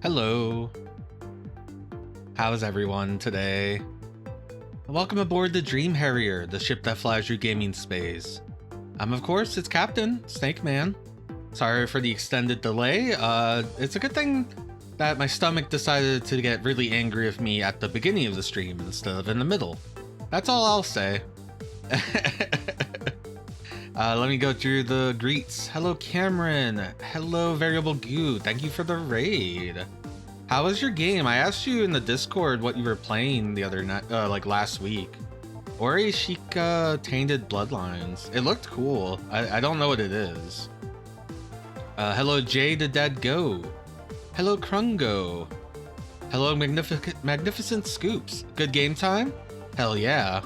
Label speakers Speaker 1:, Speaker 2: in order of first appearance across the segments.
Speaker 1: Hello. How's everyone today? Welcome aboard the Dream Harrier, the ship that flies through gaming space. Of course, it's Captain Snake Man. Sorry for the extended delay. It's a good thing that my stomach decided to get really angry with me at the beginning of the stream instead of in the middle. That's all I'll say. Let me go through the greets. Hello, Cameron. Hello, Variable Goo. Thank you for the raid. How was your game? I asked you in the Discord what you were playing the other night, like last week. Ori Shika Tainted Bloodlines. It looked cool. I don't know what it is. Hello, Jay the Dead Go. Hello, Krungo. Hello, Magnificent Scoops. Good game time? Hell yeah.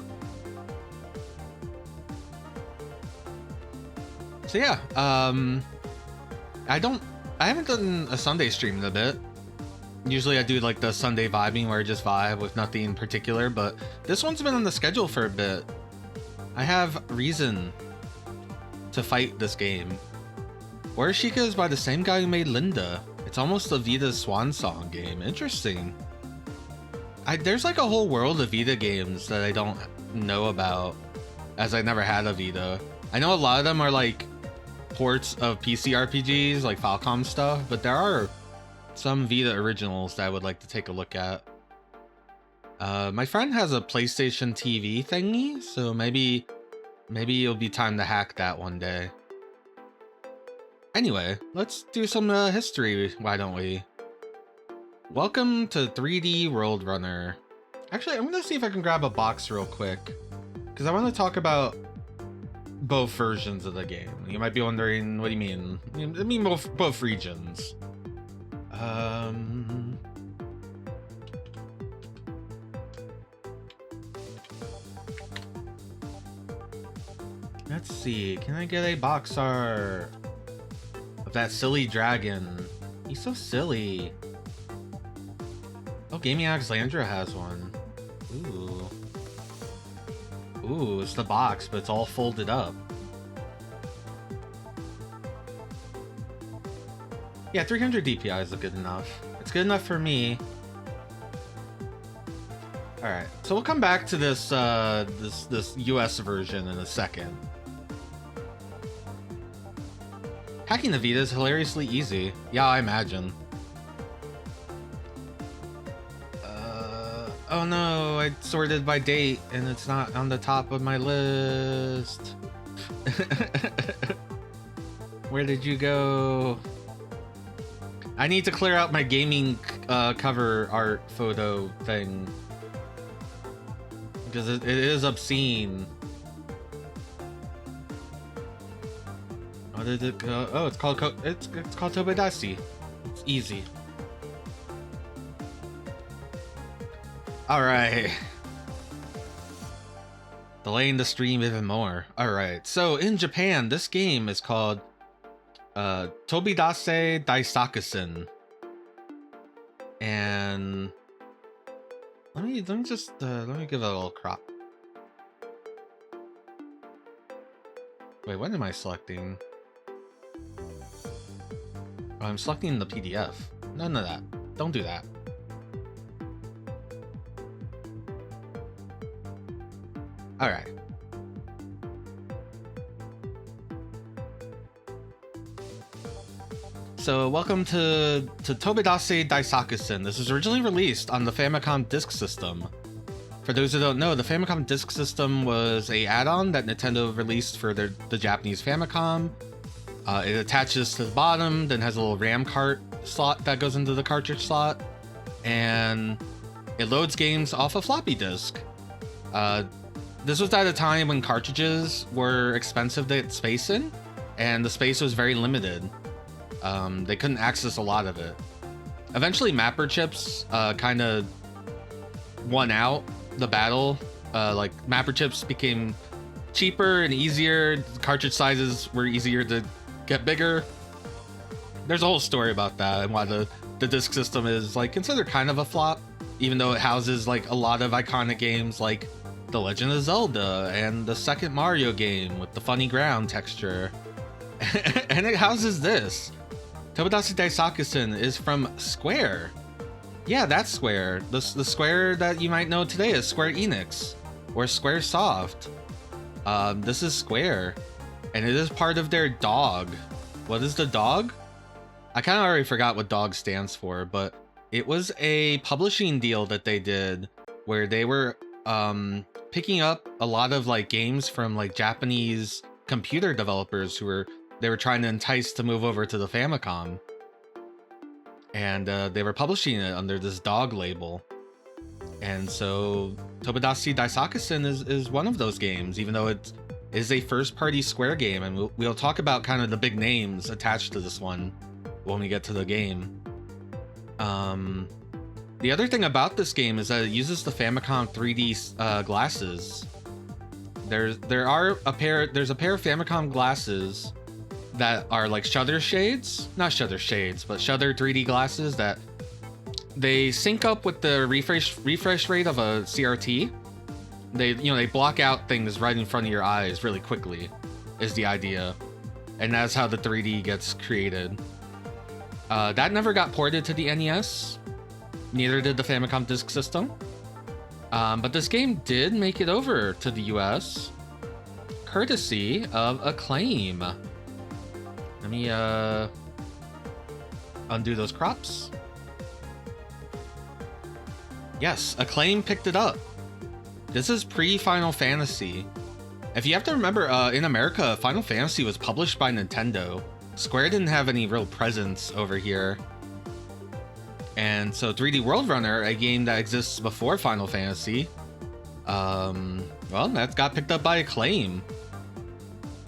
Speaker 1: So yeah, I haven't done a Sunday stream in a bit. Usually I do like the Sunday vibing where I just vibe with nothing in particular, but this one's been on the schedule for a bit. I have reason to fight this game. Orishika is by the same guy who made Linda. It's almost a Vita swan song game. Interesting. There's like a whole world of Vita games that I don't know about, as I never had a Vita. I know a lot of them are like ports of PC RPGs, like Falcom stuff, but there are some Vita originals that I would like to take a look at. My friend has a PlayStation TV thingy, so maybe it'll be time to hack that one day. Anyway, let's do some history, why don't we? Welcome to 3D WorldRunner. Actually, I'm gonna see if I can grab a box real quick, because I want to talk about both versions of the game. You might be wondering, what do you mean? I mean both regions. Let's see, can I get a box art of that silly dragon? He's so silly. Oh, Gaming Alexandra has one. Ooh, it's the box, but it's all folded up. Yeah, 300 DPI is good enough. It's good enough for me. All right, so we'll come back to this this US version in a second. Hacking the Vita is hilariously easy. Yeah, I imagine. Oh no, I sorted by date and it's not on the top of my list. Where did you go? I need to clear out my gaming cover art photo thing, because it is obscene. Oh, did it go? Oh, it's called Tobidase. It's easy. All right. Delaying the stream even more. All right. So in Japan, this game is called Tobidase Daisakusen, and let me just let me give it a little crop. Wait, what am I selecting? Oh, I'm selecting the PDF. None of that. Don't do that. All right. So welcome to Tobidase Daisakusen. This was originally released on the Famicom Disk System. For those who don't know, the Famicom Disk System was a add-on that Nintendo released for the Japanese Famicom. It attaches to the bottom, then has a little RAM cart slot that goes into the cartridge slot, and it loads games off a floppy disk. This was at a time when cartridges were expensive to get space in, and the space was very limited. They couldn't access a lot of it. Eventually, mapper chips kind of won out the battle. Like, mapper chips became cheaper and easier. Cartridge sizes were easier to get bigger. There's a whole story about that and why the disk system is like considered kind of a flop, even though it houses like a lot of iconic games like The Legend of Zelda and the second Mario game with the funny ground texture. And it houses this. Tobidase Daisakusen is from Square. Yeah, that's Square. The Square that you might know today is Square Enix or Squaresoft. This is Square, and it is part of their DOG. What is the DOG? I kind of already forgot what DOG stands for, but it was a publishing deal that they did where they were picking up a lot of like games from like Japanese computer developers they were trying to entice to move over to the Famicom. And they were publishing it under this DOG label. And so Tobidase Daisakusen is one of those games, even though it is a first-party Square game. And we'll talk about kind of the big names attached to this one when we get to the game. The other thing about this game is that it uses the Famicom 3D glasses. There's a pair of Famicom glasses that are like shutter shades, not shutter shades, but shutter 3D glasses that they sync up with the refresh rate of a CRT. They block out things right in front of your eyes really quickly, is the idea, and that's how the 3D gets created. That never got ported to the NES. Neither did the Famicom Disk System. But this game did make it over to the US, courtesy of Acclaim. Let me undo those crops. Yes, Acclaim picked it up. This is pre-Final Fantasy. If you have to remember, in America, Final Fantasy was published by Nintendo. Square didn't have any real presence over here. And so 3D WorldRunner, a game that exists before Final Fantasy, well, that got picked up by Acclaim.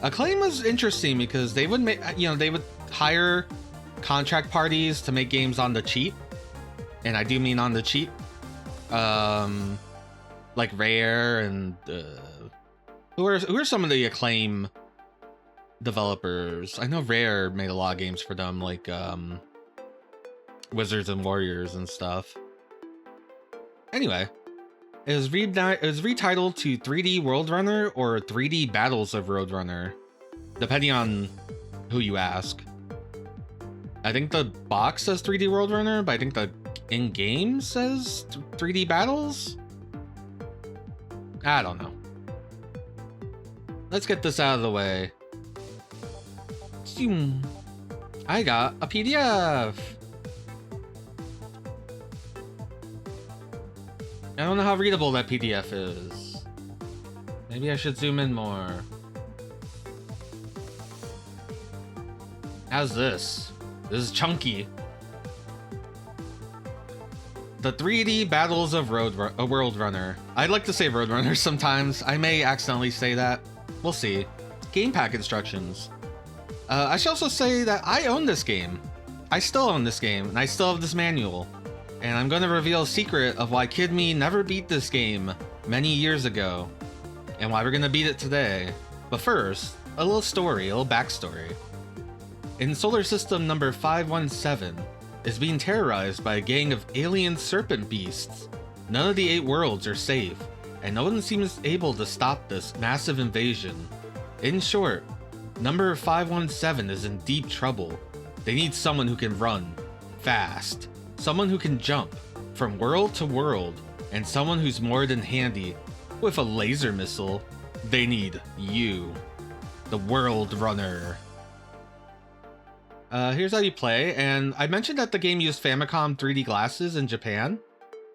Speaker 1: Acclaim was interesting because they would make, they would hire contract parties to make games on the cheap, and I do mean on the cheap, like Rare and who are some of the Acclaim developers? I know Rare made a lot of games for them, like Wizards and Warriors and stuff. Anyway, it was retitled to 3D WorldRunner or 3D Battles of WorldRunner, depending on who you ask. I think the box says 3D WorldRunner, but I think the in-game says 3D Battles? I don't know. Let's get this out of the way. I got a PDF. I don't know how readable that PDF is. Maybe I should zoom in more. How's this? This is chunky. The 3D Battles of WorldRunner. I'd like to say Roadrunner sometimes. I may accidentally say that. We'll see. Game pack instructions. I should also say that I own this game. I still own this game, and I still have this manual. And I'm going to reveal a secret of why Kid Me never beat this game many years ago, and why we're going to beat it today. But first, a little story, a little backstory. In Solar System number 517 is being terrorized by a gang of alien serpent beasts. None of the 8 worlds are safe, and no one seems able to stop this massive invasion. In short, number 517 is in deep trouble. They need someone who can run fast. Someone who can jump from world to world, and someone who's more than handy with a laser missile. They need you, the World Runner. Here's how you play, and I mentioned that the game used Famicom 3D glasses in Japan.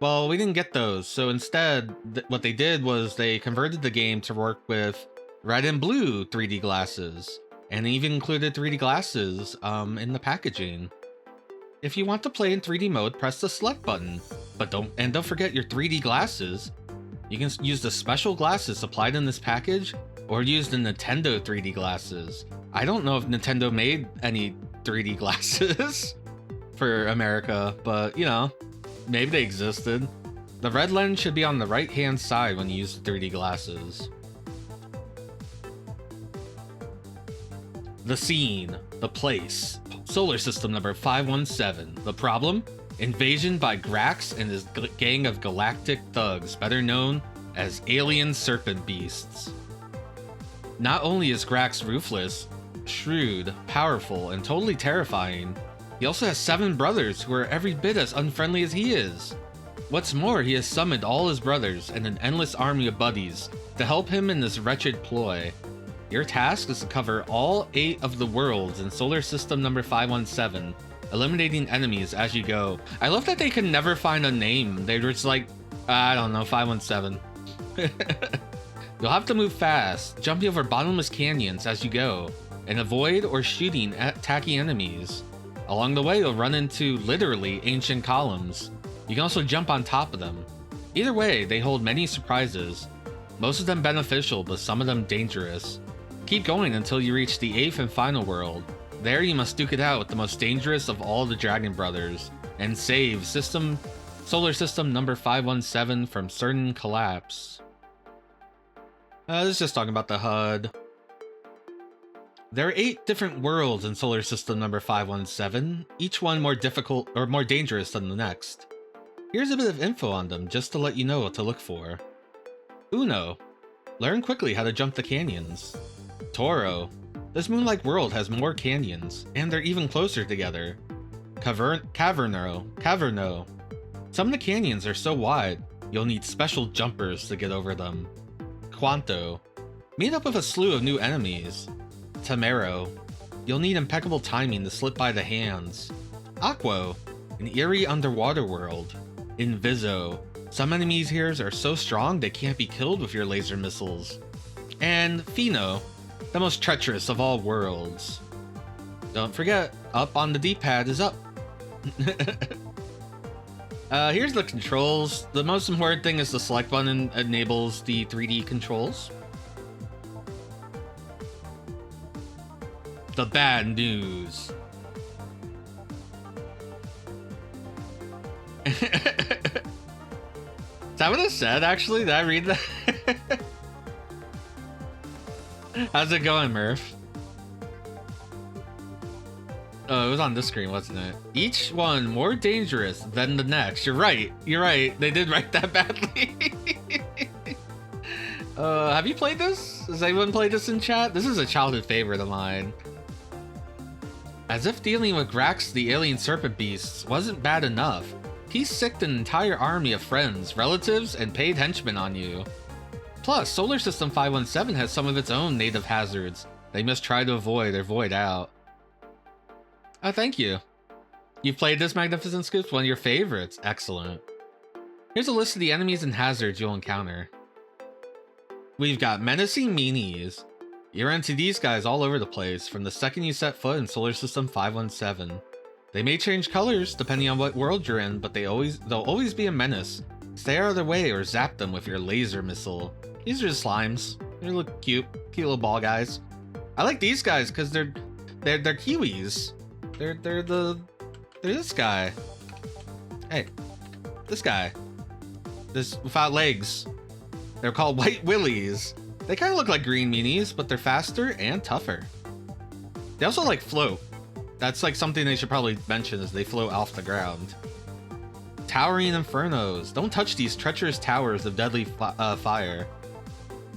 Speaker 1: Well, we didn't get those, so instead, what they did was they converted the game to work with red and blue 3D glasses, and even included 3D glasses in the packaging. If you want to play in 3D mode, press the select button, but don't forget your 3D glasses. You can use the special glasses supplied in this package, or use the Nintendo 3D glasses. I don't know if Nintendo made any 3D glasses for America, but maybe they existed. The red lens should be on the right hand side when you use the 3D glasses. The scene, the place, Solar System number 517. The problem? Invasion by Grax and his gang of galactic thugs, better known as alien serpent beasts. Not only is Grax ruthless, shrewd, powerful, and totally terrifying, He also has 7 brothers who are every bit as unfriendly as he is. What's more, he has summoned all his brothers and an endless army of buddies to help him in this wretched ploy. Your task is to cover all 8 of the worlds in Solar System number 517, eliminating enemies as you go. I love that they can never find a name. They're just like, I don't know, 517. You'll have to move fast, jumping over bottomless canyons as you go, and avoid or shooting at tacky enemies. Along the way, you'll run into literally ancient columns. You can also jump on top of them. Either way, they hold many surprises. Most of them beneficial, but some of them dangerous. Keep going until you reach the 8th and final world. There you must duke it out with the most dangerous of all the Dragon Brothers, and save Solar System number 517 from certain collapse. This is just talking about the HUD. There are 8 different worlds in Solar System number 517, each one more difficult or more dangerous than the next. Here's a bit of info on them just to let you know what to look for. Uno. Learn quickly how to jump the canyons. Toro. This moon-like world has more canyons, and they're even closer together. Caverno. Some of the canyons are so wide, you'll need special jumpers to get over them. Quanto. Meet up with a slew of new enemies. Tamero. You'll need impeccable timing to slip by the hands. Aquo. An eerie underwater world. Inviso. Some enemies here are so strong they can't be killed with your laser missiles. And Fino. The most treacherous of all worlds. Don't forget, up on the D-pad is up. Here's the controls. The most important thing is the select button enables the 3D controls. The bad news. Is that what it said, actually? Did I read that? How's it going, Murph? Oh, it was on this screen, wasn't it? Each one more dangerous than the next. You're right. You're right. They did write that badly. Have you played this? Has anyone played this in chat? This is a childhood favorite of mine. As if dealing with Grax the alien serpent beasts wasn't bad enough, he sicked an entire army of friends, relatives, and paid henchmen on you. Plus, Solar System 517 has some of its own native hazards they must try to avoid or void out. Oh, thank you. You've played this Magnificent Scoops, one of your favorites. Excellent. Here's a list of the enemies and hazards you'll encounter. We've got menacing meanies. You're into these guys all over the place from the second you set foot in Solar System 517. They may change colors depending on what world you're in, but they'll always be a menace. Stay out of their way or zap them with your laser missile. These are just slimes. They look cute little ball guys. I like these guys because they're Kiwis. They're this guy. Hey, this guy. This without legs. They're called White Willies. They kind of look like green meanies, but they're faster and tougher. They also like float. That's like something they should probably mention is they float off the ground. Towering Infernos. Don't touch these treacherous towers of deadly fire.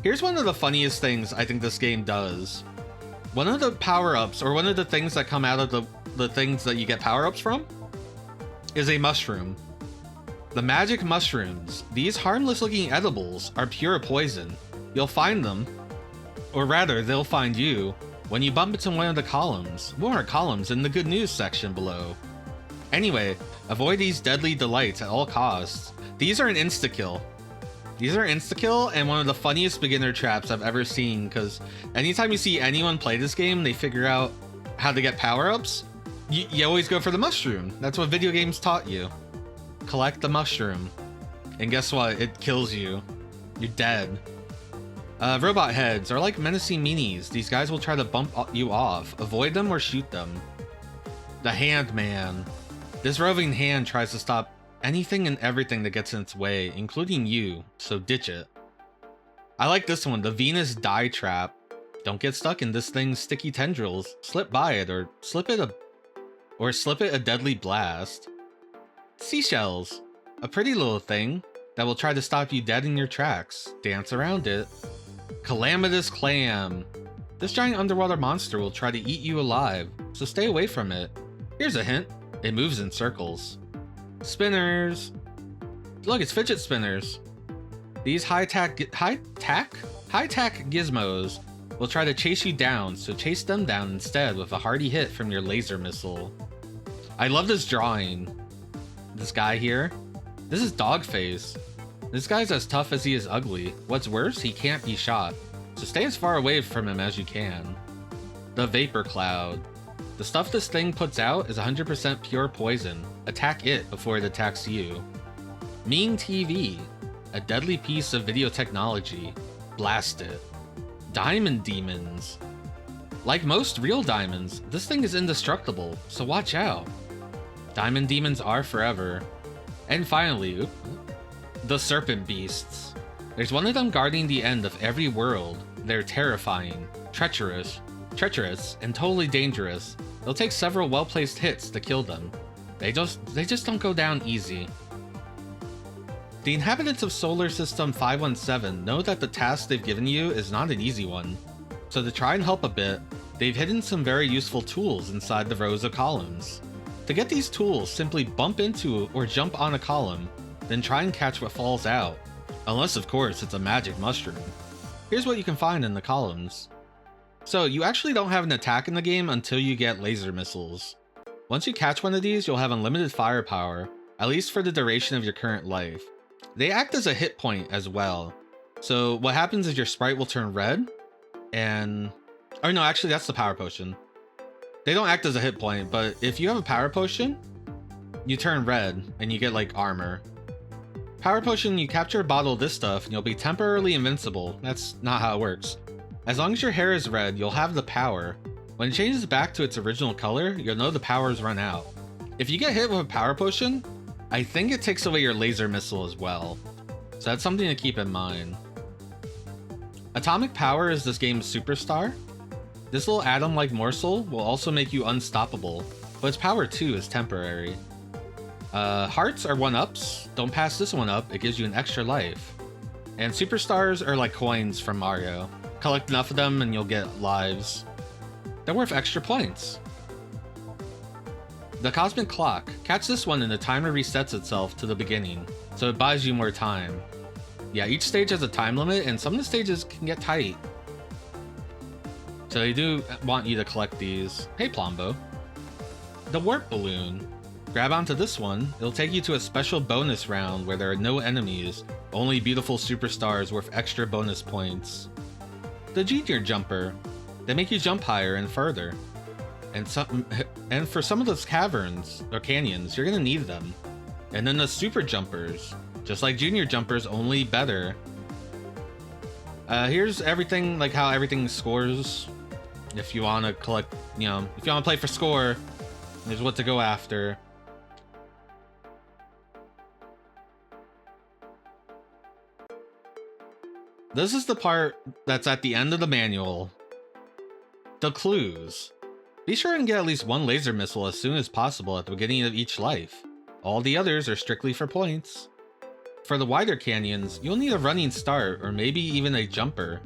Speaker 1: Here's one of the funniest things I think this game does. One of the power-ups, or one of the things that come out of the things that you get power-ups from, is a mushroom. The magic mushrooms. These harmless-looking edibles are pure poison. You'll find them, or rather, they'll find you, when you bump into one of the columns. More columns in the good news section below. Anyway, avoid these deadly delights at all costs. These are an insta-kill. These are insta-kill and one of the funniest beginner traps I've ever seen, because anytime you see anyone play this game, they figure out how to get power-ups, you always go for the mushroom. That's what video games taught you. Collect the mushroom. And guess what? It kills you. You're dead. Robot heads are like menacing meanies. These guys will try to bump you off. Avoid them or shoot them. The Hand Man. This roving hand tries to stop anything and everything that gets in its way, including you, so ditch it. I like this one, the Venus Die Trap. Don't get stuck in this thing's sticky tendrils. Slip by it or slip it a deadly blast. Seashells. A pretty little thing that will try to stop you dead in your tracks. Dance around it. Calamitous Clam. This giant underwater monster will try to eat you alive, so stay away from it. Here's a hint. It moves in circles. Spinners. Look, it's fidget spinners. These high-tack gizmos will try to chase you down, so chase them down instead with a hardy hit from your laser missile. I love this drawing. This guy here. This is Dogface. This guy's as tough as he is ugly. What's worse, he can't be shot. So stay as far away from him as you can. The Vapor Cloud. The stuff this thing puts out is 100% pure poison. Attack it before it attacks you. Mean TV. A deadly piece of video technology. Blast it. Diamond Demons. Like most real diamonds, this thing is indestructible, so watch out. Diamond Demons are forever. And finally, the Serpent Beasts. There's one of them guarding the end of every world. They're terrifying, treacherous, and totally dangerous. It'll take several well-placed hits to kill them. They just don't go down easy. The inhabitants of Solar System 517 know that the task they've given you is not an easy one. So to try and help a bit, they've hidden some very useful tools inside the rows of columns. To get these tools, simply bump into or jump on a column, then try and catch what falls out. Unless, of course, it's a magic mushroom. Here's what you can find in the columns. So, you actually don't have an attack in the game until you get laser missiles. Once you catch one of these, you'll have unlimited firepower, at least for the duration of your current life. They act as a hit point as well. So, what happens is your sprite will turn red, and... Oh no, actually that's the power potion. They don't act as a hit point, but if you have a power potion, you turn red, and you get, like, armor. Power potion, you capture a bottle of this stuff, and you'll be temporarily invincible. That's not how it works. As long as your hair is red, you'll have the power. When it changes back to its original color, you'll know the power's run out. If you get hit with a power potion, I think it takes away your laser missile as well. So that's something to keep in mind. Atomic Power is this game's superstar. This little atom-like morsel will also make you unstoppable, but its power too is temporary. Hearts are 1-ups. Don't pass this one up, it gives you an extra life. And superstars are like coins from Mario. Collect enough of them and you'll get lives. They're worth extra points. The Cosmic Clock. Catch this one and the timer resets itself to the beginning, so it buys you more time. Yeah, each stage has a time limit and some of the stages can get tight. So they do want you to collect these. Hey Plombo. The Warp Balloon. Grab onto this one, it'll take you to a special bonus round where there are no enemies, only beautiful superstars worth extra bonus points. The Junior Jumper. They make you jump higher and further. And for some of those caverns, or canyons, you're gonna need them. And then the Super Jumpers. Just like Junior Jumpers, only better. Here's everything, like how everything scores. If you wanna collect, you know, if you wanna play for score, there's what to go after. This is the part that's at the end of the manual. The clues. Be sure and get at least one laser missile as soon as possible at the beginning of each life. All the others are strictly for points. For the wider canyons, you'll need a running start or maybe even a jumper.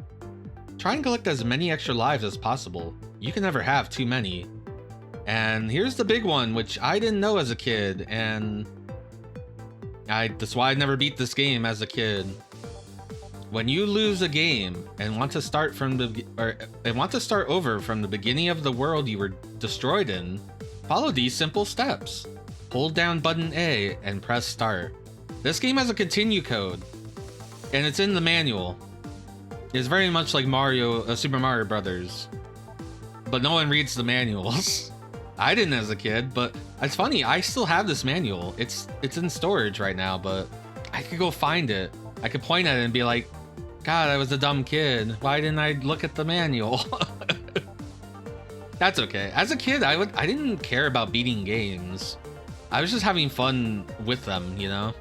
Speaker 1: Try and collect as many extra lives as possible. You can never have too many. And here's the big one, which I didn't know as a kid, and that's why I never beat this game as a kid. When you lose a game and want to start over from the beginning of the world you were destroyed in, follow these simple steps. Hold down button A and press start. This game has a continue code, and it's in the manual. It's very much like Super Mario Brothers, but no one reads the manuals. I didn't as a kid, but it's funny, I still have this manual. It's in storage right now, but I could go find it. I could point at it and be like, God, I was a dumb kid. Why didn't I look at the manual? That's okay. As a kid, I didn't care about beating games. I was just having fun with them, you know?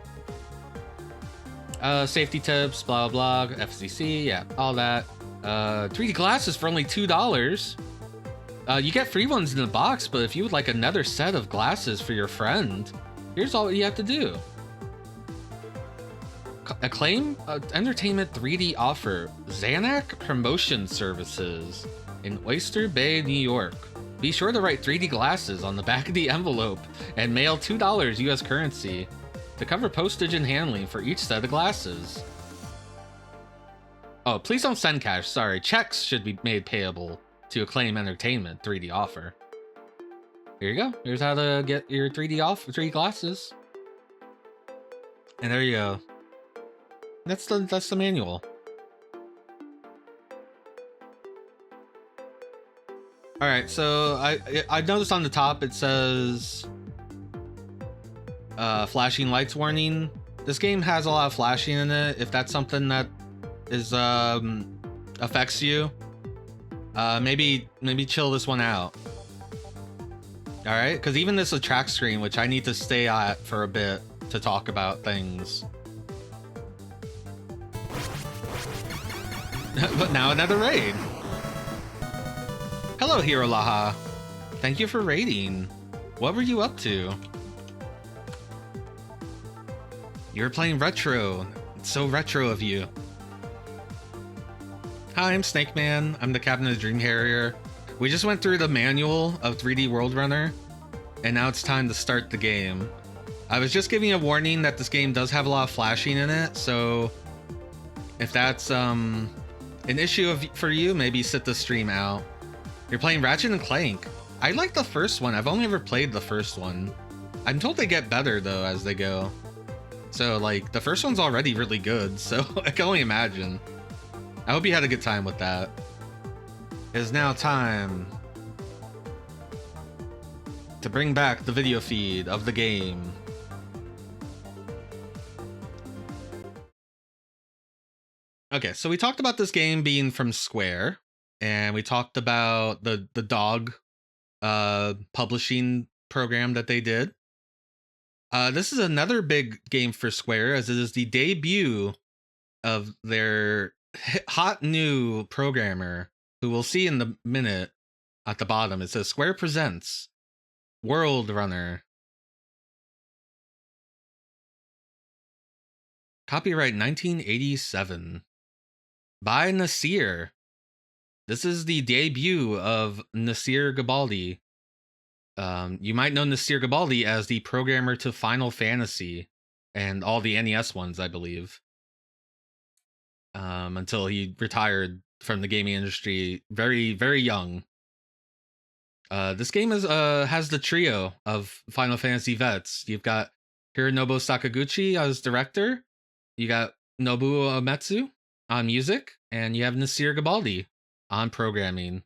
Speaker 1: Safety tips, blah, blah, blah, FCC, yeah, all that. 3D glasses for only $2. You get free ones in the box, but if you would like another set of glasses for your friend, here's all you have to do. Acclaim Entertainment 3D offer Xanac Promotion Services in Oyster Bay, New York. Be sure to write 3D glasses on the back of the envelope and mail $2 US currency to cover postage and handling for each set of glasses. Oh, please don't send cash, sorry. Checks should be made payable to Acclaim Entertainment 3D offer. Here you go. Here's how to get your 3D glasses. And there you go. That's the manual. All right, so I noticed on the top it says flashing lights warning. This game has a lot of flashing in it. If that's something that is affects you, maybe chill this one out. All right, because even this attract screen, which I need to stay at for a bit to talk about things. But now another raid. Hello, Hirolaha. Thank you for raiding. What were you up to? You were playing retro. It's so retro of you. Hi, I'm Snake Man. I'm the captain of the Dream Harrier. We just went through the manual of 3D WorldRunner, and now it's time to start the game. I was just giving a warning that this game does have a lot of flashing in it, so if that's an issue for you, maybe sit the stream out. You're playing Ratchet and Clank. I like the first one. I've only ever played the first one. I'm told they get better though as they go. So like the first one's already really good, so I can only imagine. I hope you had a good time with that. It is now time to bring back the video feed of the game. Okay, so we talked about this game being from Square, and we talked about the dog publishing program that they did. This is another big game for Square, as it is the debut of their hot new programmer, who we'll see in the minute at the bottom. It says Square presents WorldRunner. Copyright 1987 by Nasir. This is the debut of Nasir Gebelli. You might know Nasir Gebelli as the programmer to Final Fantasy and all the NES ones, I believe. Until he retired from the gaming industry very, very young. This game has the trio of Final Fantasy vets. You've got Hironobu Sakaguchi as director. You got Nobuo Uematsu on music, and you have Nasir Gebelli on programming.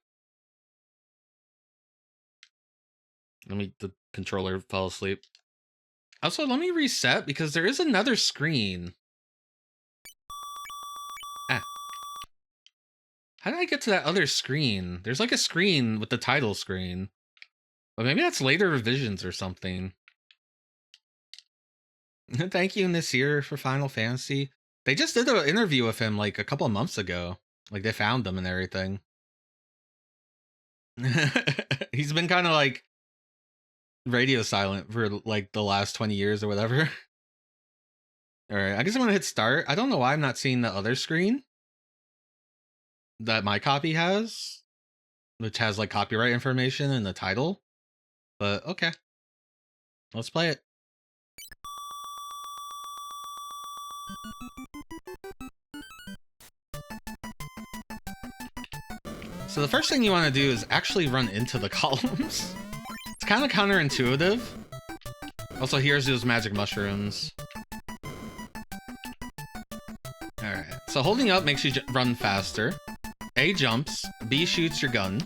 Speaker 1: The controller fell asleep. Also, let me reset because there is another screen. How did I get to that other screen? There's like a screen with the title screen. But maybe that's later revisions or something. Thank you, Nasir, for Final Fantasy. They just did an interview with him like a couple of months ago. Like they found him and everything. He's been kind of like radio silent for like the last 20 years or whatever. All right, I guess I'm gonna hit start. I don't know why I'm not seeing the other screen that my copy has, which has like copyright information in the title, but okay, let's play it. So the first thing you want to do is actually run into the columns. It's kind of counterintuitive. Also, here's those magic mushrooms. Alright, so holding up makes you run faster. A jumps, B shoots your gun.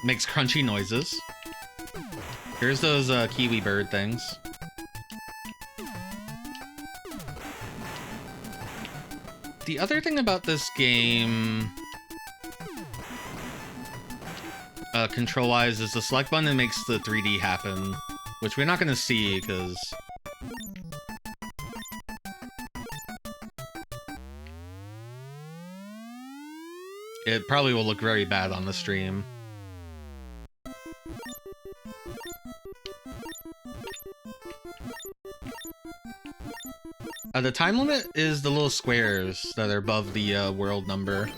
Speaker 1: Makes crunchy noises. Here's those kiwi bird things. The other thing about this game, control-wise, is the select button that makes the 3D happen, which we're not going to see because it probably will look very bad on the stream. The time limit is the little squares that are above the world number.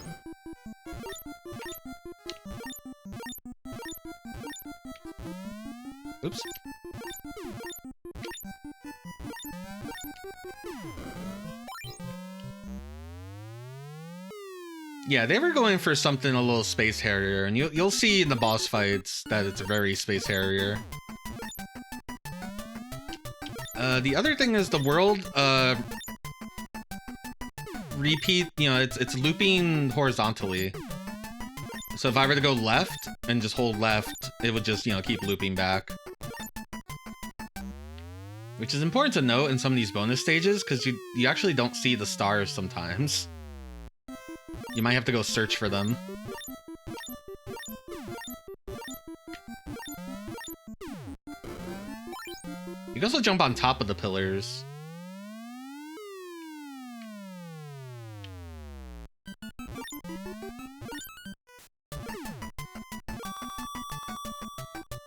Speaker 1: Yeah, they were going for something a little Space Harrier, and you'll see in the boss fights that it's very Space Harrier. The other thing is the world repeat, you know, it's looping horizontally. So if I were to go left and just hold left, it would just, you know, keep looping back. Which is important to note in some of these bonus stages, because you actually don't see the stars sometimes. You might have to go search for them. You can also jump on top of the pillars.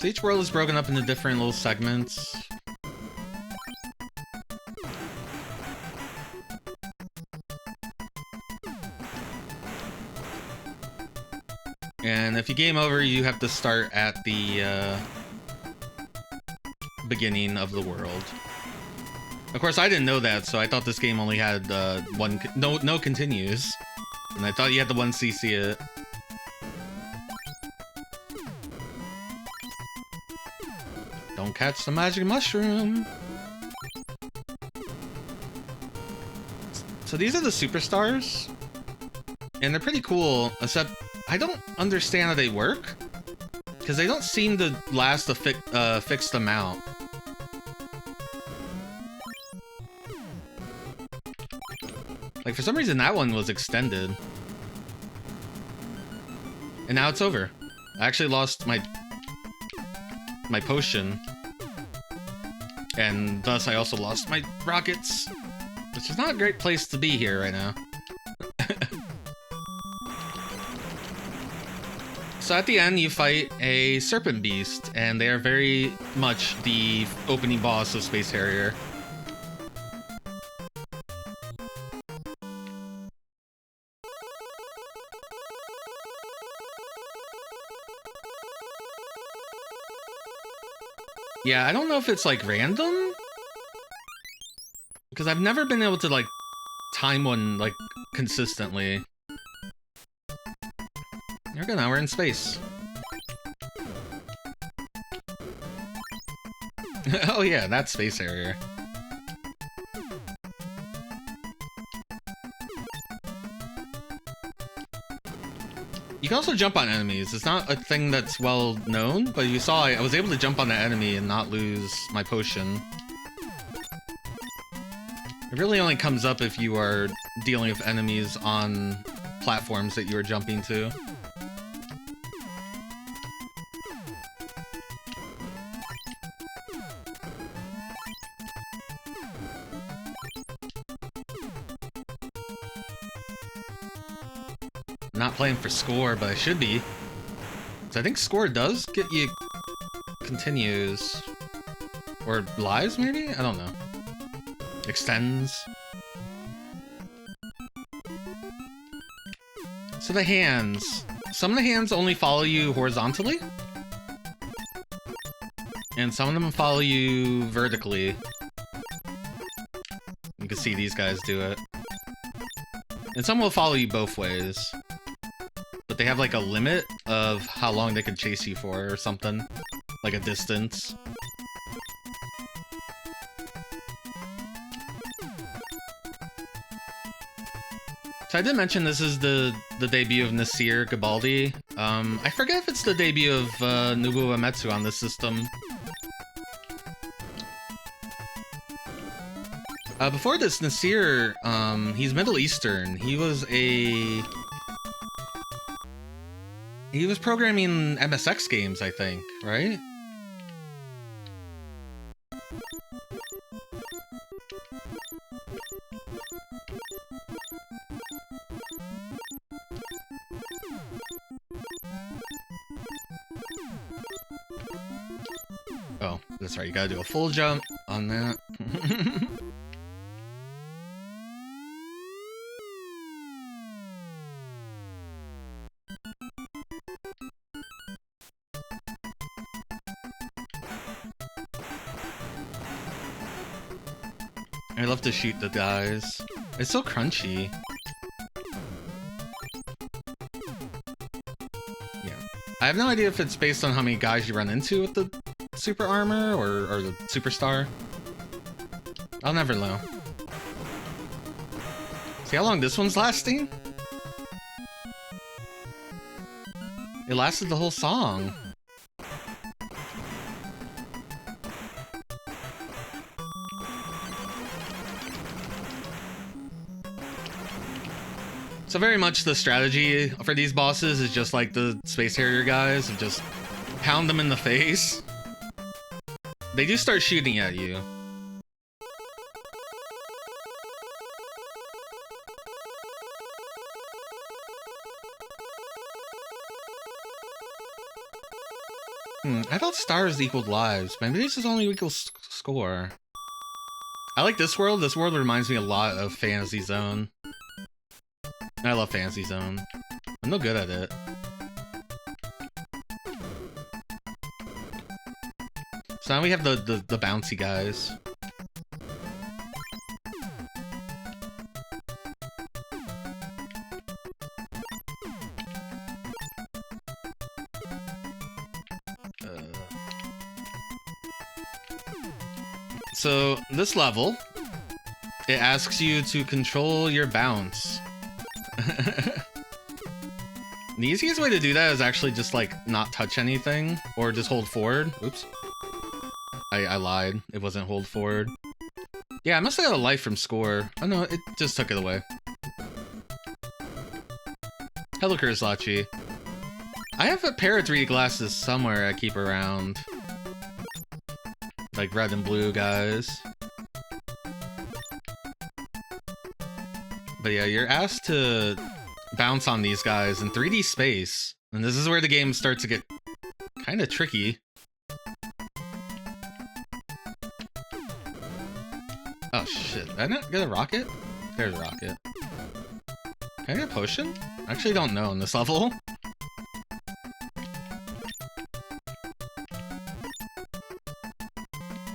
Speaker 1: So each world is broken up into different little segments. And if you game over, you have to start at the beginning of the world. Of course, I didn't know that, so I thought this game only had no continues, and I thought you had to 1cc it. Don't catch the magic mushroom. So these are the superstars, and they're pretty cool, except I don't understand how they work, because they don't seem to last a fixed amount. Like, for some reason that one was extended. And now it's over. I actually lost my potion. And thus I also lost my rockets. Which is not a great place to be here right now. So at the end, you fight a serpent beast, and they are very much the opening boss of Space Harrier. Yeah, I don't know if it's like random, because I've never been able to like time one like consistently. There we go, now we're in space. Oh yeah, that's Space Harrier. You can also jump on enemies. It's not a thing that's well known, but you saw I was able to jump on an enemy and not lose my potion. It really only comes up if you are dealing with enemies on platforms that you are jumping to. Not playing for score, but I should be. So I think score does get you continues. Or lives, maybe? I don't know. Extends. So the hands. Some of the hands only follow you horizontally. And some of them follow you vertically. You can see these guys do it. And some will follow you both ways. But they have like a limit of how long they can chase you for or something. Like a distance. So I did mention this is the debut of Nasir Gebelli. I forget if it's the debut of Nobuo Uematsu on this system. Before this, Nasir, he's Middle Eastern. He was programming MSX games, I think, right? Oh, that's right, you gotta do a full jump on that. I love to shoot the guys. It's so crunchy. Yeah. I have no idea if it's based on how many guys you run into with the super armor or the superstar. I'll never know. See how long this one's lasting? It lasted the whole song. So very much the strategy for these bosses is just like the Space Harrier guys, of just pound them in the face. They do start shooting at you. I thought stars equaled lives. Maybe this is only equals score. I like this world. This world reminds me a lot of Fantasy Zone. I love Fantasy Zone. I'm no good at it. So now we have the bouncy guys. So this level, it asks you to control your bounce. The easiest way to do that is actually just like not touch anything or just hold forward. Oops. I lied. It wasn't hold forward. Yeah, I must have got a life from score. Oh no, it just took it away. Hello, Kurislachi. I have a pair of 3D glasses somewhere I keep around. Like red and blue guys. But yeah, you're asked to bounce on these guys in 3D space. And this is where the game starts to get kind of tricky. Oh shit, did I not get a rocket? There's a rocket. Can I get a potion? I actually don't know in this level.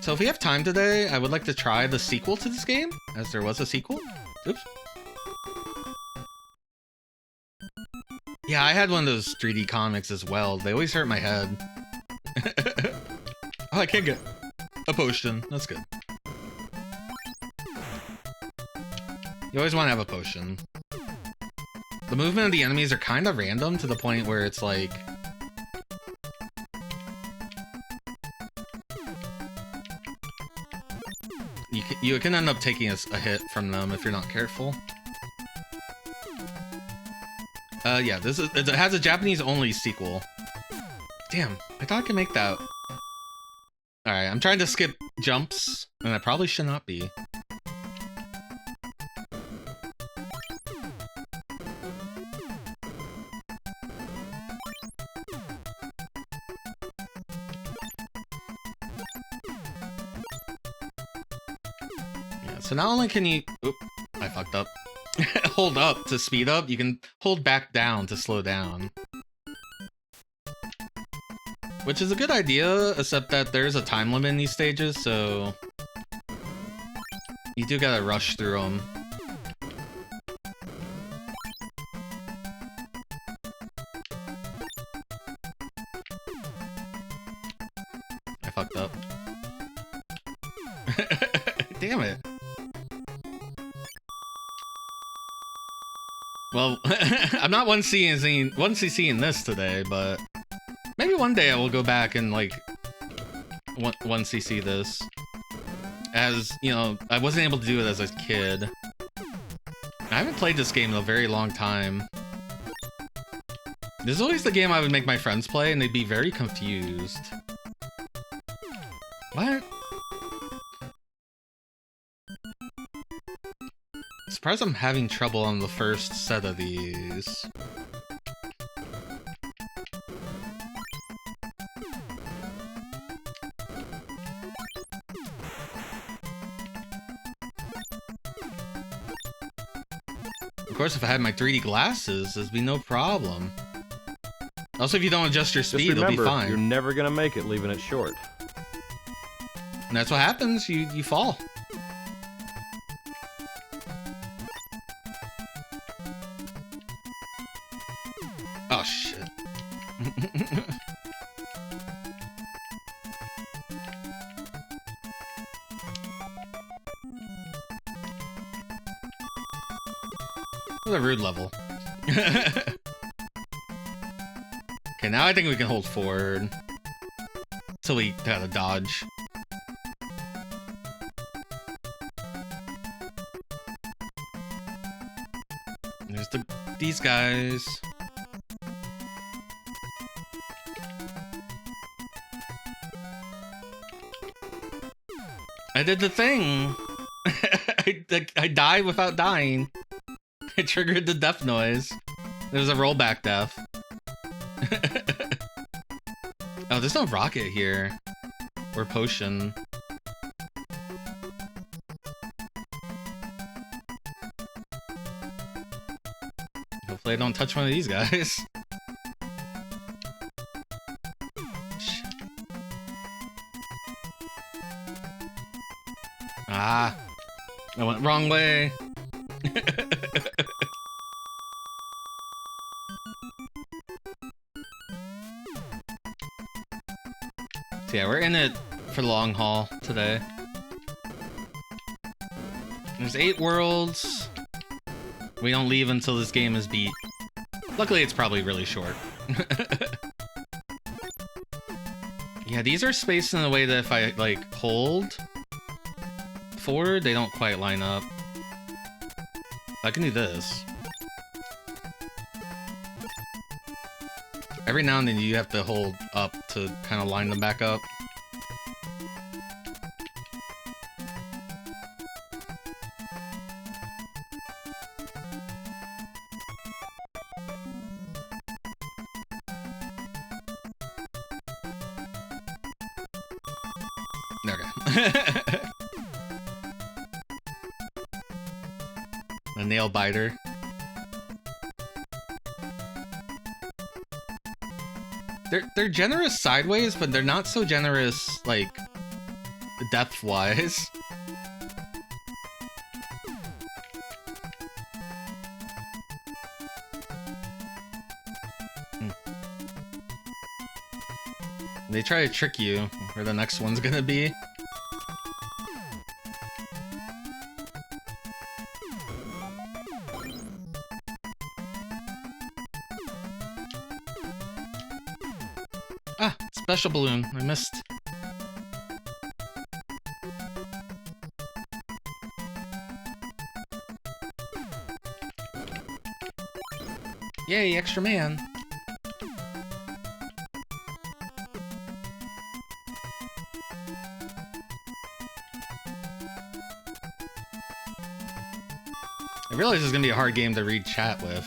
Speaker 1: So if we have time today, I would like to try the sequel to this game, as there was a sequel. Oops. Yeah, I had one of those 3D comics as well. They always hurt my head. Oh, I can't get a potion. That's good. You always want to have a potion. The movement of the enemies are kind of random to the point where it's like... You can end up taking a hit from them if you're not careful. Yeah, it has a Japanese-only sequel. Damn, I thought I could make that. Alright, I'm trying to skip jumps, and I probably should not be. Yeah, so not only can you... Oop, I fucked up. Hold up to speed up, you can hold back down to slow down. Which is a good idea, except that there's a time limit in these stages, so... You do gotta rush through them. I fucked up. Damn it. Well, I'm not 1cc in this today, but maybe one day I will go back and like 1cc this. As, you know, I wasn't able to do it as a kid. I haven't played this game in a very long time. This is always the game I would make my friends play and they'd be very confused. What? I'm surprised I'm having trouble on the first set of these. Of course, if I had my 3D glasses, there'd be no problem. Also, if you don't adjust your speed, it'll be fine.
Speaker 2: You're never gonna make it leaving it short.
Speaker 1: And that's what happens, you fall. What a rude level. Okay, now I think we can hold forward. Till we gotta dodge. There's these guys. I did the thing. I died without dying. I triggered the death noise. There's a rollback death. Oh, there's no rocket here. Or potion. Hopefully I don't touch one of these guys. Ah, I went wrong way. So yeah, we're in it for the long haul today. There's 8 worlds. We don't leave until this game is beat. Luckily, it's probably really short. Yeah, these are spaced in a way that if I, like, hold forward, they don't quite line up. I can do this. Every now and then you have to hold up to kind of line them back up. Okay. A nail biter. They're generous sideways, but they're not so generous, like, depth-wise. They try to trick you where the next one's gonna be. Ah, special balloon. I missed. Yay, extra man. I realize this is gonna be a hard game to read chat with.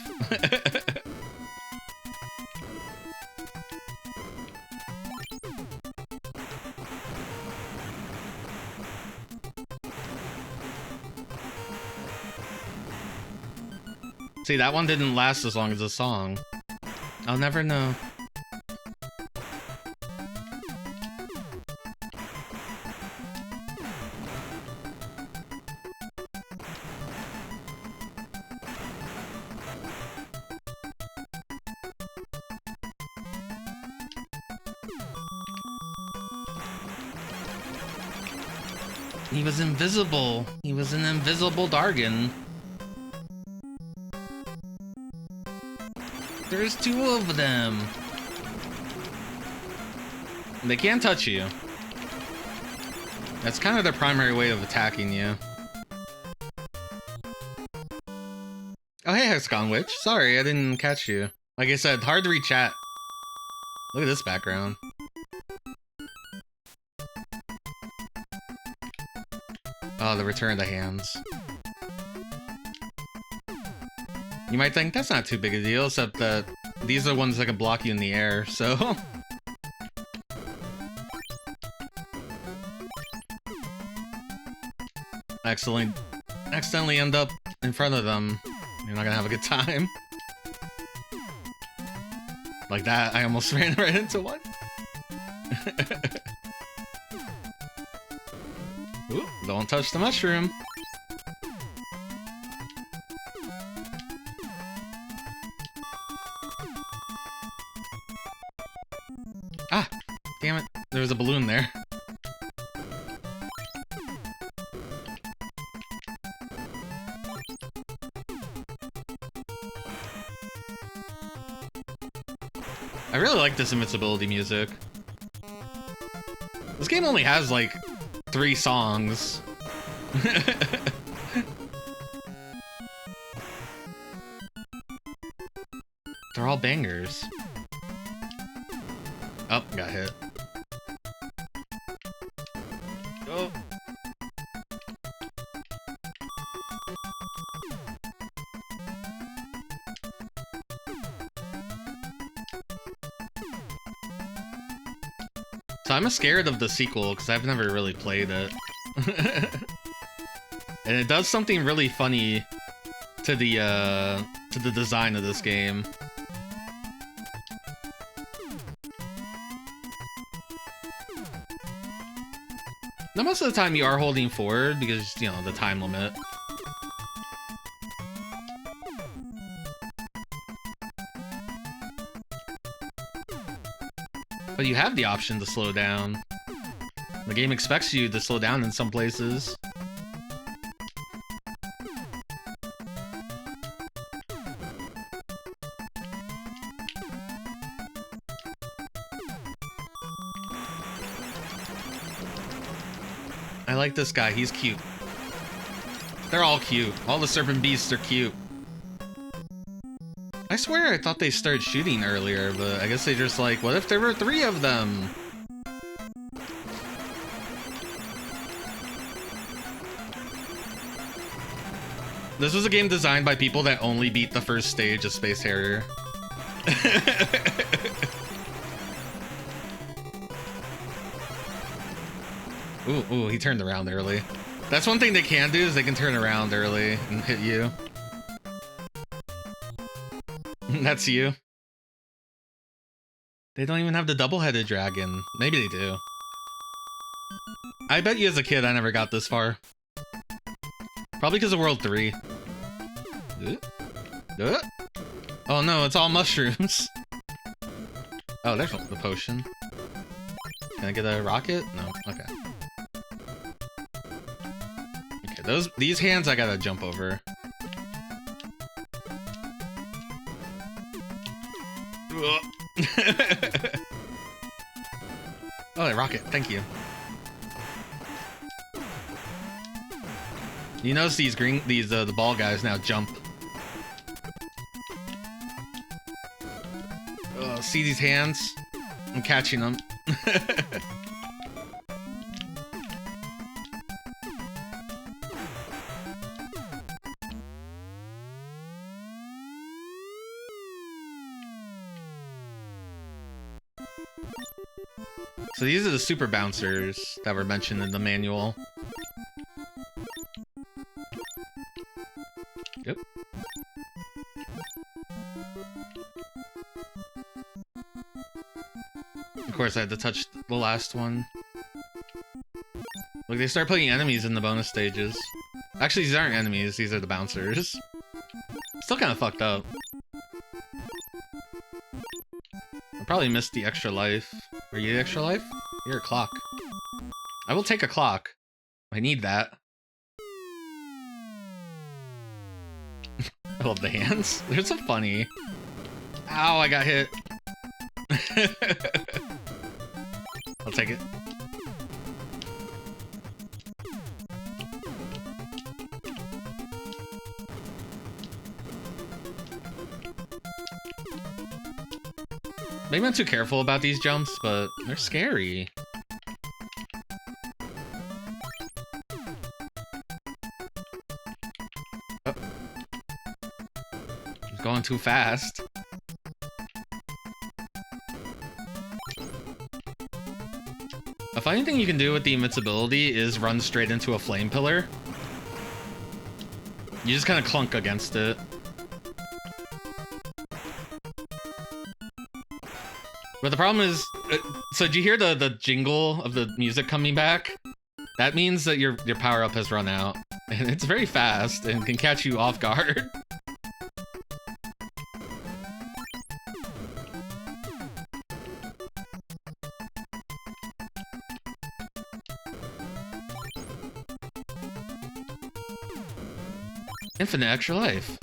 Speaker 1: See, that one didn't last as long as the song. I'll never know. He was invisible. He was an invisible Dargon. There's 2 of them. They can't touch you. That's kind of their primary way of attacking you. Oh, hey, Hexagon Witch. Sorry, I didn't catch you. Like I said, hard to read chat. Look at this background. Oh, the return of the hands. You might think that's not too big a deal, except that these are the ones that can block you in the air, so... accidentally end up in front of them. You're not gonna have a good time. Like that, I almost ran right into one. Ooh, don't touch the mushroom. there's a balloon there. I really like this invincibility music. This game only has like 3 songs. They're all bangers. Oh, got hit. Oh. So I'm scared of the sequel because I've never really played it. And it does something really funny to the design of this game. Now, most of the time you are holding forward because, you know, the time limit. But you have the option to slow down. The game expects you to slow down in some places. I like this guy, he's cute. They're all cute. All the serpent beasts are cute. I swear I thought they started shooting earlier, but I guess they just like, what if there were 3 of them? This was a game designed by people that only beat the first stage of Space Harrier. Ooh, he turned around early. That's one thing they can do, is they can turn around early and hit you. That's you. They don't even have the double-headed dragon. Maybe they do. I bet you as a kid I never got this far. Probably because of World 3. Oh no, it's all mushrooms. Oh, there's the potion. Can I get a rocket? No, okay. Okay, these hands I gotta jump over. Oh, a rocket, thank you. You notice these the ball guys now jump. Oh, see these hands? I'm catching them. So these are the super bouncers that were mentioned in the manual. Yep. Of course, I had to touch the last one. Look, they start putting enemies in the bonus stages. Actually, these aren't enemies, these are the bouncers. Still kind of fucked up. I probably missed the extra life. Are you the extra life? You're a clock. I will take a clock. I need that. I love the hands. They're so funny. Ow, I got hit. I'll take it. Maybe I'm too careful about these jumps, but they're scary. Oh. He's going too fast. A funny thing you can do with the invincibility is run straight into a flame pillar. You just kind of clunk against it. But the problem is, so did you hear the jingle of the music coming back? That means that your power-up has run out. And it's very fast and can catch you off guard. Infinite extra life.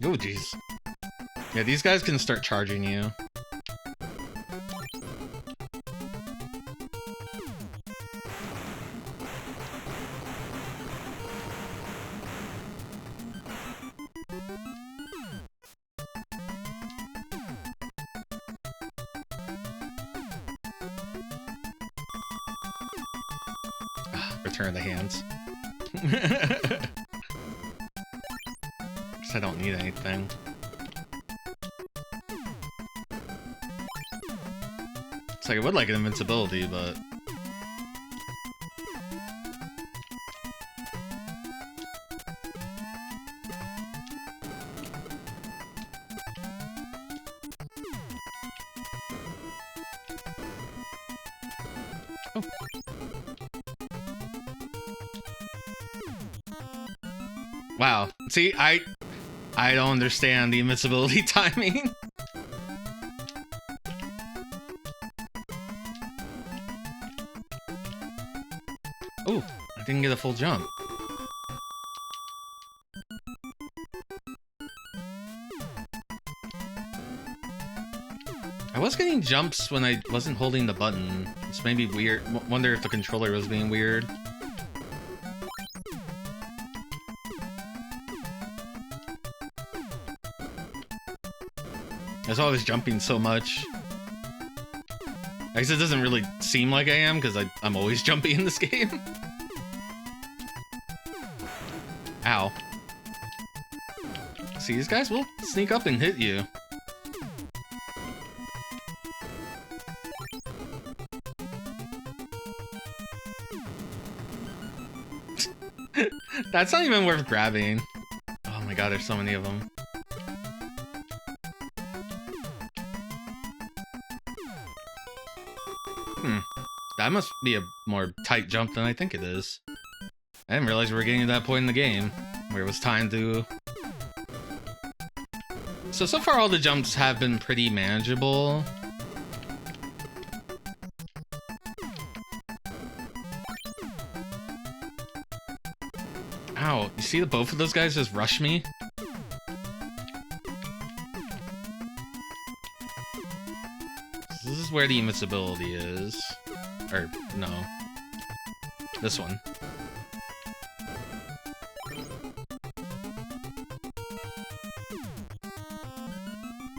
Speaker 1: Oh, jeez. Yeah, these guys can start charging you. Return the hands. I don't need anything. It's like I would like an invincibility, but oh. Wow. See, I don't understand the invincibility timing. Oh, I didn't get a full jump. I was getting jumps when I wasn't holding the button. It's maybe weird. Wonder if the controller was being weird. I was always jumping so much. I guess it doesn't really seem like I am, because I'm always jumping in this game. Ow. See, these guys will sneak up and hit you. That's not even worth grabbing. Oh my god, there's so many of them. That must be a more tight jump than I think it is. I didn't realize we were getting to that point in the game where it was time to... So far all the jumps have been pretty manageable. Ow, you see that both of those guys just rush me? This is where the invincibility is. Or, no. This one.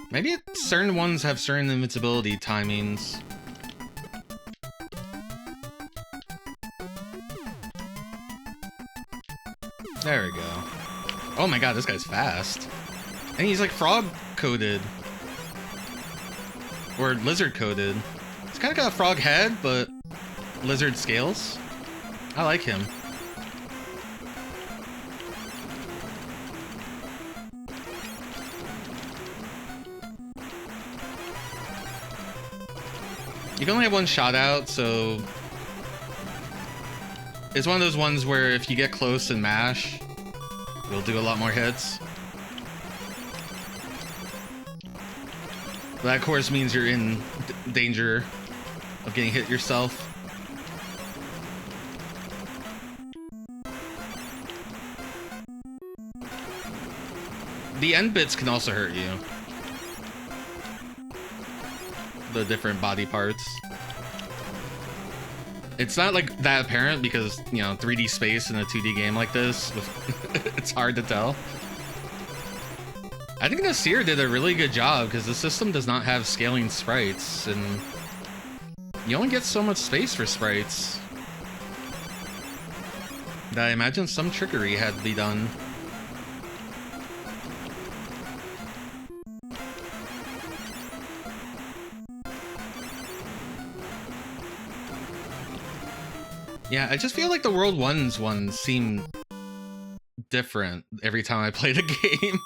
Speaker 1: Maybe certain ones have certain invincibility timings. There we go. Oh my god, this guy's fast. And he's like frog-coated. Or lizard-coated. He's kind of got a frog head, but lizard scales. I like him. You can only have one shot out, so... It's one of those ones where if you get close and mash, you'll do a lot more hits. That, of course, means you're in danger of getting hit yourself. The end bits can also hurt you. The different body parts. It's not like that apparent because, you know, 3D space in a 2D game like this, it's hard to tell. I think Nasir did a really good job because the system does not have scaling sprites, and you only get so much space for sprites. I imagine some trickery had to be done. Yeah, I just feel like the World 1's ones seem different every time I play the game.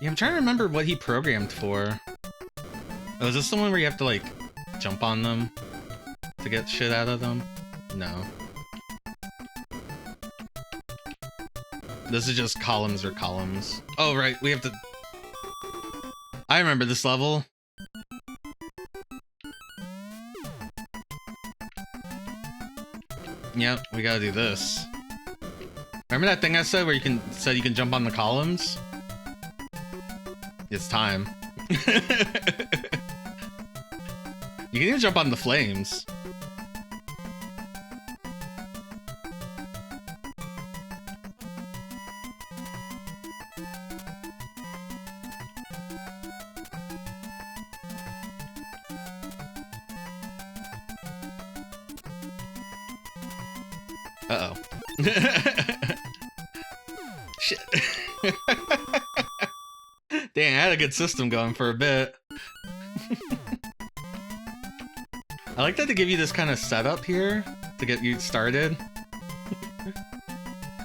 Speaker 1: Yeah, I'm trying to remember what he programmed for. Oh, is this the one where you have to, like, jump on them to get shit out of them? No. This is just columns or columns. Oh, right, we have to... I remember this level. Yep, we gotta do this. Remember that thing I said where you can jump on the columns? It's time. You can even jump on the flames. Uh-oh. Shit. Dang, I had a good system going for a bit. I like that they give you this kind of setup here to get you started.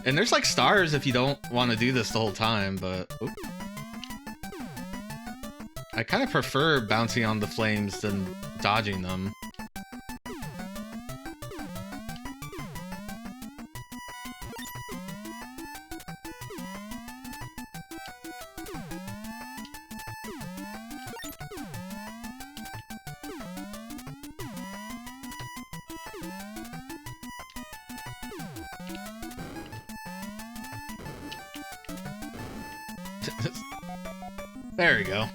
Speaker 1: And there's like stars if you don't want to do this the whole time, but... Oop. I kind of prefer bouncing on the flames than dodging them. There we go.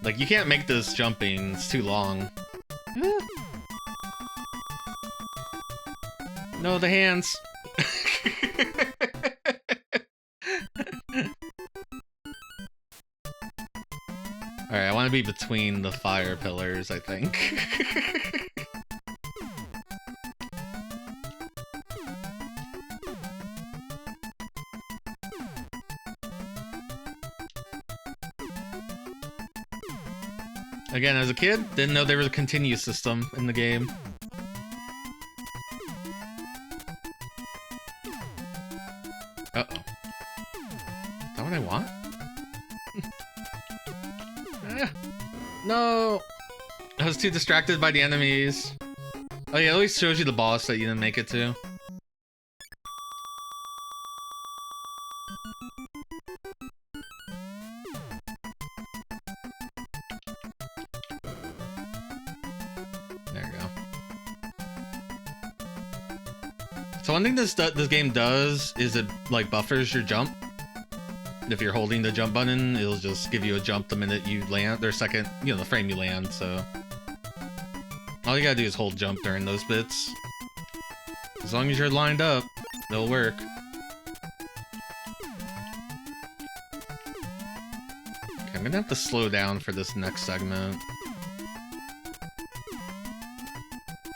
Speaker 1: Like, you can't make this jumping, it's too long. No, the hands. Alright, I want to be between the fire pillars, I think. Again, as a kid, didn't know there was a continue system in the game. Uh-oh. Is that what I want? No! I was too distracted by the enemies. Oh yeah, it always shows you the boss that you didn't make it to. So one thing this game does is it like buffers your jump. If you're holding the jump button, it'll just give you a jump the minute you land, or second, you know, the frame you land, so. All you gotta do is hold jump during those bits. As long as you're lined up, it'll work. Okay, I'm gonna have to slow down for this next segment.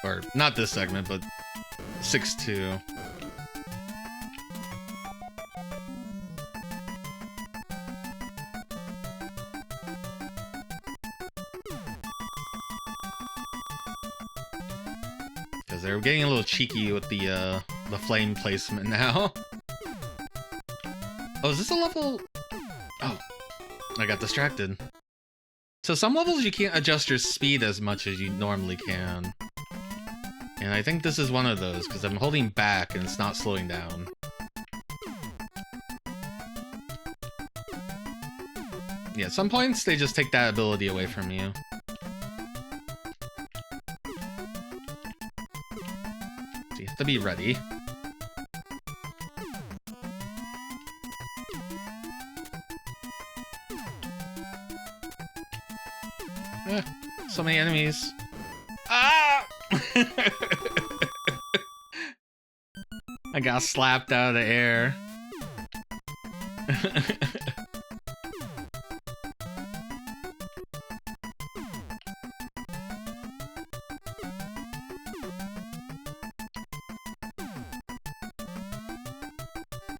Speaker 1: Or, not this segment, but 6-2. Because they're getting a little cheeky with the flame placement now. Oh, is this a level? Oh, I got distracted. So some levels you can't adjust your speed as much as you normally can. And I think this is one of those, because I'm holding back and it's not slowing down. Yeah, at some points they just take that ability away from you. So you have to be ready. So many enemies. Ah! I got slapped out of the air.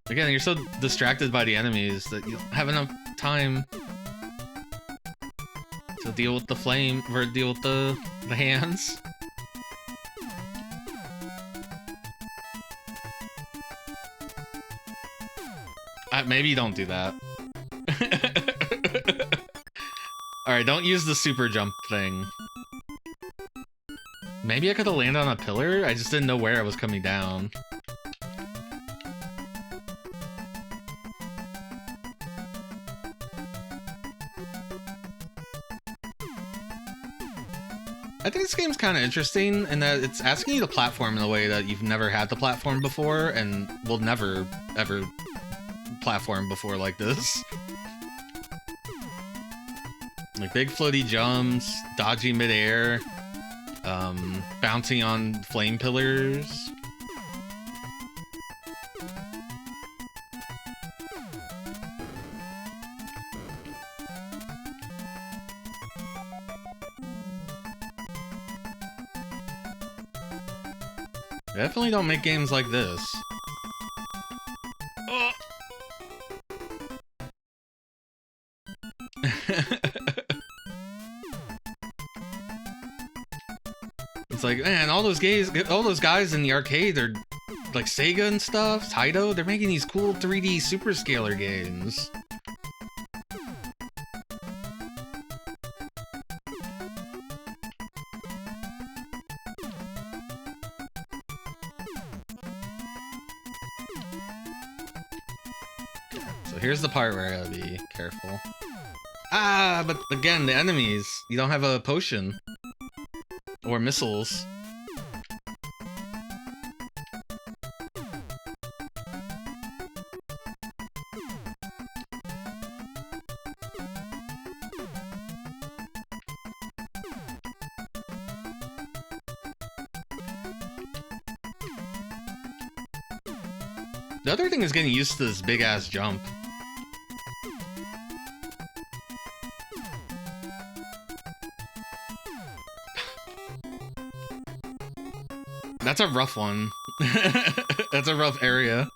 Speaker 1: Again, you're so distracted by the enemies that you don't have enough time to deal with the flame, or deal with the hands. Maybe you don't do that. Alright, don't use the super jump thing. Maybe I could have landed on a pillar? I just didn't know where I was coming down. I think this game's kind of interesting in that it's asking you to platform in a way that you've never had to platform before and will never, ever platform before like this. Like big floaty jumps, dodging midair, bouncing on flame pillars. Definitely don't make games like this. Oh. It's like, man, all those guys in the arcade are like Sega and stuff, Taito, they're making these cool 3D super scalar games. Here's the part where I gotta be careful. Ah, but again, the enemies. You don't have a potion. Or missiles. The other thing is getting used to this big-ass jump. That's a rough one. That's a rough area.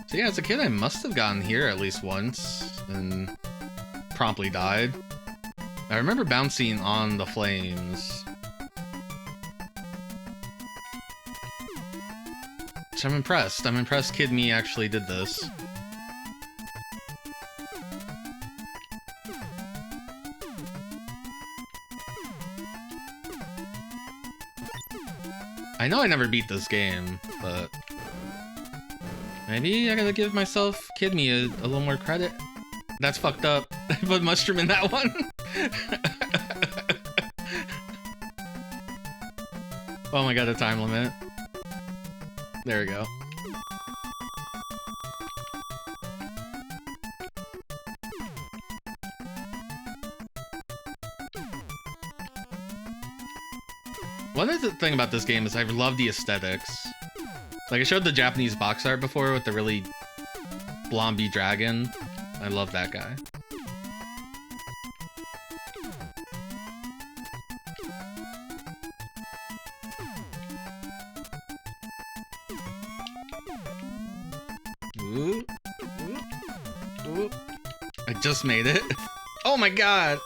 Speaker 1: So yeah, as a kid I must have gotten here at least once and promptly died. I remember bouncing on the flames. I'm impressed. I'm impressed Kid Me actually did this. I know I never beat this game, but maybe I gotta give myself Kid Me a little more credit. That's fucked up. I put mushroom in that one. Oh my god, a time limit. There we go. One other thing about this game is I love the aesthetics. Like I showed the Japanese box art before with the really blomby dragon. I love that guy. Ooh. Ooh. Ooh. I just made it. Oh my god!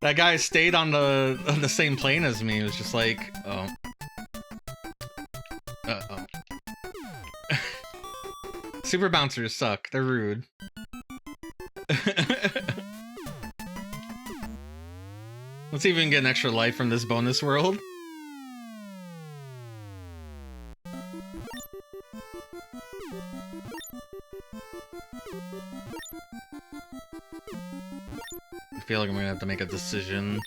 Speaker 1: That guy stayed on the same plane as me. It was just like, oh. Uh-oh. Super bouncers suck. They're rude. Let's see if we can get an extra life from this bonus world. I feel like I'm gonna have to make a decision.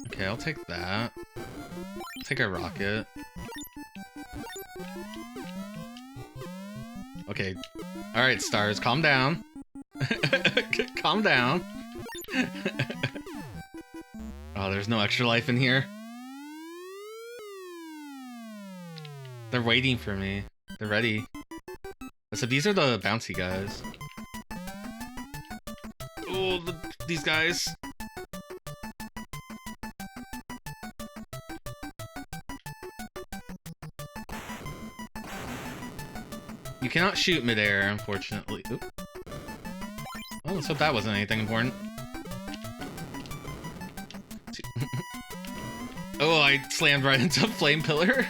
Speaker 1: Okay, I'll take that. I'll take a rocket. Okay. Alright, stars, calm down. Calm down. Oh, there's no extra life in here. They're waiting for me. They're ready. So these are the bouncy guys. Oh, these guys. You cannot shoot midair, unfortunately. Oop. Well, let's hope that wasn't anything important. Oh, I slammed right into a flame pillar.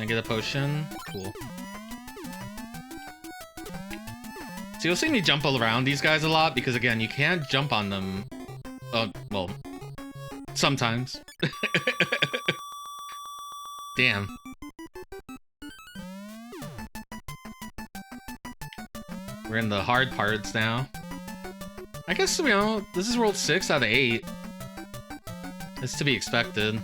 Speaker 1: I get a potion? Cool. So you'll see me jump all around these guys a lot because, again, you can't jump on them. Oh, well, sometimes. Damn. We're in the hard parts now. I guess, you know, this is World 6 out of 8. It's to be expected.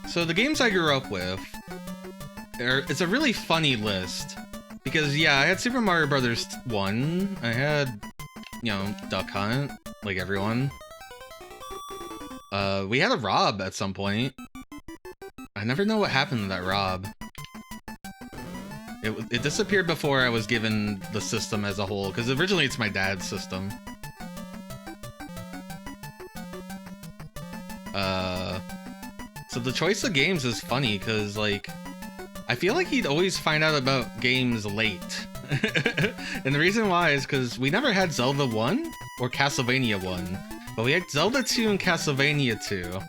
Speaker 1: So the games I grew up with, it's a really funny list. Because, yeah, I had Super Mario Brothers 1, I had, you know, Duck Hunt, like everyone. We had a Rob at some point. I never know what happened to that Rob. It disappeared before I was given the system as a whole, because originally it's my dad's system. So the choice of games is funny, because, like, I feel like he'd always find out about games late. And the reason why is because we never had Zelda 1 or Castlevania 1, but we had Zelda 2 and Castlevania 2.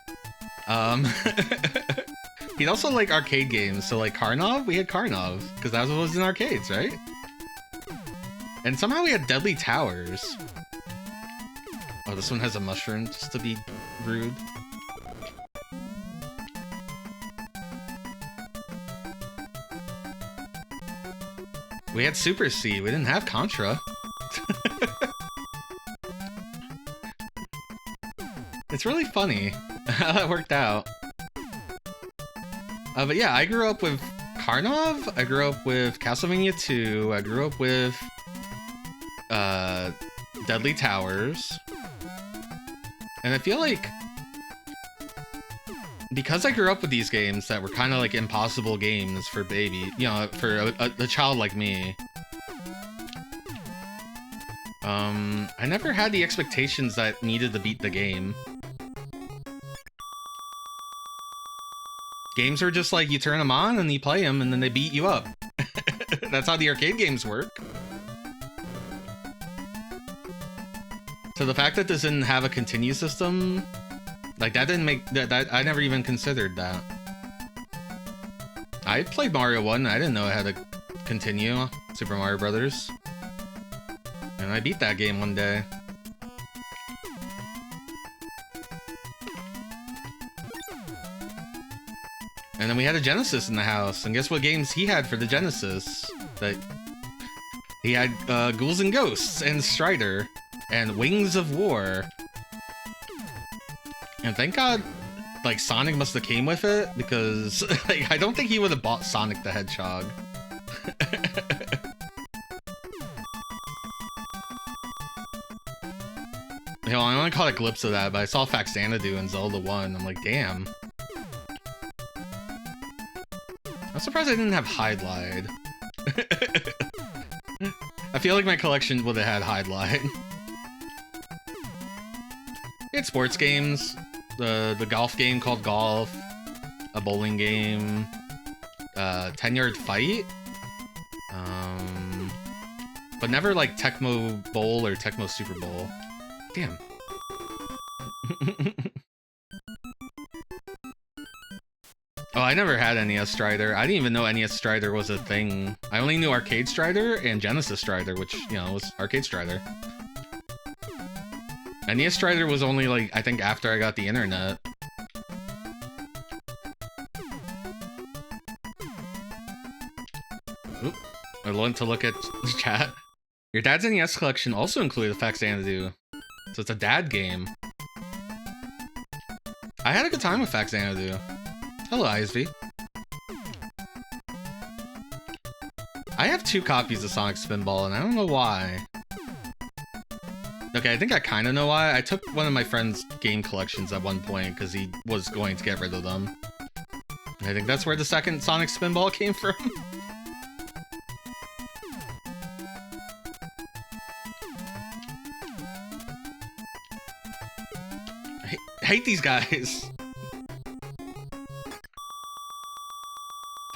Speaker 1: He'd also like arcade games, so like Karnov, we had Karnov, because that was in arcades, right? And somehow we had Deadly Towers. Oh, this one has a mushroom, just to be rude. We had Super C, we didn't have Contra. It's really funny how that worked out. But yeah, I grew up with Karnov, I grew up with Castlevania 2, I grew up with Deadly Towers. And I feel like because I grew up with these games that were kind of like impossible games for for a child like me, I never had the expectations that needed to beat the game. Games are just like, you turn them on and you play them and then they beat you up. That's how the arcade games work. So the fact that this didn't have a continue system, like, that didn't make that I never even considered that. I played Mario 1, I didn't know it had a continue, Super Mario Brothers. And I beat that game one day. And then we had a Genesis in the house, and guess what games he had for the Genesis? He had Ghouls and Ghosts, and Strider, and Wings of War. And thank God, like, Sonic must have came with it, because like, I don't think he would have bought Sonic the Hedgehog. You know, I only caught a glimpse of that, but I saw Faxanadu in Zelda 1. I'm like, damn. I'm surprised I didn't have Hide Lied. I feel like my collection would have had Hide Lied. We had sports games. The golf game called Golf. A bowling game. 10-yard fight. But never like Tecmo Bowl or Tecmo Super Bowl. Damn. Oh, I never had NES Strider. I didn't even know NES Strider was a thing. I only knew Arcade Strider and Genesis Strider, which, you know, was Arcade Strider. NES Strider was only, like, I think after I got the internet. Oop. I learned to look at the chat. Your dad's NES collection also included Faxanadu. So it's a dad game. I had a good time with Faxanadu. Hello, ISV. I have 2 copies of Sonic Spinball, and I don't know why. Okay, I think I kind of know why. I took one of my friend's game collections at one point, because he was going to get rid of them. I think that's where the second Sonic Spinball came from. I hate these guys.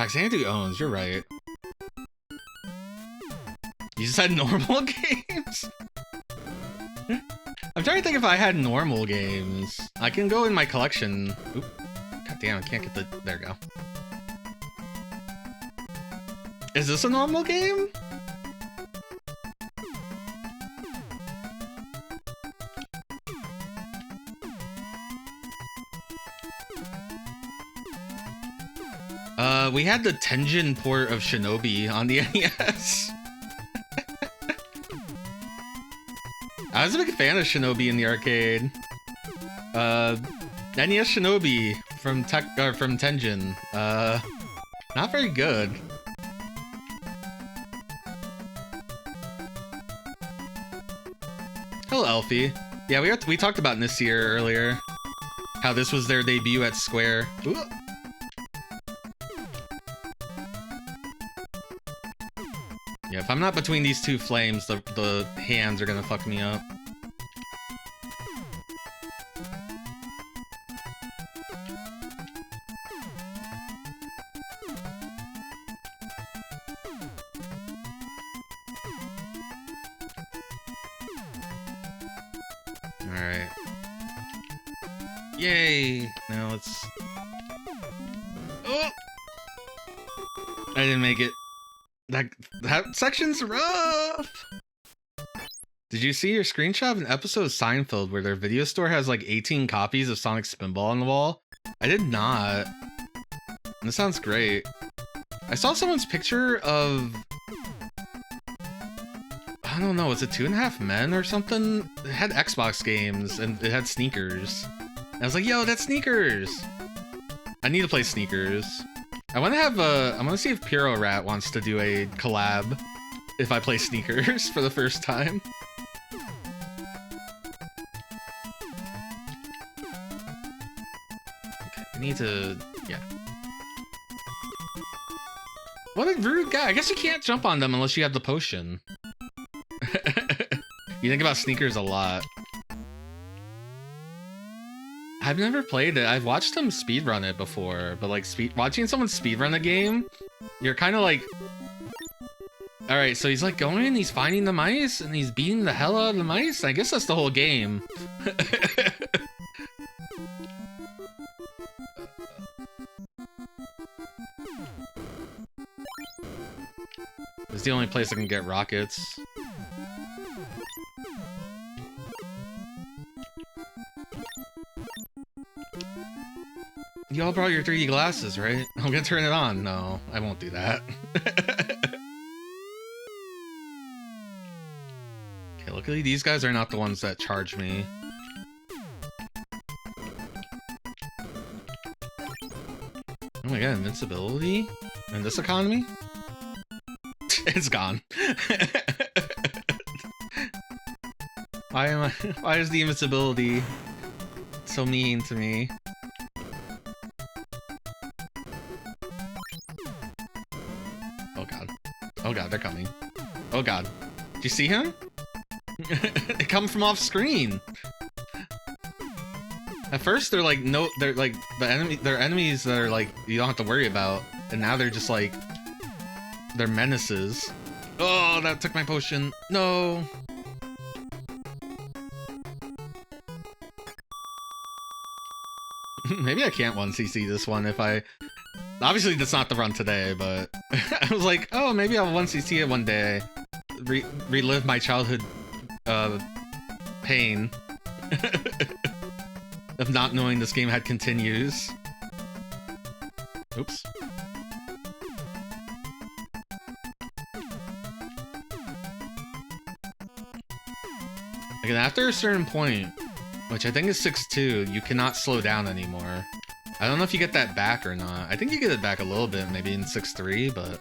Speaker 1: Xanadu owns, you're right. You said normal games? I'm trying to think if I had normal games. I can go in my collection. Oop. God damn, I can't get the... There we go. Is this a normal game? We had the Tenjin port of Shinobi on the NES. I was a big fan of Shinobi in the arcade. NES Shinobi from Tenjin. Not very good. Hello, Elfie. Yeah, we talked about Nasir earlier. How this was their debut at Square. Ooh. Yeah, if I'm not between these two flames, the hands are gonna fuck me up. Alright. Yay! Now let's... Oh! I didn't make it. That section's rough! Did you see your screenshot of an episode of Seinfeld where their video store has like 18 copies of Sonic Spinball on the wall? I did not. This sounds great. I saw someone's picture of... I don't know, was it 2.5 Men or something? It had Xbox games and it had sneakers. And I was like, yo, that's sneakers! I need to play sneakers. I want to have I want to see if Puro Rat wants to do a collab if I play sneakers for the first time. Okay, I need to, yeah. What a rude guy. I guess you can't jump on them unless you have the potion. You think about sneakers a lot. I've never played it. I've watched them speedrun it before, but like watching someone speedrun a game, you're kind of like, all right, so he's like going and he's finding the mice and he's beating the hell out of the mice. I guess that's the whole game. It's the only place I can get rockets. You all brought your 3D glasses, right? I'm gonna turn it on. No, I won't do that. Okay, luckily these guys are not the ones that charge me. Oh my god, invincibility? In this economy? It's gone. Why is the invincibility so mean to me? Oh god, they're coming. Oh god. Do you see him? They come from off screen. At first they're like they're like they're enemies that are like you don't have to worry about. And now they're just like they're menaces. Oh, that took my potion. No. Maybe I can't 1cc this one if I... Obviously, that's not the run today, but I was like, oh, maybe I'll 1cc it one day. Relive my childhood pain of not knowing this game had continues. Oops. Again, after a certain point, which I think is 6-2, you cannot slow down anymore. I don't know if you get that back or not. I think you get it back a little bit, maybe in 6-3, but...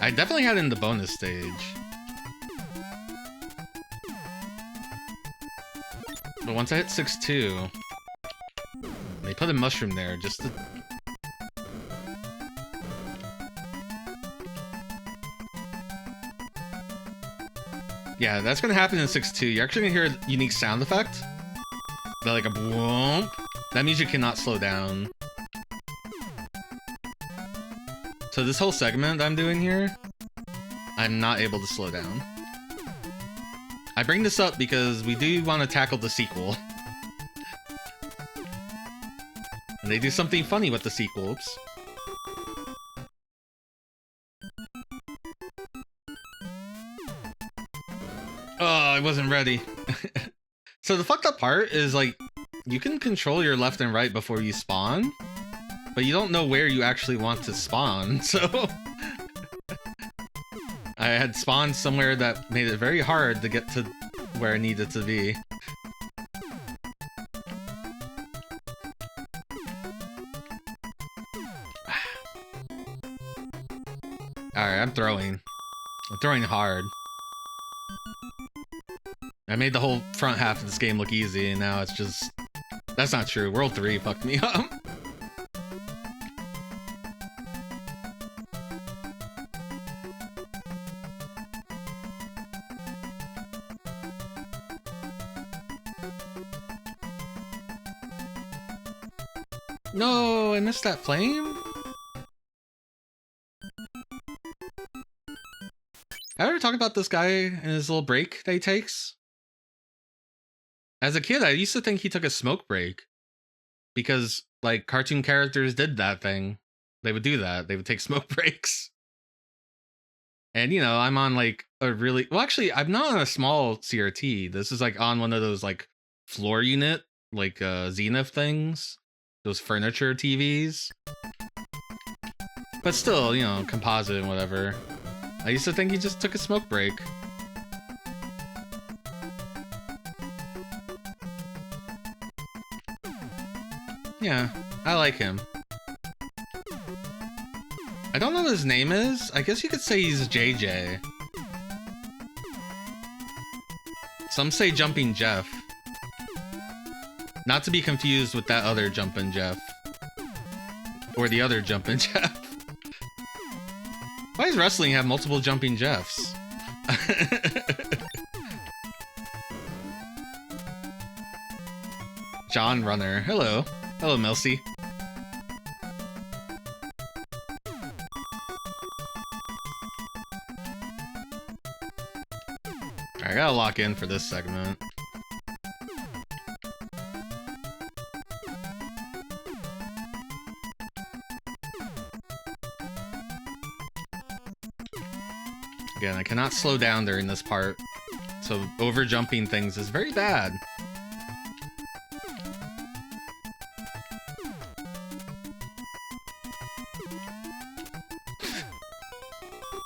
Speaker 1: I definitely had it in the bonus stage. But once I hit 6-2, they put a mushroom there just to Yeah, that's gonna happen in 6.2. You're actually gonna hear a unique sound effect. They're like a boom. That means you cannot slow down. So this whole segment that I'm doing here, I'm not able to slow down. I bring this up because we do want to tackle the sequel. And they do something funny with the sequel. Oops. Oh, I wasn't ready. So the fucked up part is, like, you can control your left and right before you spawn, but you don't know where you actually want to spawn, so... I had spawned somewhere that made it very hard to get to where I needed to be. Alright, I'm throwing. I'm throwing hard. I made the whole front half of this game look easy, and now it's just... That's not true. World 3 fucked me up. No, I missed that flame? I ever talk about this guy and his little break that he takes? As a kid, I used to think he took a smoke break. Because, like, cartoon characters did that thing. They would do that. They would take smoke breaks. And, you know, I'm on, like, a really... Well, actually, I'm not on a small CRT. This is, like, on one of those, like, floor unit, like, Zenith things. Those furniture TVs. But still, you know, composite and whatever. I used to think he just took a smoke break. Yeah, I like him. I don't know what his name is. I guess you could say he's JJ. Some say Jumping Jeff. Not to be confused with that other Jumpin' Jeff. Or the other Jumpin' Jeff. Why does wrestling have multiple Jumping Jeffs? John Runner. Hello. Hello, Melcy. I gotta lock in for this segment. Again, I cannot slow down during this part, so over jumping things is very bad.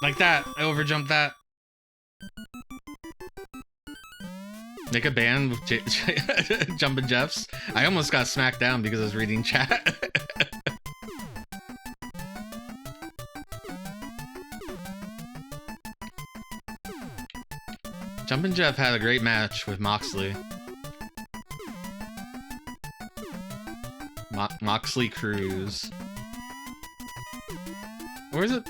Speaker 1: Like that, I overjumped that. Make a band with Jumpin' Jeffs. I almost got smacked down because I was reading chat. Jumpin' Jeff had a great match with Moxley. Moxley Cruz. Where is it?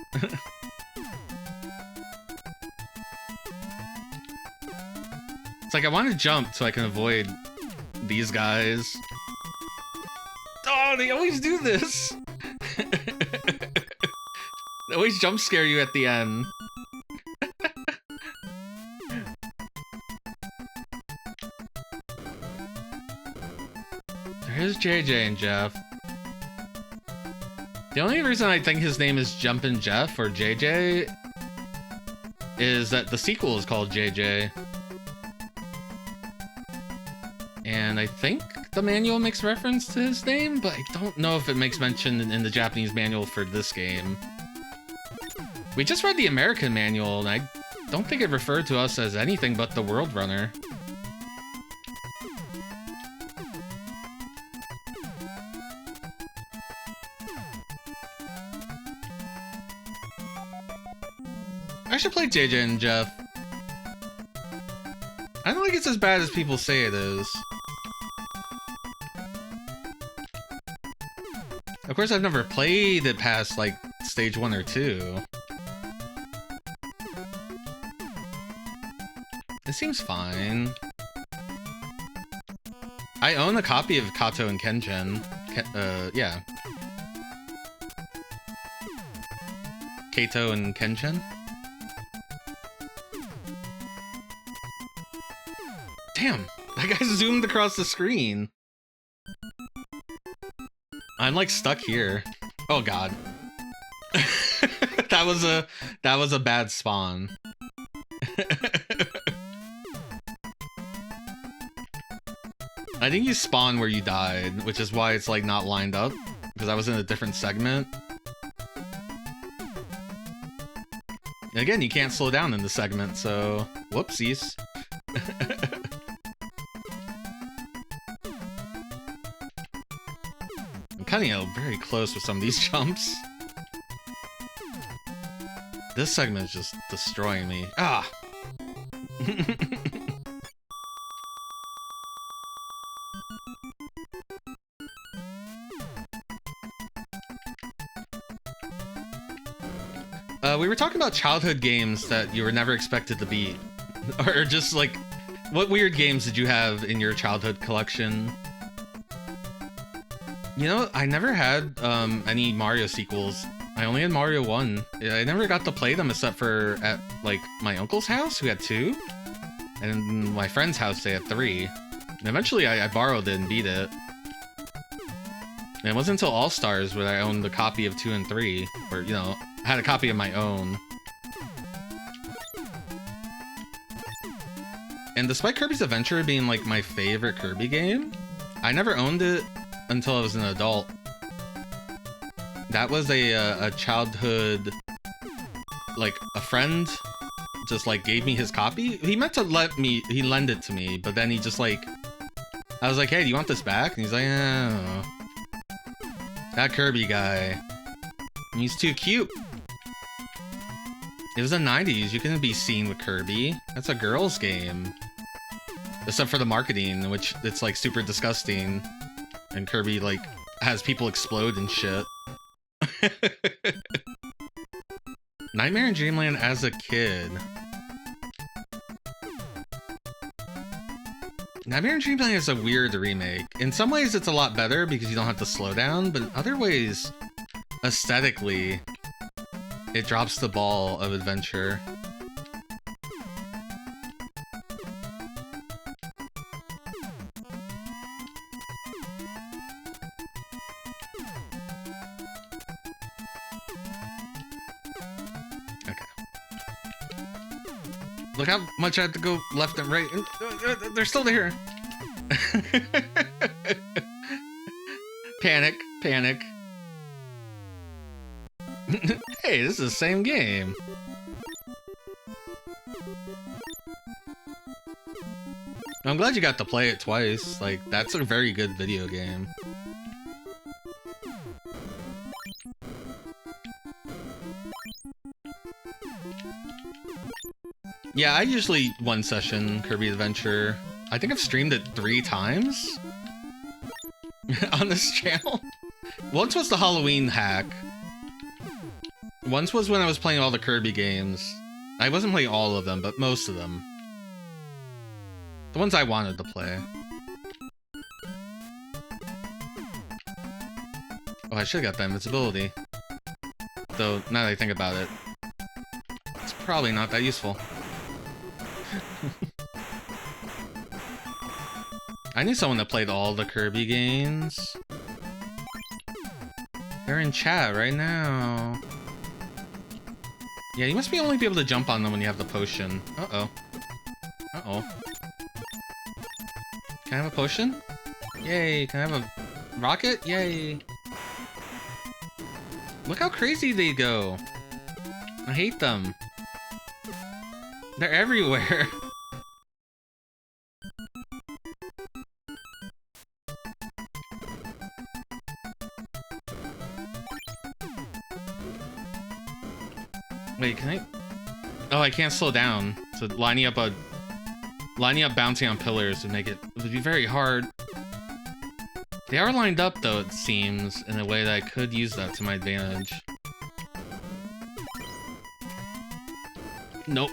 Speaker 1: It's like I want to jump so I can avoid these guys. Oh, they always do this! They always jump scare you at the end. There's JJ and Jeff. The only reason I think his name is Jumpin' Jeff or JJ is that the sequel is called JJ. And I think the manual makes reference to his name, but I don't know if it makes mention in the Japanese manual for this game. We just read the American manual, and I don't think it referred to us as anything but the WorldRunner. I should play JJ and Jeff. I don't think it's as bad as people say it is. Of course, I've never played it past, like, stage 1 or 2. It seems fine. I own a copy of Kato and Kenshin. Yeah. Kato and Kenshin? Damn! That guy zoomed across the screen. I'm like stuck here. Oh god. that was a bad spawn. I think you spawn where you died, which is why it's like not lined up, because I was in a different segment. And again, you can't slow down in the segment, so whoopsies. I'm cutting out very close with some of these jumps. This segment is just destroying me. Ah! We were talking about childhood games that you were never expected to beat. Or just like, what weird games did you have in your childhood collection? You know, I never had any Mario sequels. I only had Mario 1. I never got to play them except for at like my uncle's house, who had 2. And my friend's house, they had 3. And eventually I borrowed it and beat it. And it wasn't until All-Stars where I owned a copy of 2 and 3. Or, you know, I had a copy of my own. And despite Kirby's Adventure being like my favorite Kirby game, I never owned it until I was an adult. That was a childhood, like a friend just like gave me his copy. He meant to lend it to me, but then he just like, I was like, hey, do you want this back? And he's like, oh, that Kirby guy, he's too cute. It was the 90s, you couldn't be seen with Kirby. That's a girl's game. Except for the marketing, which it's like super disgusting. And Kirby like has people explode and shit. Nightmare in Dreamland as a kid. Nightmare in Dreamland is a weird remake. In some ways it's a lot better because you don't have to slow down, but in other ways, aesthetically, it drops the ball of adventure. Okay. Look how much I have to go left and right. They're still there. Panic, panic. Hey, this is the same game. I'm glad you got to play it twice. Like, that's a very good video game. Yeah, I usually one session Kirby Adventure. I think I've streamed it 3 times on this channel. Once was the Halloween hack. Once was when I was playing all the Kirby games. I wasn't playing all of them, but most of them. The ones I wanted to play. Oh, I should've got that invisibility. Though, now that I think about it, it's probably not that useful. I knew someone that played all the Kirby games. They're in chat right now. Yeah, you must only be able to jump on them when you have the potion. Uh-oh. Uh-oh. Can I have a potion? Yay. Can I have a rocket? Yay. Look how crazy they go. I hate them. They're everywhere. Wait, can I? Oh, I can't slow down. So lining up bouncing on pillars would would be very hard. They are lined up though, it seems, in a way that I could use that to my advantage. Nope.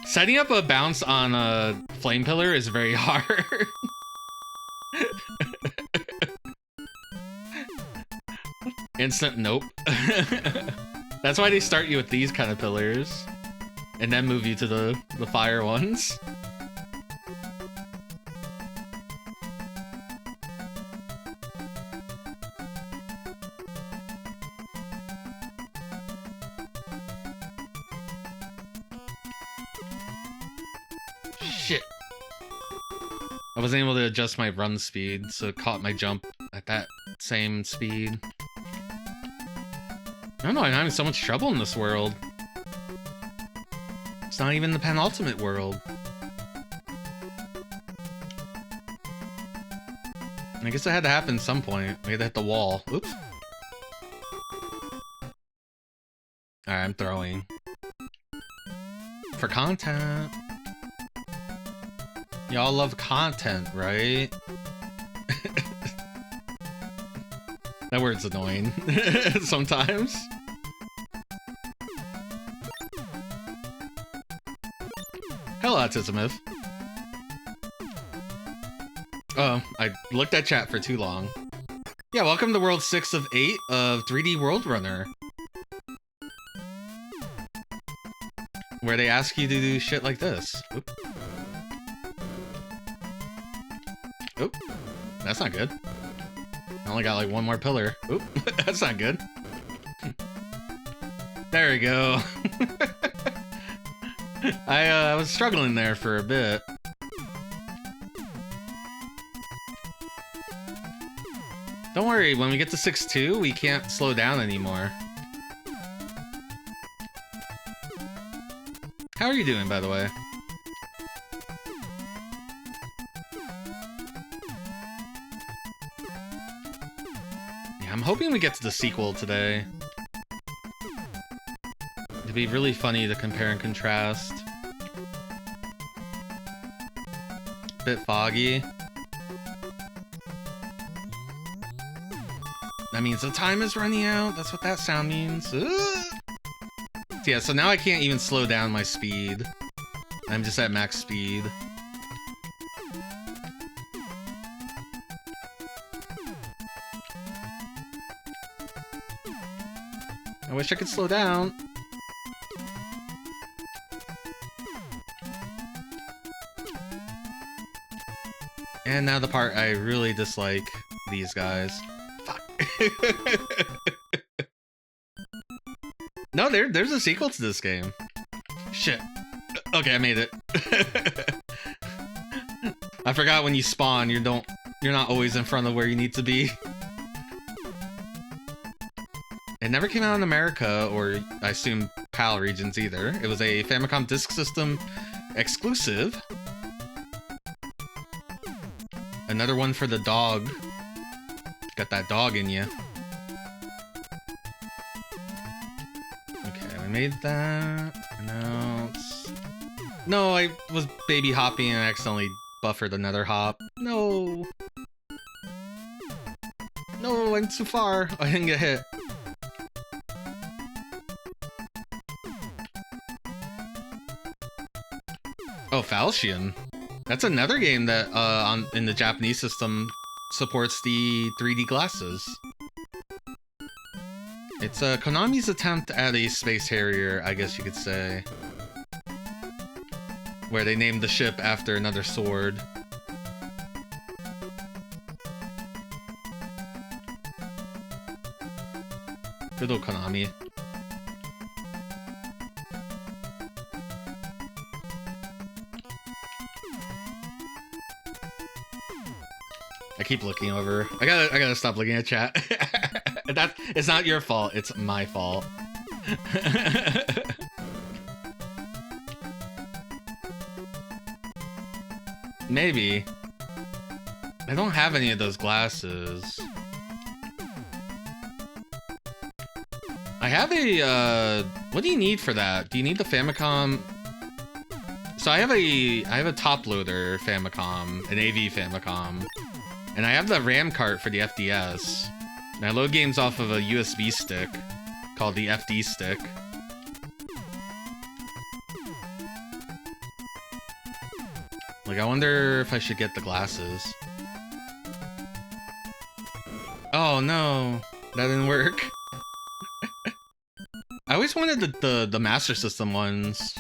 Speaker 1: Setting up a bounce on a flame pillar is very hard. Instant nope. That's why they start you with these kind of pillars and then move you to the fire ones. Shit. I wasn't able to adjust my run speed, so it caught my jump at that same speed. I don't know, I'm having so much trouble in this world. It's not even the penultimate world. I guess it had to happen at some point. We had to hit the wall. Oops. Alright, I'm throwing. For content. Y'all love content, right? That word's annoying sometimes. Hello, Autismith. Oh, I looked at chat for too long. Yeah, welcome to World 6 of 8 of 3D WorldRunner. Where they ask you to do shit like this. Oop. Oop. That's not good. I only got like one more pillar. Oop. That's not good. There we go. I was struggling there for a bit. Don't worry, when we get to 6-2, we can't slow down anymore. How are you doing, by the way? Yeah, I'm hoping we get to the sequel today. It'd be really funny to compare and contrast. Bit foggy. That means the time is running out. That's what that sound means. Yeah, so now I can't even slow down my speed. I'm just at max speed. I wish I could slow down. And now the part I really dislike these guys. Fuck. No, there's a sequel to this game. Shit. Okay, I made it. I forgot when you spawn, you're not always in front of where you need to be. It never came out in America, or I assume PAL regions either. It was a Famicom Disk System exclusive. Another one for the dog. Got that dog in you. Okay, we made that. Announce. No, I was baby hopping and I accidentally buffered another hop. No. No, I'm too far. I didn't get hit. Oh, Falchion. That's another game that in the Japanese system supports the 3D glasses. It's Konami's attempt at a space Harrier, I guess you could say. Where they named the ship after another sword. Good old Konami. I keep looking over. I gotta stop looking at chat. It's not your fault, it's my fault. Maybe. I don't have any of those glasses. I have a, what do you need for that? Do you need the Famicom? So I have a top loader Famicom, an AV Famicom. And I have the RAM cart for the FDS. And I load games off of a USB stick called the FD stick. Like, I wonder if I should get the glasses. Oh no, that didn't work. I always wanted the Master System ones.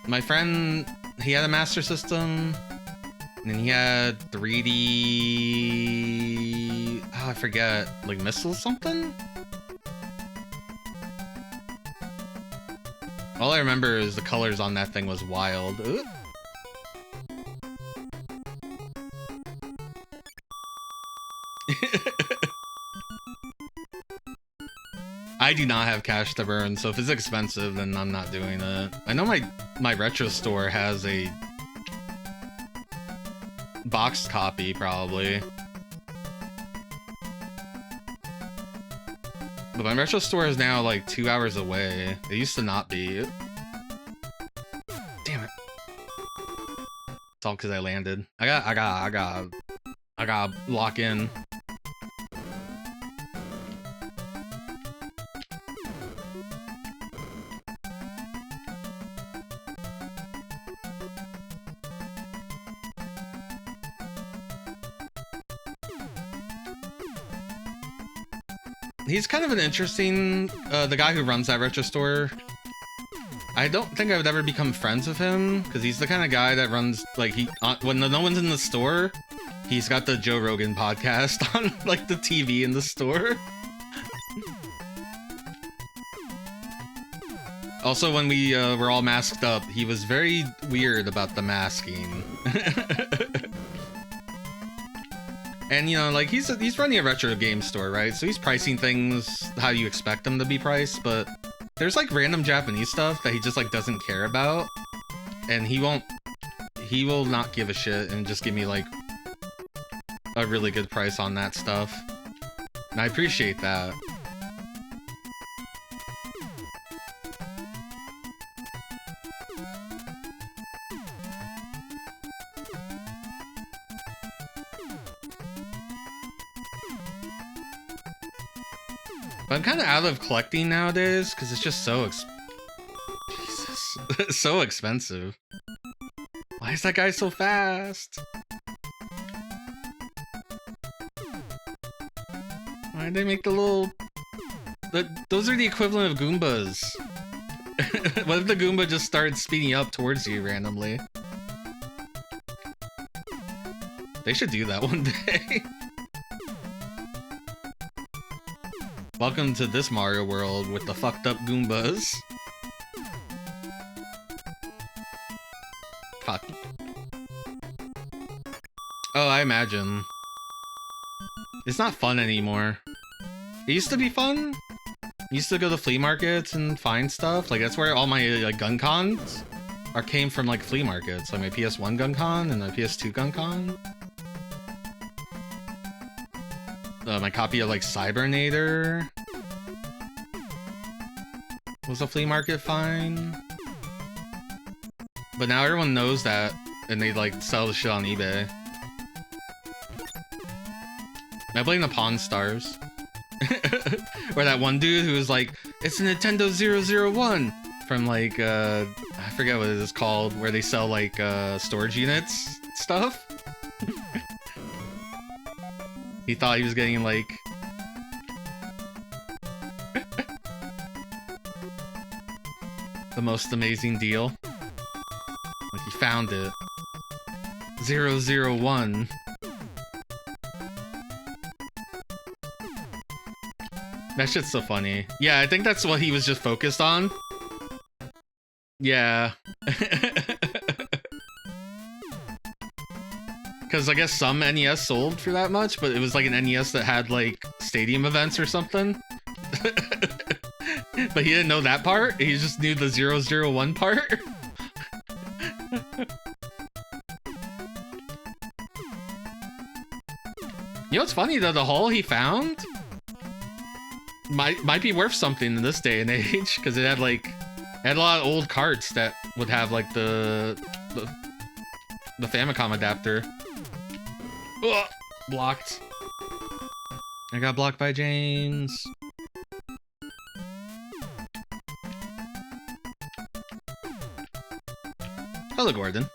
Speaker 1: My friend, he had a Master System, and then he had 3D... Oh, I forget, like Missile something? All I remember is the colors on that thing was wild. Ooh. I do not have cash to burn, so if it's expensive, then I'm not doing it. I know my retro store has a boxed copy, probably. But my retro store is now like 2 hours away. It used to not be. Damn it. It's all because I landed. I gotta lock in. He's kind of an interesting, the guy who runs that retro store. I don't think I would ever become friends with him, because he's the kind of guy that runs, like, when no one's in the store, he's got the Joe Rogan podcast on, like, the TV in the store. Also, when we were all masked up, he was very weird about the masking. And, you know, like, he's running a retro game store, right? So he's pricing things how you expect them to be priced, but there's, like, random Japanese stuff that he just, like, doesn't care about. And he will not give a shit and just give me, like, a really good price on that stuff. And I appreciate that. But I'm kind of out of collecting nowadays because it's just so Jesus, so expensive. Why is that guy so fast? Why'd they make the little... Those are the equivalent of Goombas. What if the Goomba just started speeding up towards you randomly? They should do that one day. Welcome to this Mario world with the fucked up Goombas. Fuck. Oh, I imagine. It's not fun anymore. It used to be fun. I used to go to flea markets and find stuff. Like, that's where all my like gun cons came from, like flea markets. Like my PS1 gun con and my PS2 gun con. My copy of like Cybernator was a flea market find. But now everyone knows that and they like sell the shit on eBay. I blame the Pawn Stars. Or that one dude who was like, it's a Nintendo 001 from like, I forget what it is called, where they sell like storage units stuff. He thought he was getting like... the most amazing deal. Like he found it. 001. That shit's so funny. Yeah, I think that's what he was just focused on. Yeah. Because I guess some NES sold for that much, but it was like an NES that had like stadium events or something. But he didn't know that part. He just knew the 001 part. You know what's funny though? The hole he found might be worth something in this day and age, because it had a lot of old carts that would have like the Famicom adapter. Ugh, blocked. I got blocked by James. Hello, Gordon.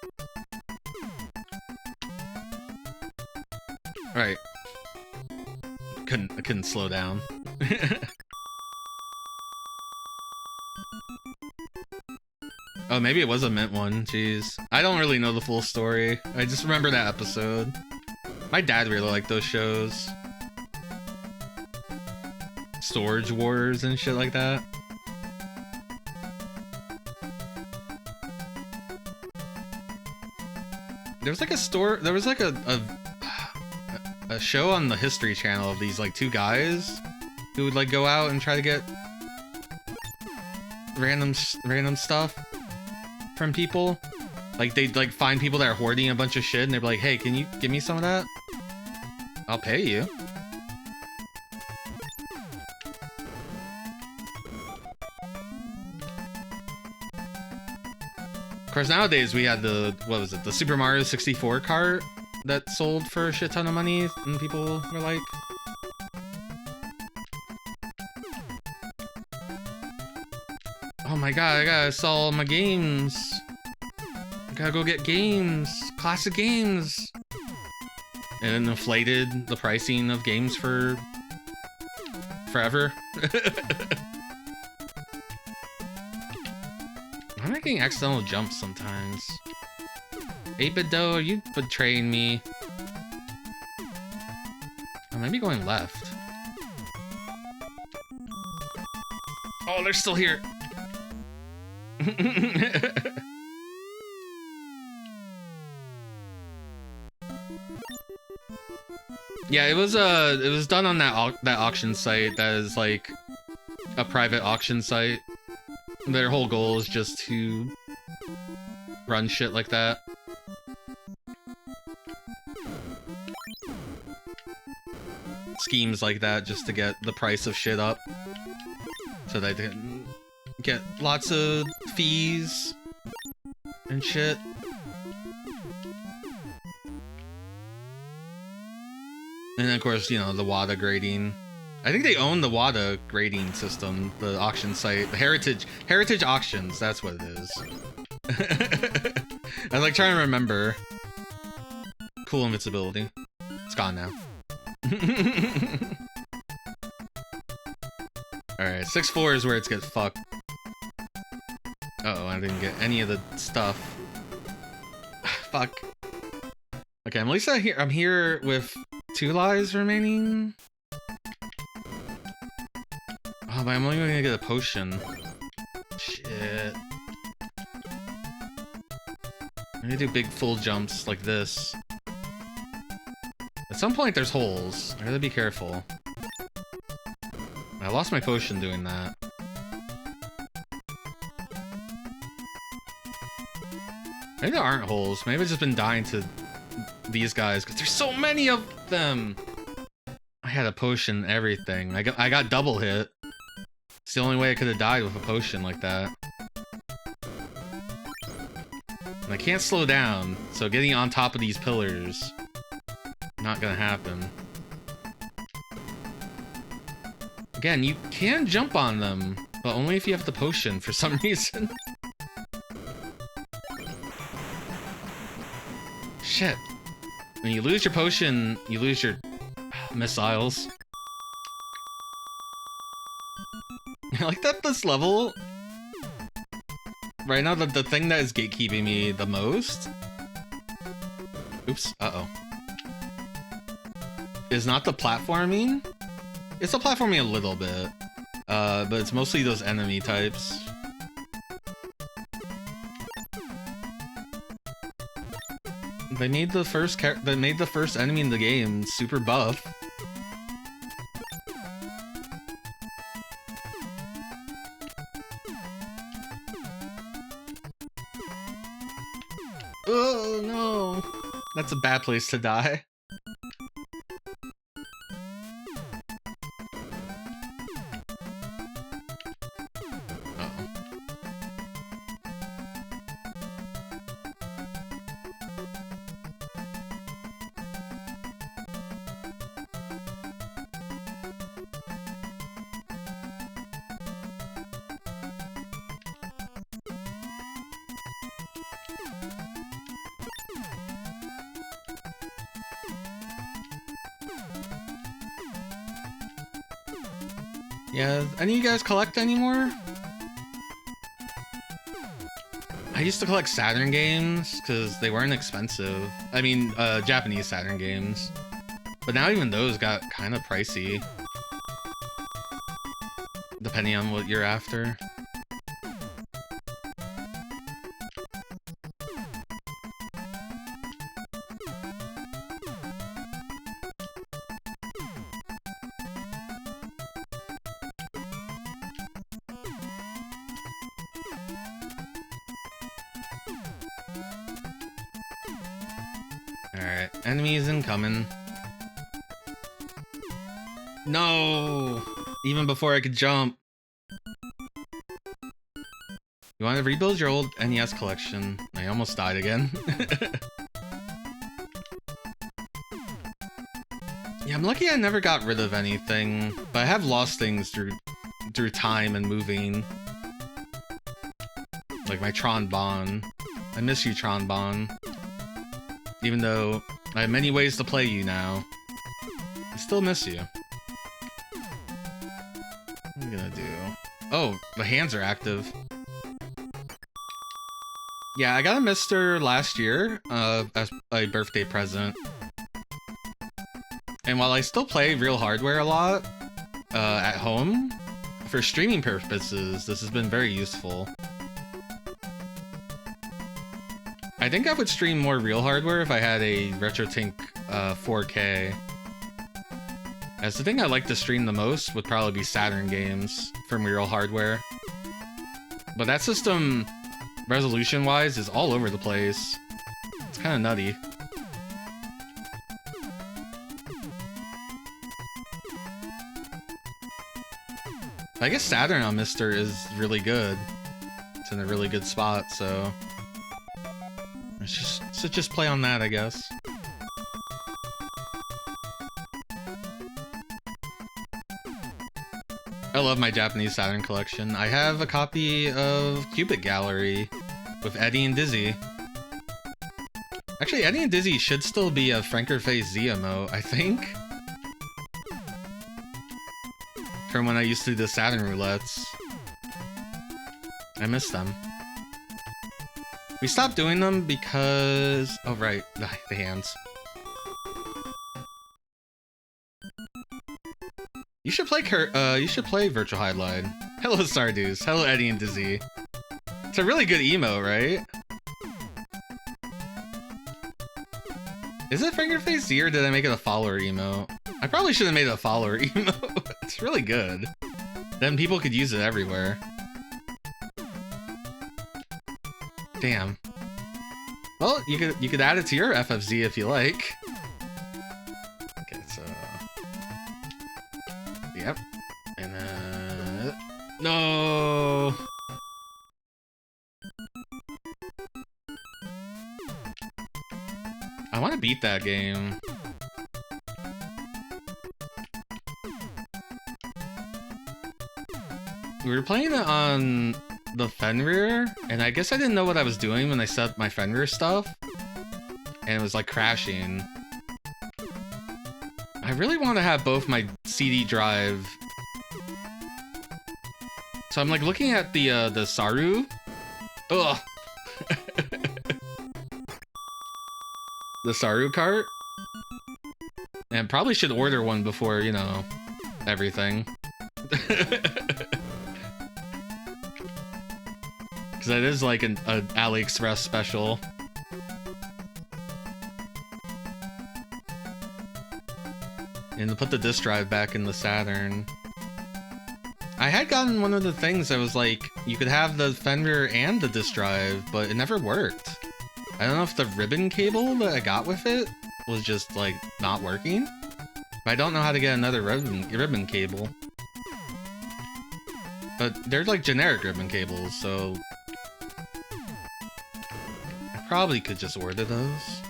Speaker 1: Alright. I couldn't slow down. Oh, maybe it was a mint one. Jeez. I don't really know the full story. I just remember that episode. My dad really liked those shows. Storage Wars and shit like that. There was like a show on the History Channel of these like two guys who would like go out and try to get random stuff from people. Like they'd like find people that are hoarding a bunch of shit and they'd be like, hey, can you give me some of that? I'll pay you. Of course, nowadays we had the, what was it, the Super Mario 64 cart that sold for a shit ton of money, and people were like, oh my god, I gotta sell all my games. I gotta go get games, classic games. And it inflated the pricing of games for forever. I'm making accidental jumps sometimes. 8-bit dough, are you betraying me? Oh, maybe going left. Oh, they're still here. Yeah, it was done on that auction site that is like a private auction site. Their whole goal is just to run shit like that. Schemes like that just to get the price of shit up. So they can get lots of fees and shit. And then of course, you know, the WADA grading. I think they own the WADA grading system, the auction site. Heritage Auctions, that's what it is. I'm like trying to remember. Cool invincibility. It's gone now. Alright, 6-4 is where it's get fucked. Uh-oh, I didn't get any of the stuff. Fuck. Okay, at least I'm here with 2 lives remaining. Oh, but I'm only gonna get a potion. Shit. I'm gonna do big full jumps like this. At some point there's holes. I gotta be careful. I lost my potion doing that. Maybe there aren't holes. Maybe I've just been dying to these guys because there's so many of them. I had a potion, everything. I got double hit. It's the only way I could have died with a potion like that. And I can't slow down, so getting on top of these pillars, not gonna happen. Again, you can jump on them, but only if you have the potion for some reason. Shit. When you lose your potion, you lose your missiles. I like that this level, right now, the thing that is gatekeeping me the most, oops, uh-oh, is not the platforming. It's a platforming a little bit, but it's mostly those enemy types. They made the first enemy in the game super buff. Oh no, that's a bad place to die. Yeah, any of you guys collect anymore? I used to collect Saturn games because they weren't expensive. I mean, Japanese Saturn games. But now even those got kind of pricey. Depending on what you're after. Alright, enemies incoming. No! Even before I could jump. You want to rebuild your old NES collection? I almost died again. Yeah, I'm lucky I never got rid of anything, but I have lost things through time and moving. Like my Tron Bon. I miss you, Tron Bon. Even though I have many ways to play you now, I still miss you. What am I gonna do? Oh, the hands are active. Yeah, I got a Mister last year as a birthday present. And while I still play real hardware a lot at home, for streaming purposes, this has been very useful. I think I would stream more real hardware if I had a RetroTink 4K. As the thing I like to stream the most would probably be Saturn games from real hardware. But that system, resolution-wise, is all over the place. It's kind of nutty. I guess Saturn on Mister is really good. It's in a really good spot, so... So just play on that, I guess. I love my Japanese Saturn collection. I have a copy of Cubit Gallery with Eddie and Dizzy. Actually, Eddie and Dizzy should still be a Frankerface Z emote, I think. From when I used to do the Saturn roulettes. I miss them. We stopped doing them because... Oh, right. The hands. You should play Virtual Highlight. Hello, Sardeus. Hello, Eddie and Dizzy. It's a really good emo, right? Is it Fingerface Z or did I make it a follower emo? I probably should have made it a follower emo. It's really good. Then people could use it everywhere. Damn. Well, you could add it to your FFZ if you like. Okay, so... Yep. And no! I want to beat that game. We were playing it on the Fenrir, and I guess I didn't know what I was doing when I set up my Fenrir stuff, and it was like crashing. I really want to have both my CD drive. So I'm like looking at the Saru. Ugh. The Saru cart. And probably should order one before, you know, everything. Because that is like an AliExpress special. And to put the disk drive back in the Saturn. I had gotten one of the things that was like, you could have the Fenrir and the disk drive, but it never worked. I don't know if the ribbon cable that I got with it was just like not working. But I don't know how to get another ribbon cable. But they're like generic ribbon cables, so I probably could just order those.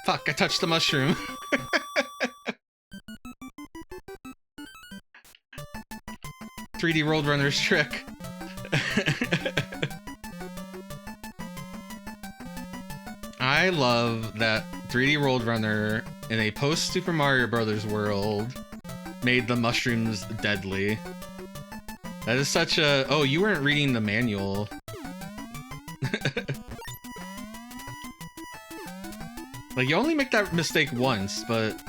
Speaker 1: Fuck, I touched the mushroom. 3D WorldRunner's trick. I love that 3D WorldRunner in a post Super Mario Brothers world made the mushrooms deadly. That is such a... Oh, you weren't reading the manual. Like, you only make that mistake once, but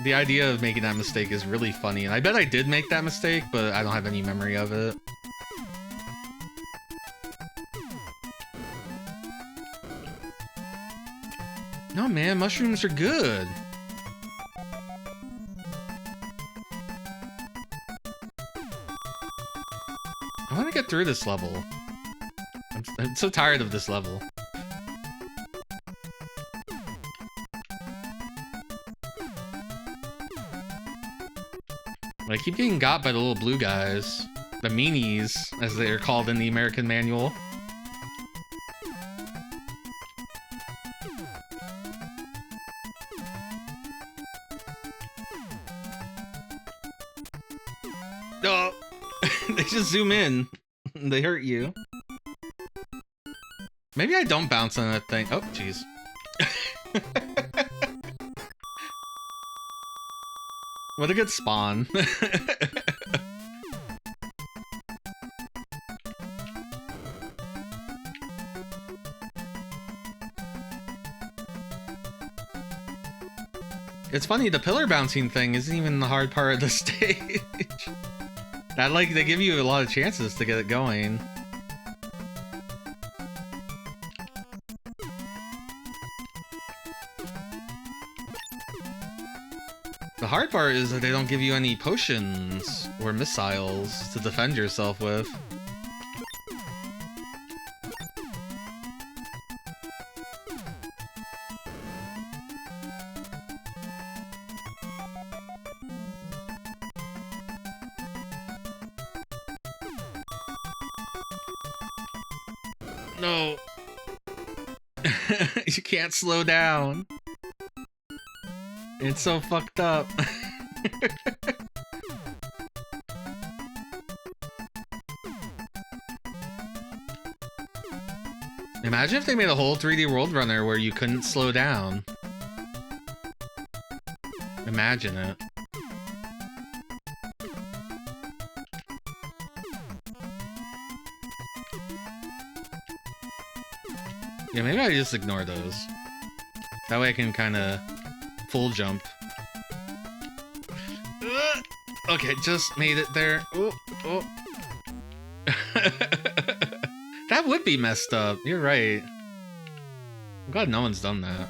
Speaker 1: the idea of making that mistake is really funny. And I bet I did make that mistake, but I don't have any memory of it. No, man, mushrooms are good. I want to get through this level. I'm so tired of this level. I keep getting got by the little blue guys. The meanies, as they are called in the American manual. No! They just zoom in. They hurt you. Maybe I don't bounce on that thing. Oh, jeez. What a good spawn. It's funny, the pillar bouncing thing isn't even the hard part of the stage. That, like, they give you a lot of chances to get it going. The hard part is that they don't give you any potions or missiles to defend yourself with. No. You can't slow down. It's so fucked up. Imagine if they made a whole 3D WorldRunner where you couldn't slow down. Imagine it. Yeah, maybe I just ignore those. That way I can kind of full jump. Okay, just made it there. Oh, oh. That would be messed up. You're right. I'm glad no one's done that.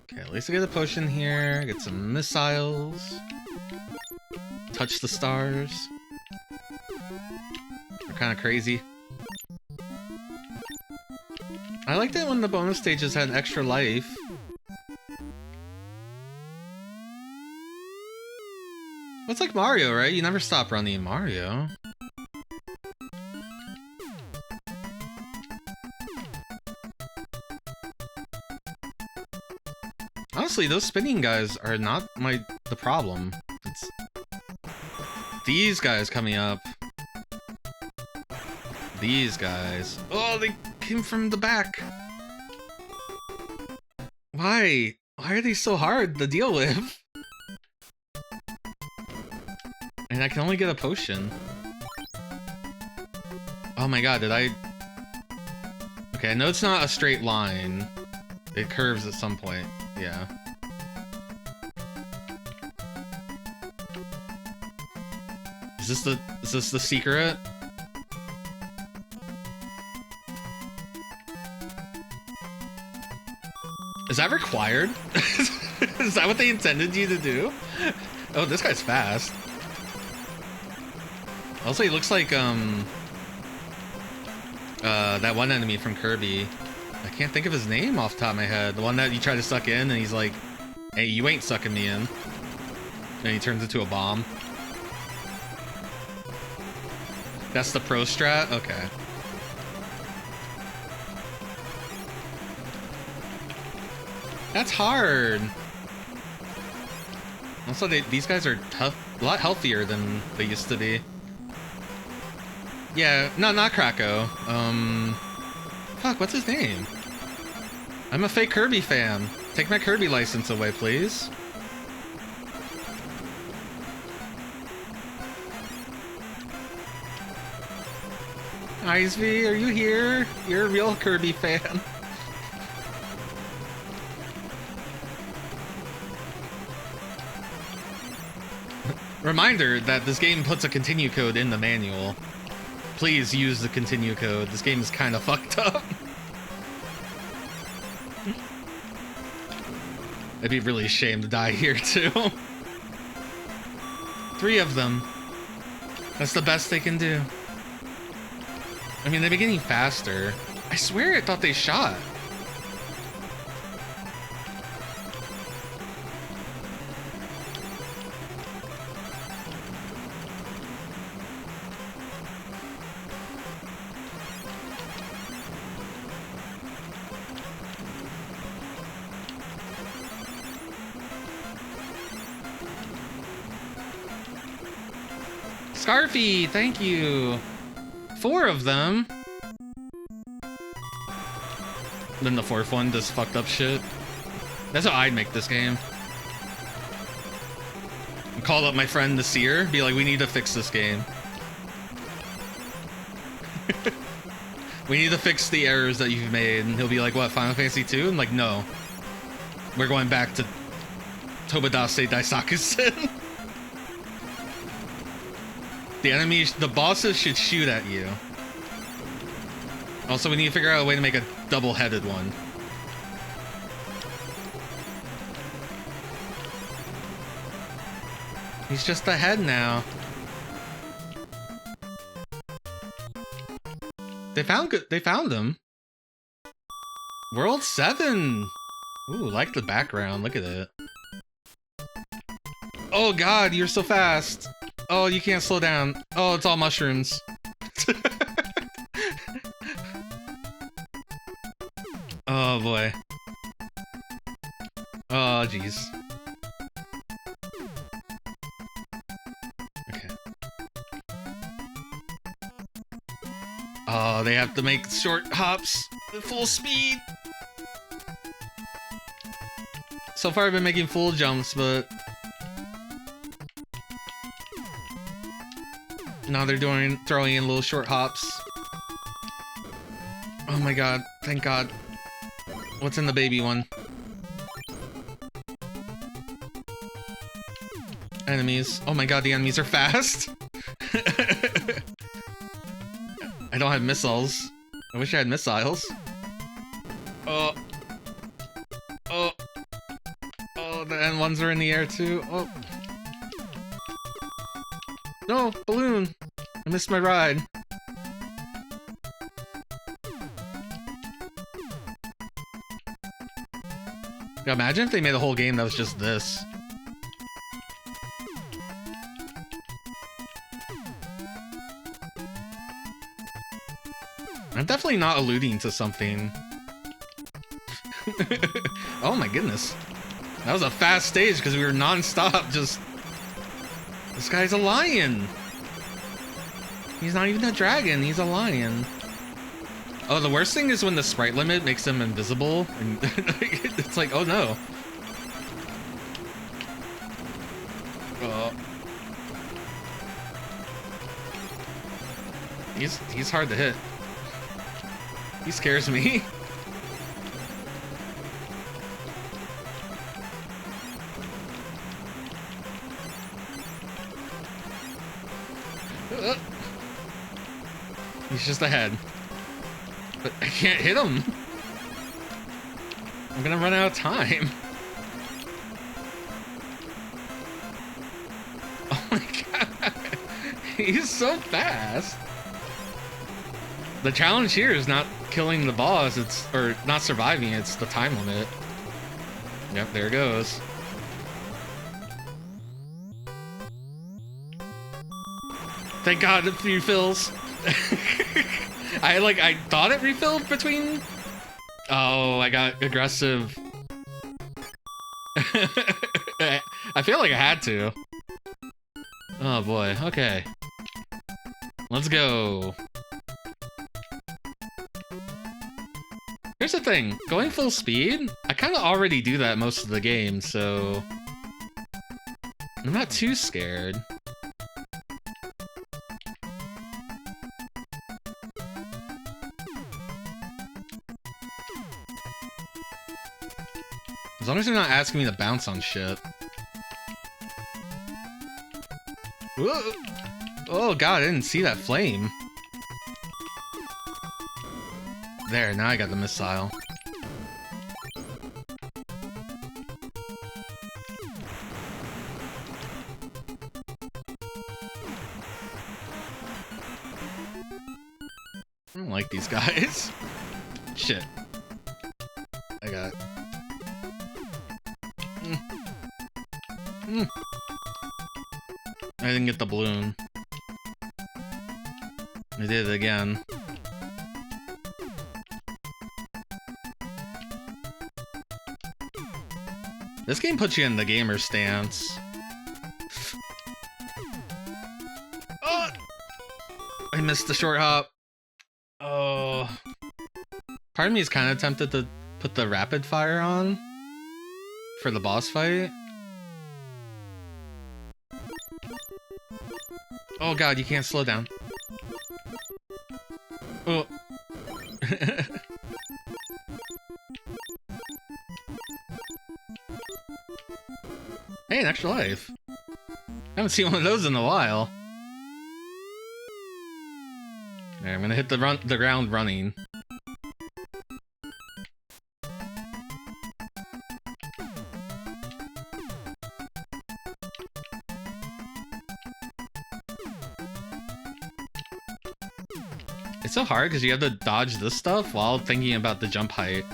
Speaker 1: Okay, at least I get a potion here. Get some missiles. Touch the stars. They're kind of crazy. I liked it when the bonus stages had extra life. It's like Mario, right? You never stop running in Mario. Honestly, those spinning guys are not the problem. It's these guys coming up. These guys. Oh, they came from the back. Why? Why are they so hard to deal with? And I can only get a potion. Oh my god, did I... Okay, I know it's not a straight line. It curves at some point. Yeah. Is this the secret? Is that required? Is that what they intended you to do? Oh, this guy's fast. Also, he looks like that one enemy from Kirby. I can't think of his name off the top of my head. The one that you try to suck in and he's like, hey, you ain't sucking me in. And he turns into a bomb. That's the pro strat? Okay. That's hard. Also, these guys are tough, a lot healthier than they used to be. Yeah, no, not Krakow. Fuck, what's his name? I'm a fake Kirby fan. Take my Kirby license away, please. Icevy, are you here? You're a real Kirby fan. Reminder that this game puts a continue code in the manual. Please use the continue code. This game is kind of fucked up. It'd be really a shame to die here too. 3 of them. That's the best they can do. I mean, they've been getting faster. I swear I thought they shot. Scarfy, thank you. 4 of them. Then the 4th one does fucked up shit. That's how I'd make this game. Call up my friend Nasir, be like, we need to fix this game. We need to fix the errors that you've made. And he'll be like, what, Final Fantasy 2? I'm like, no. We're going back to Tobidase Daisakusen. The enemies, the bosses should shoot at you. Also, we need to figure out a way to make a double-headed one. He's just ahead now. They found him. World 7. Ooh, like the background. Look at it. Oh god, you're so fast. Oh, you can't slow down. Oh, it's all mushrooms. Oh boy. Oh jeez. Okay. Oh, they have to make short hops at full speed. So far I've been making full jumps, but now they're throwing in little short hops. Oh my god, thank god. What's in the baby one? Enemies. Oh my god, the enemies are fast. I don't have missiles. I wish I had missiles. Oh. Oh. Oh, the end ones are in the air too. Oh. No, balloon. I missed my ride. Yeah, imagine if they made a whole game that was just this. I'm definitely not alluding to something. Oh my goodness. That was a fast stage because we were non-stop just... This guy's a lion! He's not even a dragon, he's a lion. Oh, the worst thing is when the sprite limit makes him invisible, and it's like, oh no. Oh. He's hard to hit. He scares me. He's just ahead. But I can't hit him. I'm gonna run out of time. Oh my god. He's so fast. The challenge here is not killing the boss, or not surviving, it's the time limit. Yep, there it goes. Thank god it refills. I thought it refilled between... Oh, I got aggressive. I feel like I had to. Oh boy, okay. Let's go. Here's the thing, going full speed, I kind of already do that most of the game, so I'm not too scared. As long as you're not asking me to bounce on shit. Whoa. Oh god, I didn't see that flame. There, now I got the missile. I don't like these guys. Shit. I got it. I didn't get the balloon. I did it again. This game puts you in the gamer stance. Oh! I missed the short hop. Oh. Part of me is kind of tempted to put the rapid fire on for the boss fight. Oh god, you can't slow down. Oh. Hey, an extra life. I haven't seen one of those in a while. There, I'm gonna hit the ground running. It's so hard because you have to dodge this stuff while thinking about the jump height.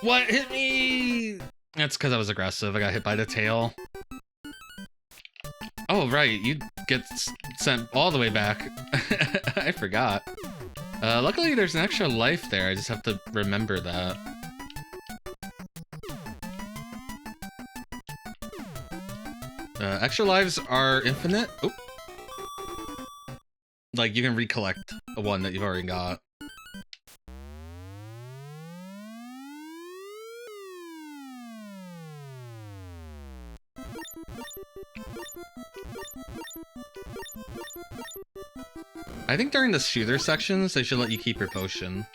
Speaker 1: What hit me? That's because I was aggressive. I got hit by the tail. Oh, right. You get sent all the way back. I forgot. Luckily, there's an extra life there. I just have to remember that. Extra lives are infinite. Oh. Like, you can recollect a one that you've already got. I think during the shooter sections, they should let you keep your potion.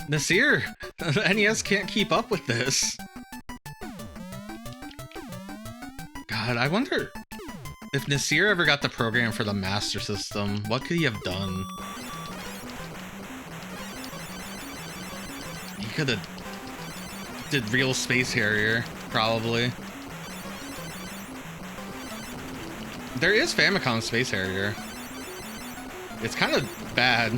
Speaker 1: Nasir! The NES can't keep up with this. God, I wonder if Nasir ever got the program for the Master System. What could he have done? He could have did real Space Harrier, probably. There is Famicom Space Harrier. It's kind of bad.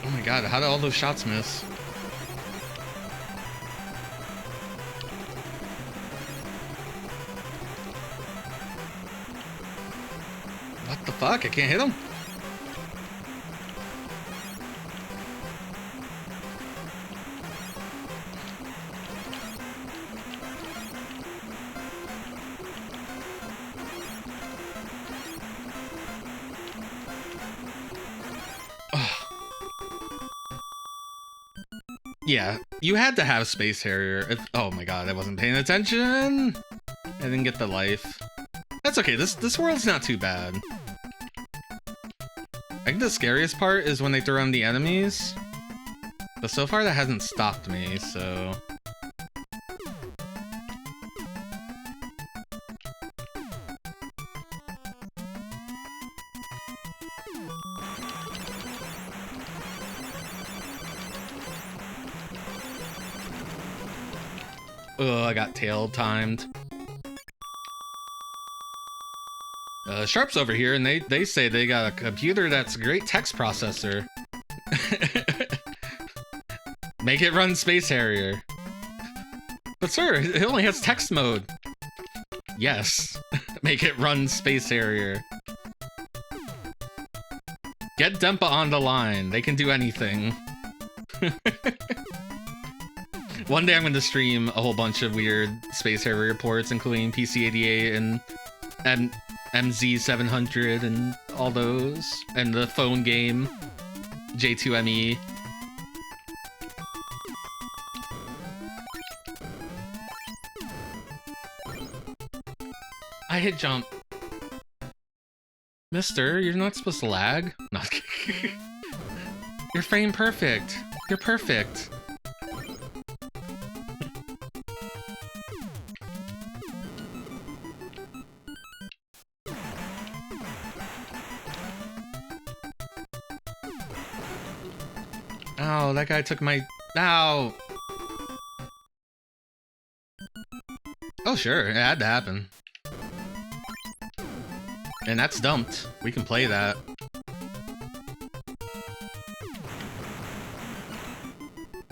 Speaker 1: Oh my god, how did all those shots miss? What the fuck? I can't hit him? Yeah, you had to have Space Harrier. Oh my god, I wasn't paying attention. I didn't get the life. That's okay, this world's not too bad. I think the scariest part is when they throw in the enemies. But so far that hasn't stopped me, so... Oh, I got tail timed. Sharp's over here, and they say they got a computer that's a great text processor. Make it run Space Harrier. But sir, it only has text mode. Yes. Make it run Space Harrier. Get Dempa on the line. They can do anything. One day I'm going to stream a whole bunch of weird Space Harrier ports, including PC-88 and MZ700 and all those. And the phone game, J2ME. I hit jump. Mister, you're not supposed to lag. No. You're frame perfect. You're perfect. Ow, that guy took my... Ow! Oh, sure, it had to happen. And that's dumped. We can play that.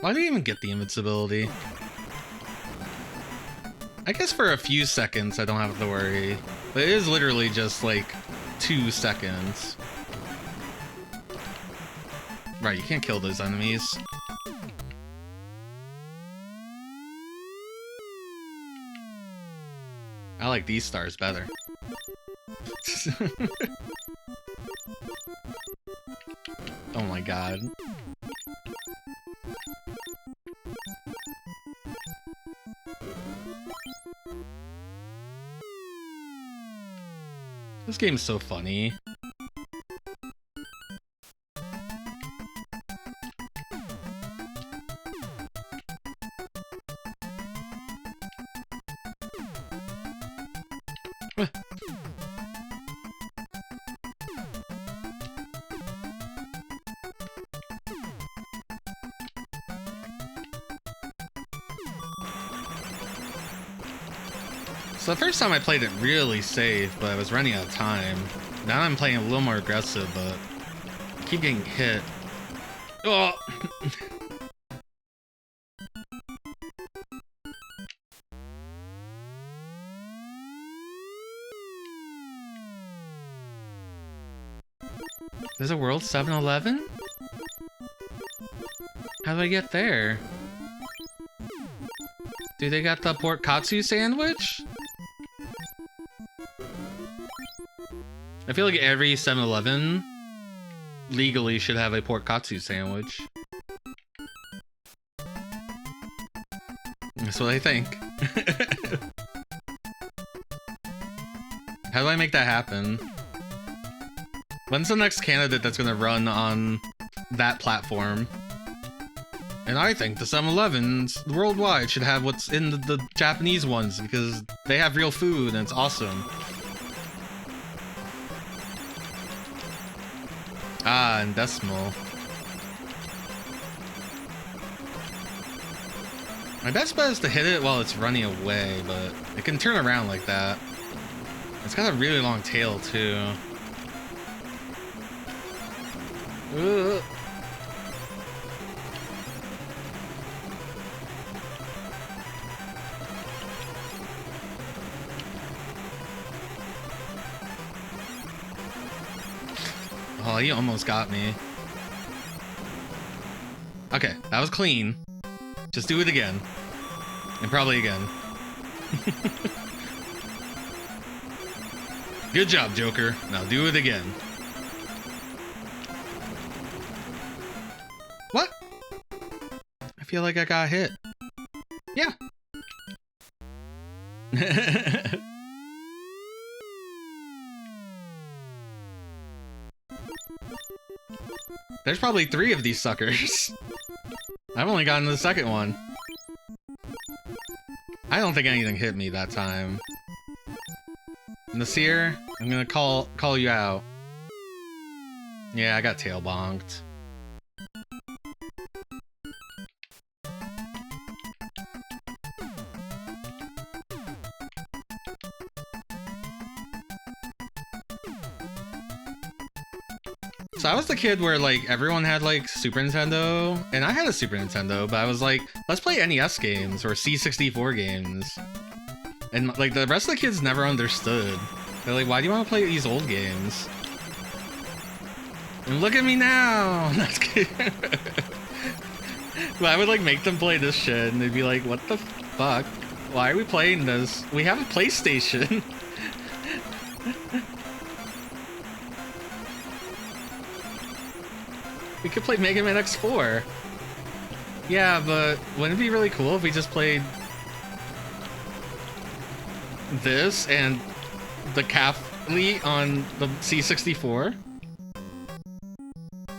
Speaker 1: Why do you even get the invincibility? I guess for a few seconds I don't have to worry. But it is literally just like 2 seconds. Right, you can't kill those enemies. I like these stars better. Oh my god. This game's so funny. So the first time I played it really safe, but I was running out of time. Now I'm playing a little more aggressive, but I keep getting hit. Oh! There's a World 7-Eleven? How do I get there? Do they got the pork katsu sandwich? I feel like every 7-Eleven legally should have a pork katsu sandwich. That's what I think. How do I make that happen? When's the next candidate that's gonna run on that platform? And I think the 7-Elevens worldwide should have what's in the Japanese ones because they have real food and it's awesome. Ah, and decimal. My best bet is to hit it while it's running away, but it can turn around like that. It's got a really long tail, too. Ugh. Oh, you almost got me. Okay, that was clean. Just do it again. And probably again. Good job, Joker. Now do it again. What? I feel like I got hit. Yeah. There's probably 3 of these suckers. I've only gotten to the second one. I don't think anything hit me that time. Nasir, I'm gonna call you out. Yeah, I got tail bonked. So I was the kid where like everyone had like Super Nintendo, and I had a Super Nintendo, but I was like, let's play NES games or C64 games. And like the rest of the kids never understood. They're like, why do you want to play these old games? And look at me now! That's good. But I would like make them play this shit, and they'd be like, what the fuck? Why are we playing this? We have a PlayStation. We could play Mega Man X4. Yeah, but wouldn't it be really cool if we just played this and the Cathlete on the C64?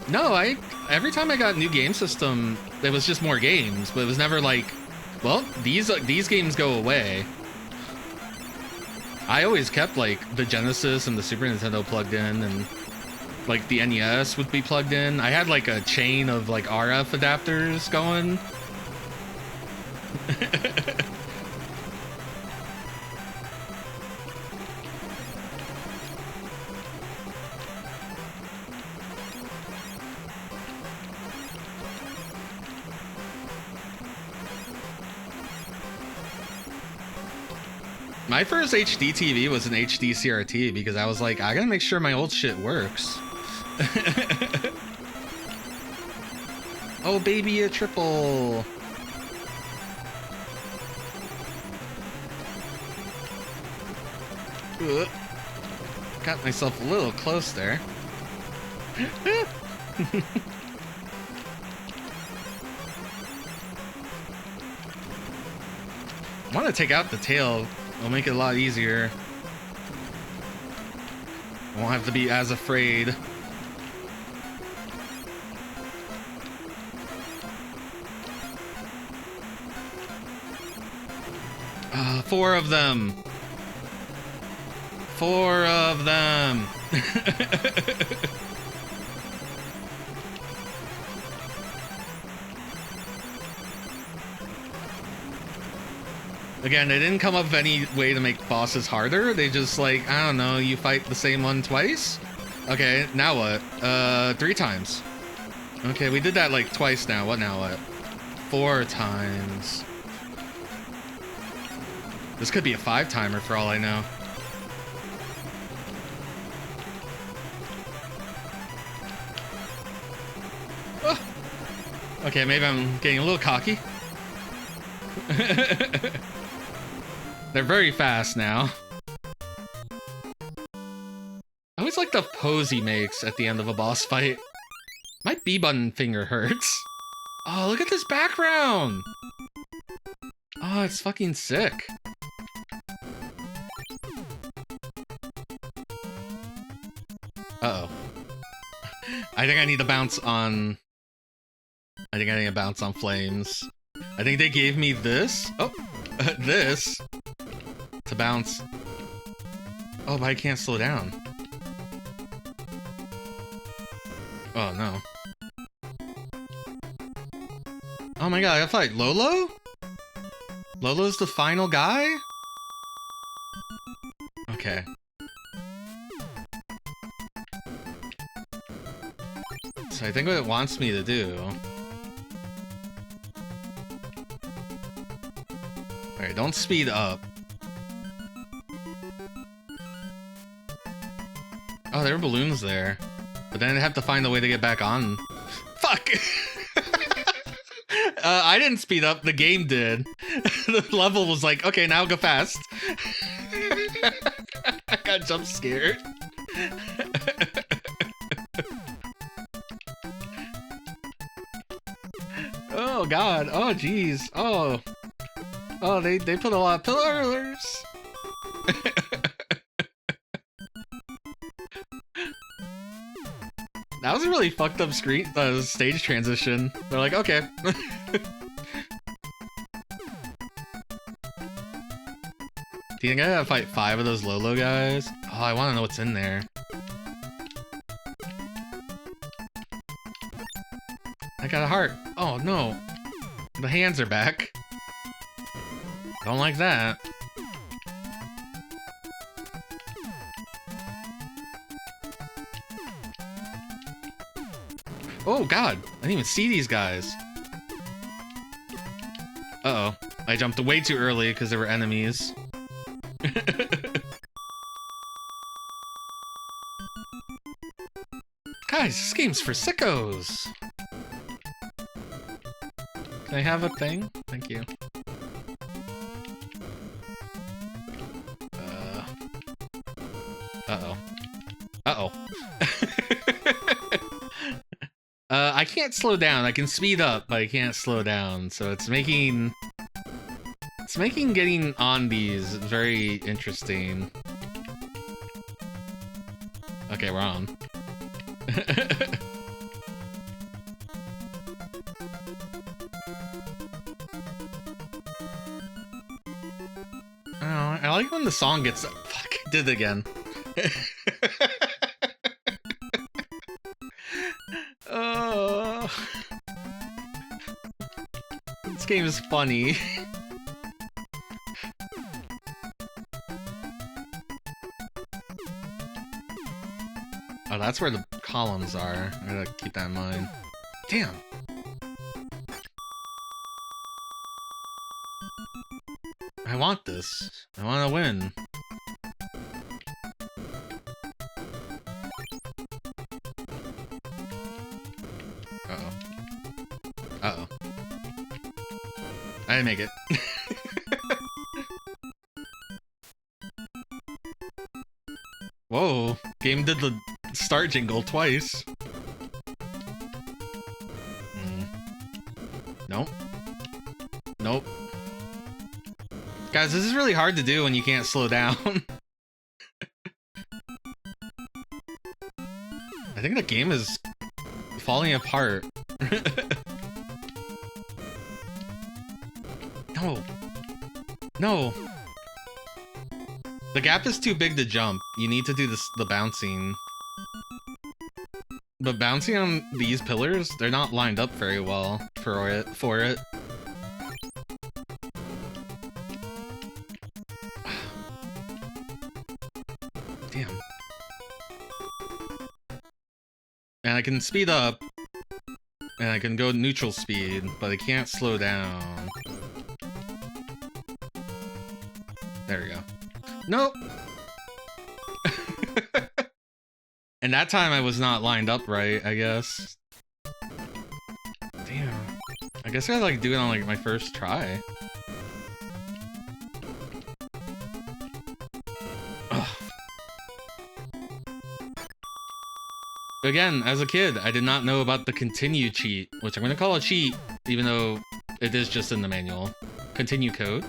Speaker 1: No, every time I got new game system, it was just more games, but it was never like, well, these games go away. I always kept like the Genesis and the Super Nintendo plugged in, and like the NES would be plugged in. I had like a chain of like RF adapters going. My first HD TV was an HD CRT because I was like, I gotta make sure my old shit works. Oh, baby, a triple. Got myself a little close there. I want to take out the tail. It'll make it a lot easier. I won't have to be as afraid. Four of them. Four of them. Again, they didn't come up with any way to make bosses harder. They just like, I don't know, you fight the same one twice? Okay, now what? 3 times. Okay, we did that like twice now. What now what? 4 times. This could be a 5-timer for all I know. Oh. Okay, maybe I'm getting a little cocky. They're very fast now. I always like the pose he makes at the end of a boss fight. My B-button finger hurts. Oh, look at this background! Oh, it's fucking sick. Uh-oh. I think I need to bounce on... I think I need to bounce on flames. I think they gave me this. Oh, this. To bounce. Oh, but I can't slow down. Oh, no. Oh my god, I gotta fight Lolo? Lolo's the final guy? Okay. So I think what it wants me to do... Alright, don't speed up. Oh, there were balloons there. But then I have to find a way to get back on. Fuck! I didn't speed up, the game did. The level was like, okay, now go fast. I got jump scared. Oh god, oh jeez, oh. Oh, they put a lot of pillars. That was a really fucked up stage transition. They're like, okay. Do you think I gotta fight 5 of those Lolo guys? Oh, I wanna know what's in there. I got a heart. Oh no. The hands are back. Don't like that. Oh god, I didn't even see these guys. Uh-oh. I jumped way too early because there were enemies. Guys, this game's for sickos! Can I have a thing? Thank you. Uh-oh. Uh-oh. I can't slow down. I can speed up, but I can't slow down. So it's making getting on these very interesting. Okay, we're on. Oh, I like when the song gets... Fuck, I did it again. Oh, this game is funny. Oh, that's where the columns are. I gotta keep that in mind. Damn. I want this. I want to win. Uh-oh. Uh-oh. I didn't make it. Whoa. Game did the start jingle twice. Nope. Nope. Guys, this is really hard to do when you can't slow down. I think the game is falling apart. No. No. The gap is too big to jump. You need to do this, the bouncing. But bouncing on these pillars, they're not lined up very well for it. Damn. And I can speed up, and I can go neutral speed, but I can't slow down. There we go. Nope! And that time I was not lined up right, I guess. Damn. I guess I gotta like do it on like my first try. Ugh. Again, as a kid, I did not know about the continue cheat, which I'm gonna call a cheat, even though it is just in the manual. Continue code.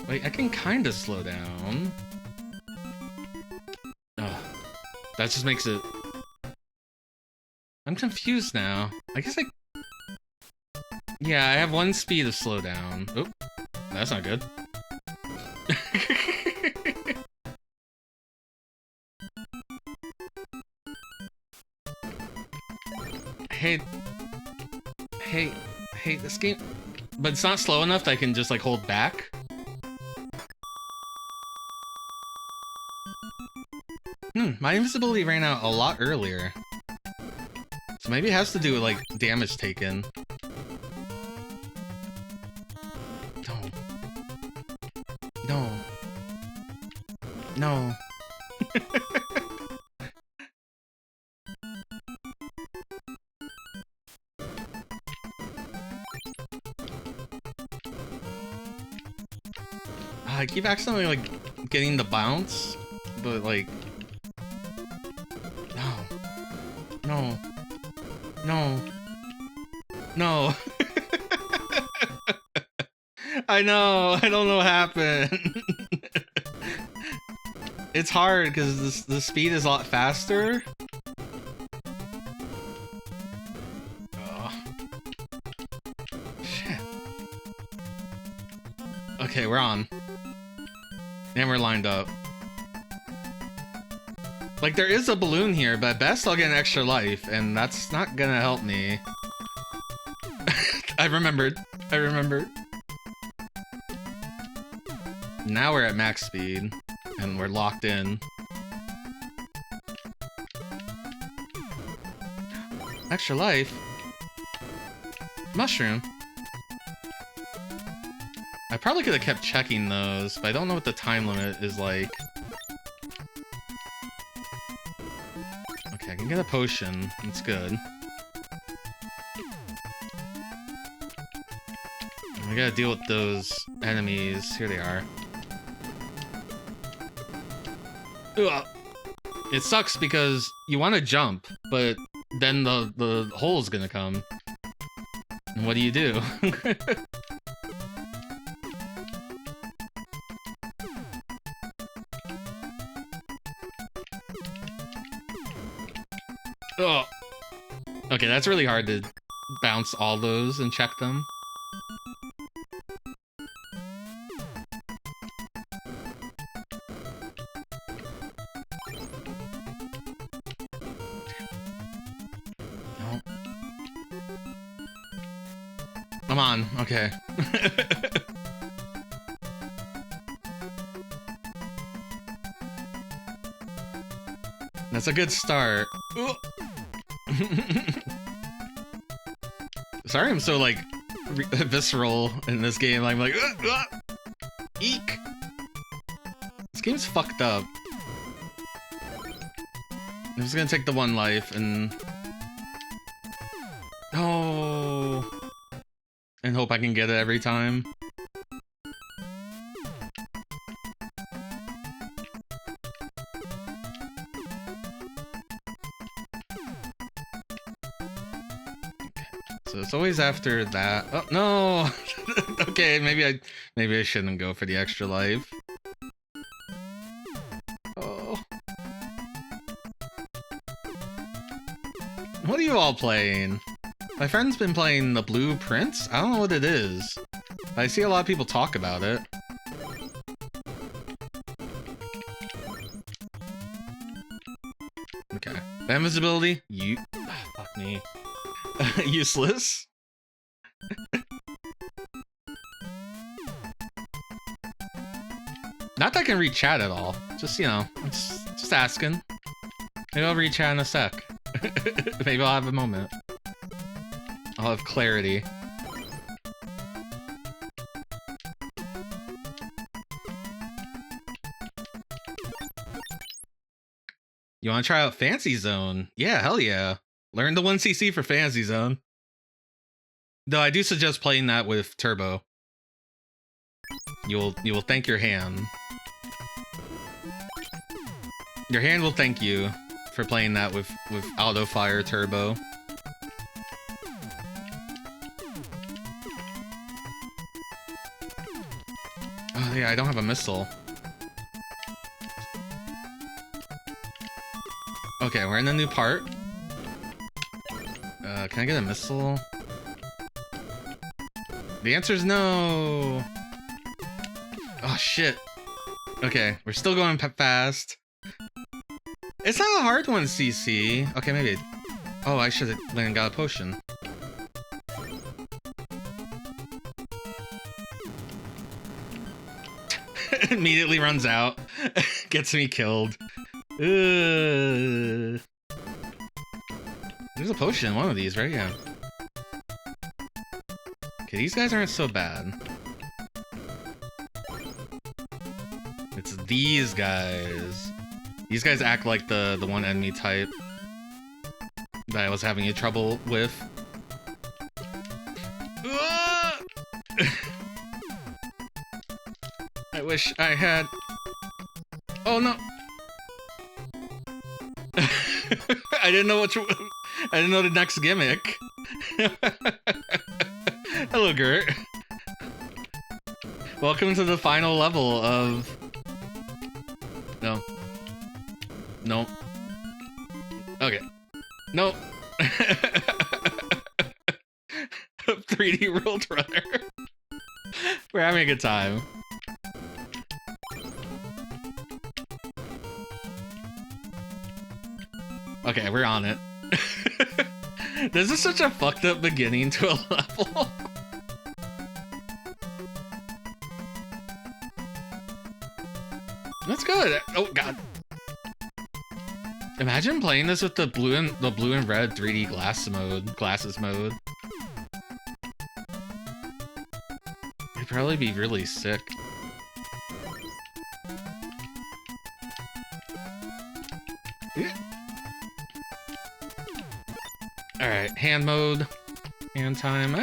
Speaker 1: Wait, I can kinda slow down. Ugh. That just makes it... I'm confused now. I guess I... Yeah, I have one speed of slowdown. Oop. That's not good. Hey, this game... But it's not slow enough that I can just, like, hold back. My invisibility ran out a lot earlier. So maybe it has to do with, like, damage taken. No. No. I keep accidentally, like, getting the bounce, but, like... No. No. I know. I don't know what happened. It's hard because the speed is a lot faster. Oh. Shit. Okay, we're on. And we're lined up. Like, there is a balloon here, but at best I'll get an extra life, and that's not gonna help me. I remembered. Now we're at max speed, and we're locked in. Extra life? Mushroom? I probably could have kept checking those, but I don't know what the time limit is like. Okay, I can get a potion. It's good. We gotta deal with those enemies. Here they are. Ugh. It sucks because you want to jump, but then the hole's gonna come. And what do you do? Oh. Okay, that's really hard to bounce all those and check them. No. Come on, okay. That's a good start. Sorry I'm so, like, visceral in this game. I'm like, eek! This game's fucked up. I'm just gonna take the one life and... Oh... And hope I can get it every time. So it's always after that. Oh no! Okay, maybe I shouldn't go for the extra life. Oh. What are you all playing? My friend's been playing the Blue Prince? I don't know what it is. I see a lot of people talk about it. Okay. Invisibility? Fuck me. Useless. Not that I can read chat at all. Just, you know, just asking. Maybe I'll read chat in a sec. Maybe I'll have a moment. I'll have clarity. You want to try out Fancy Zone? Yeah, hell yeah. Learn the 1cc for Fancy Zone. Though I do suggest playing that with Turbo. You will thank your hand. Your hand will thank you for playing that with Auto Fire Turbo. Oh yeah, I don't have a missile. Okay, we're in a new part. Can I get a missile? The answer is no. Oh shit. Okay, we're still going fast. It's not a hard one, CC. Okay, maybe. Oh, I should have went and got a potion. Immediately runs out. Gets me killed. There's a potion in one of these, right? Yeah. Okay, these guys aren't so bad. It's these guys. These guys act like the one enemy type that I was having trouble with. I wish I had... Oh no! I didn't know I didn't know the next gimmick. Hello, Gert. Welcome to the final level of... No. Nope. Okay. Nope. 3D WorldRunner. We're having a good time. Okay, we're on it. This is such a fucked up beginning to a level. That's good. Oh, God. Imagine playing this with the blue and red 3D glasses mode. It'd probably be really sick. Alright, hand mode. Hand time.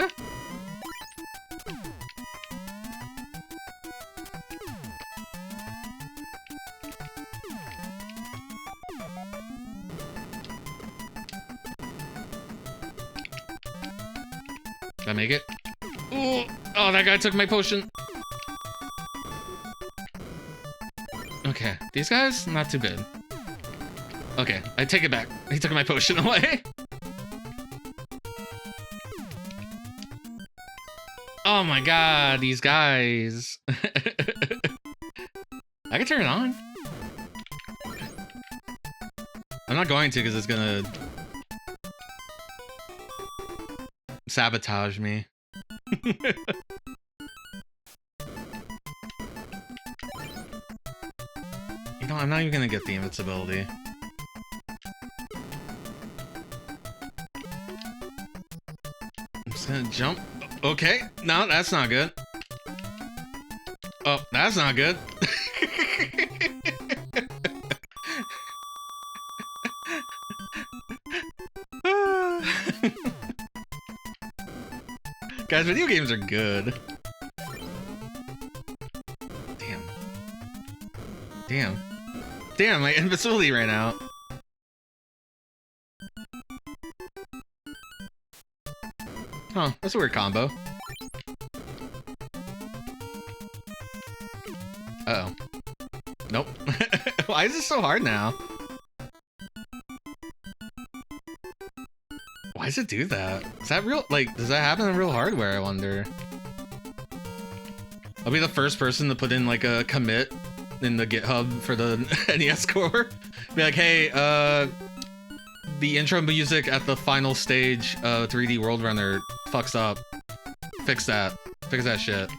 Speaker 1: Did I make it? Ooh. Oh, that guy took my potion. Okay, these guys, not too bad. Okay, I take it back. He took my potion away. Oh my god, these guys. I can turn it on. I'm not going to because it's gonna sabotage me. You know, I'm not even gonna get the invincibility. I'm just gonna jump. Okay, no, that's not good. Oh, that's not good. Guys, video games are good. Damn. Damn. Damn, my invincibility ran out. Huh, that's a weird combo. Uh-oh. Nope. Why is this so hard now? Why does it do that? Is that real? Like, does that happen in real hardware, I wonder? I'll be the first person to put in, like, a commit in the GitHub for the NES core. Be like, hey, the intro music at the final stage of 3D WorldRunner fucks up. Fix that. Fix that shit.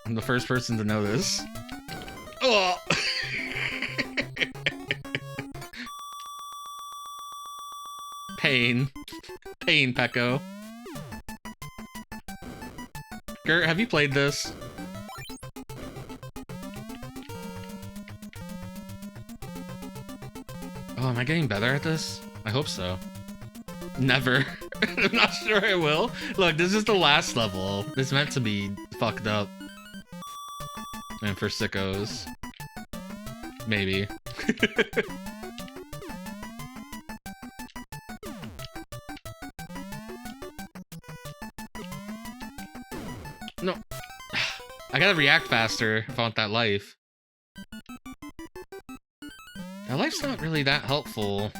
Speaker 1: I'm the first person to know this. Oh! Pain. Pain, Pecco. Gert, have you played this? Oh, am I getting better at this? I hope so. Never. I'm not sure I will. Look, this is the last level. It's meant to be fucked up. And for sickos. Maybe. No. I gotta react faster if I want that life. That life's not really that helpful.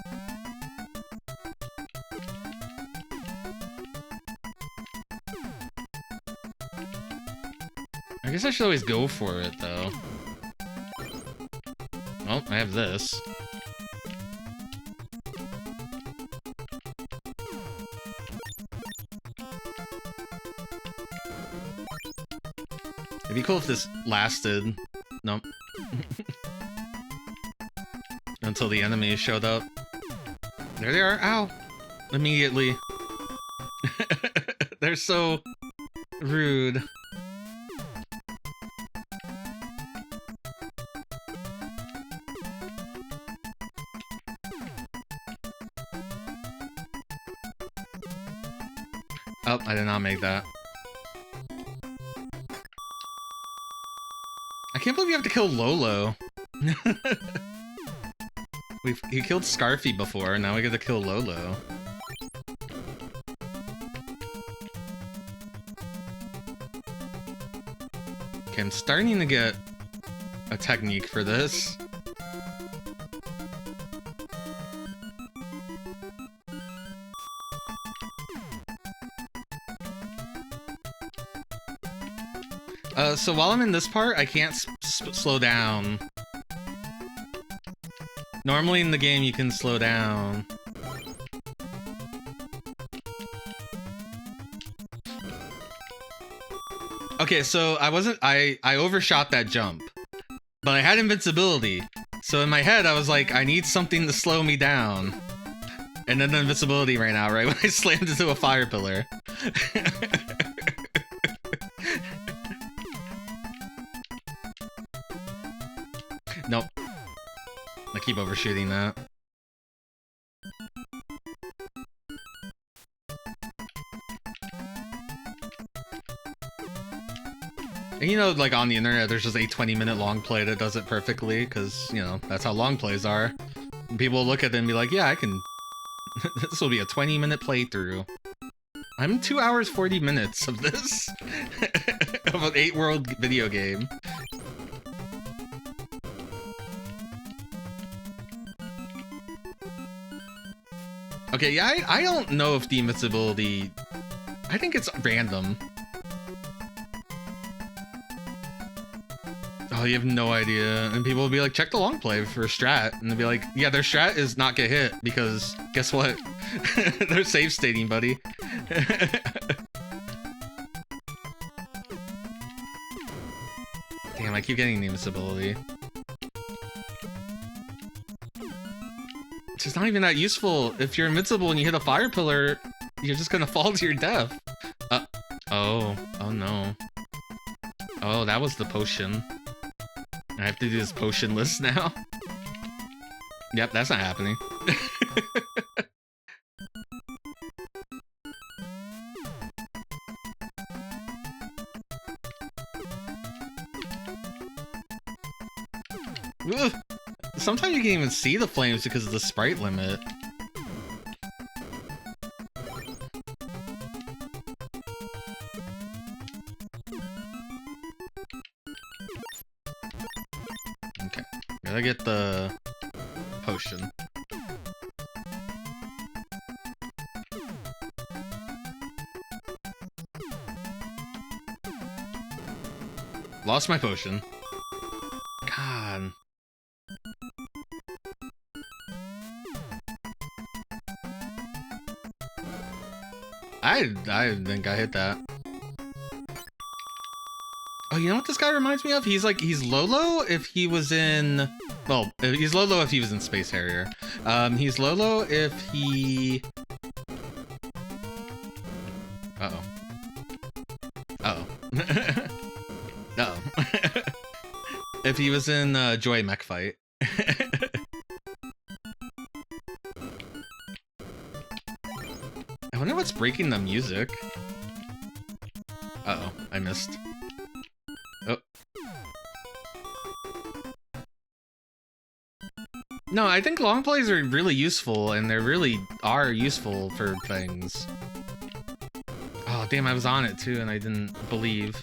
Speaker 1: I guess I should always go for it, though. Oh, I have this. It'd be cool if this lasted. Nope. Until the enemies showed up. There they are. Ow! Immediately. They're so rude. Oh, I did not make that. I can't believe you have to kill Lolo. You killed Scarfy before, now we get to kill Lolo. Okay, I'm starting to get a technique for this. So while I'm in this part, I can't slow down. Normally in the game, you can slow down. Okay, Okay, so I overshot that jump, but I had invincibility. So in my head, I was like, I need something to slow me down. And then the invincibility ran out right when I slammed into a fire pillar. Nope. I keep overshooting that. And you know, like on the internet, there's just a 20-minute long play that does it perfectly, because, you know, that's how long plays are. And people look at them and be like, yeah, I can... this will be a 20-minute playthrough. I'm 2 hours 40 minutes of this. Of an 8-world video game. Okay, yeah, I don't know if the invincibility... I think it's random. Oh, you have no idea. And people will be like, check the long play for strat. And they'll be like, yeah, their strat is not get hit, because guess what? They're save stating, buddy. Damn, I keep getting the invincibility. It's just not even that useful. If you're invincible and you hit a fire pillar, you're just gonna fall to your death. Oh no. Oh, that was the potion. I have to do this potion list now. Yep, that's not happening. Ugh. Sometimes you can't even see the flames because of the sprite limit. Okay, gotta get the potion. Lost my potion. God. I think I hit that. Oh, you know what this guy reminds me of? He's Lolo if he was in... Well, he's Lolo if he was in Space Harrier. He's Lolo if he... Uh-oh. Uh-oh. Uh-oh. If he was in Joy Mech Fight. I wonder what's breaking the music. Uh-oh, I missed. Oh. No, I think long plays are really useful, and they really are useful for things. Oh, damn, I was on it too, and I didn't believe.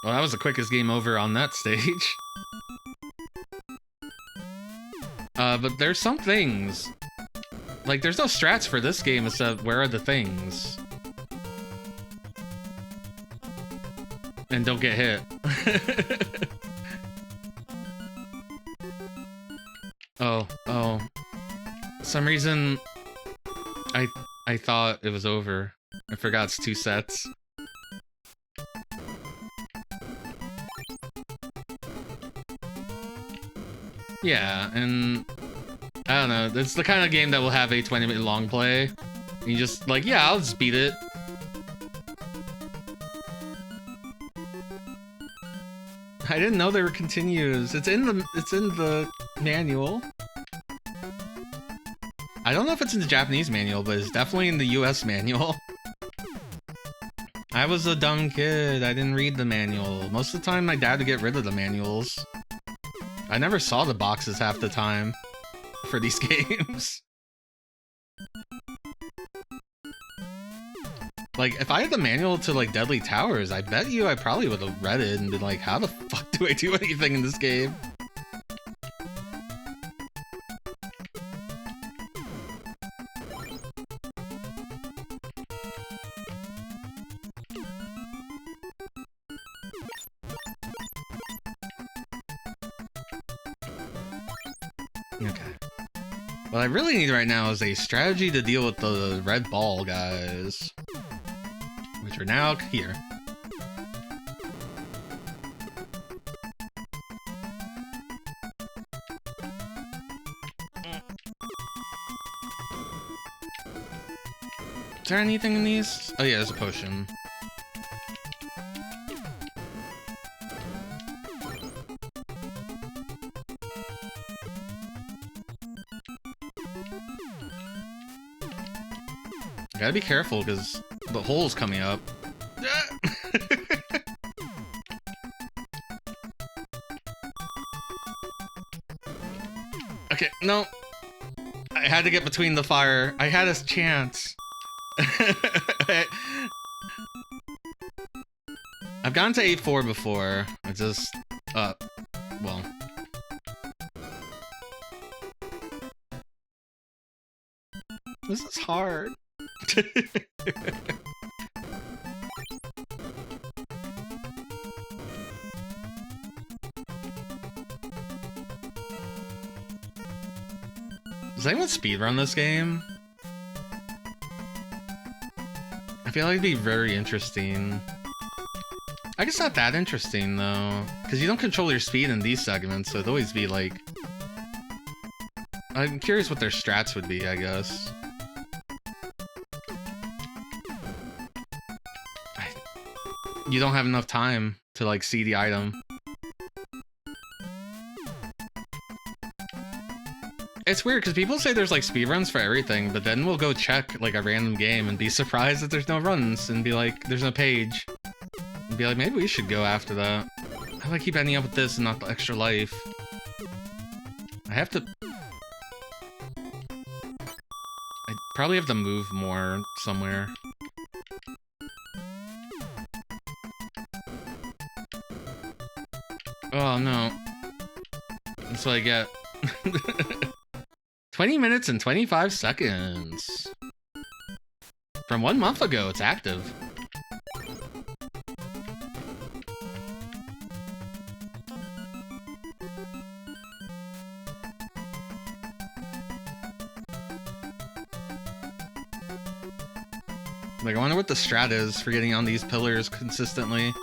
Speaker 1: Well, that was the quickest game over on that stage. But there's some things. Like, there's no strats for this game except where are the things? And don't get hit. Oh. For some reason, I thought it was over. I forgot it's 2 sets. Yeah, and I don't know, it's the kind of game that will have a 20-minute long play. And you just like, yeah, I'll just beat it. I didn't know there were continues. It's in the manual. I don't know if it's in the Japanese manual, but it's definitely in the US manual. I was a dumb kid. I didn't read the manual. Most of the time, my dad would get rid of the manuals. I never saw the boxes half the time for these games. Like, if I had the manual to, like, Deadly Towers, I bet you I probably would have read it and been like, how the fuck do I do anything in this game? Okay. What I really need right now is a strategy to deal with the red ball guys, which are now here. Is there anything in these? Oh yeah, there's a potion. Gotta be careful because the hole's coming up. Okay, no. I had to get between the fire. I had a chance. I've gone to 8-4 before. I just, well. This is hard. Does anyone speedrun this game? I feel like it'd be very interesting. I guess not that interesting though, because you don't control your speed in these segments, so it'd always be like... I'm curious what their strats would be, I guess. You don't have enough time to like see the item. It's weird because people say there's like speedruns for everything, but then we'll go check like a random game and be surprised that there's no runs and be like, there's no page. And be like, maybe we should go after that. How do I keep ending up with this and not the extra life? I have to... I probably have to move more somewhere. Oh no. That's what I get. 20 minutes and 25 seconds. From 1 month ago, it's active. Like, I wonder what the strat is for getting on these pillars consistently.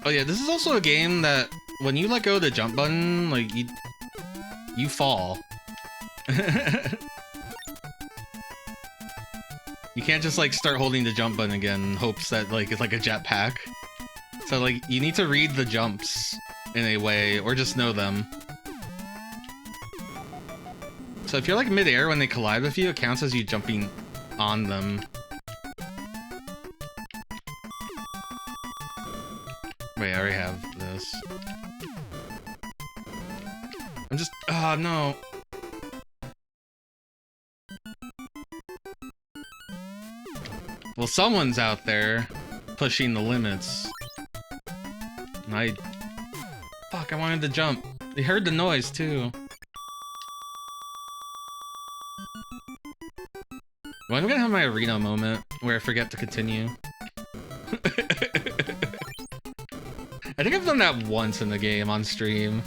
Speaker 1: Oh yeah, this is also a game that when you let go of the jump button, like you fall. You can't just like start holding the jump button again in hopes that like it's like a jetpack. So like you need to read the jumps in a way or just know them. So if you're like mid-air when they collide with you, it counts as you jumping on them. Wait, I already have this. I'm just... oh, no. Well, someone's out there pushing the limits. And I... fuck, I wanted to jump. They heard the noise, too. When am I gonna have my arena moment where I forget to continue? I think I've done that once in the game on stream.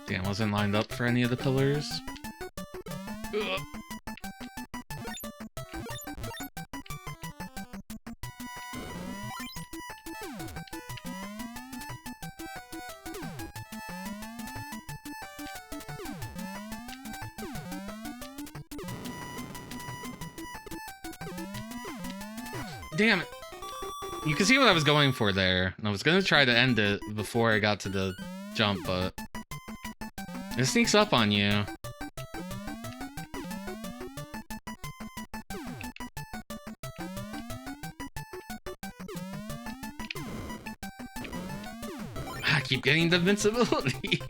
Speaker 1: Damn, wasn't lined up for any of the pillars. Ugh. Damn it. You can see what I was going for there. I was gonna try to end it before I got to the jump, but it sneaks up on you. keep getting the invincibility.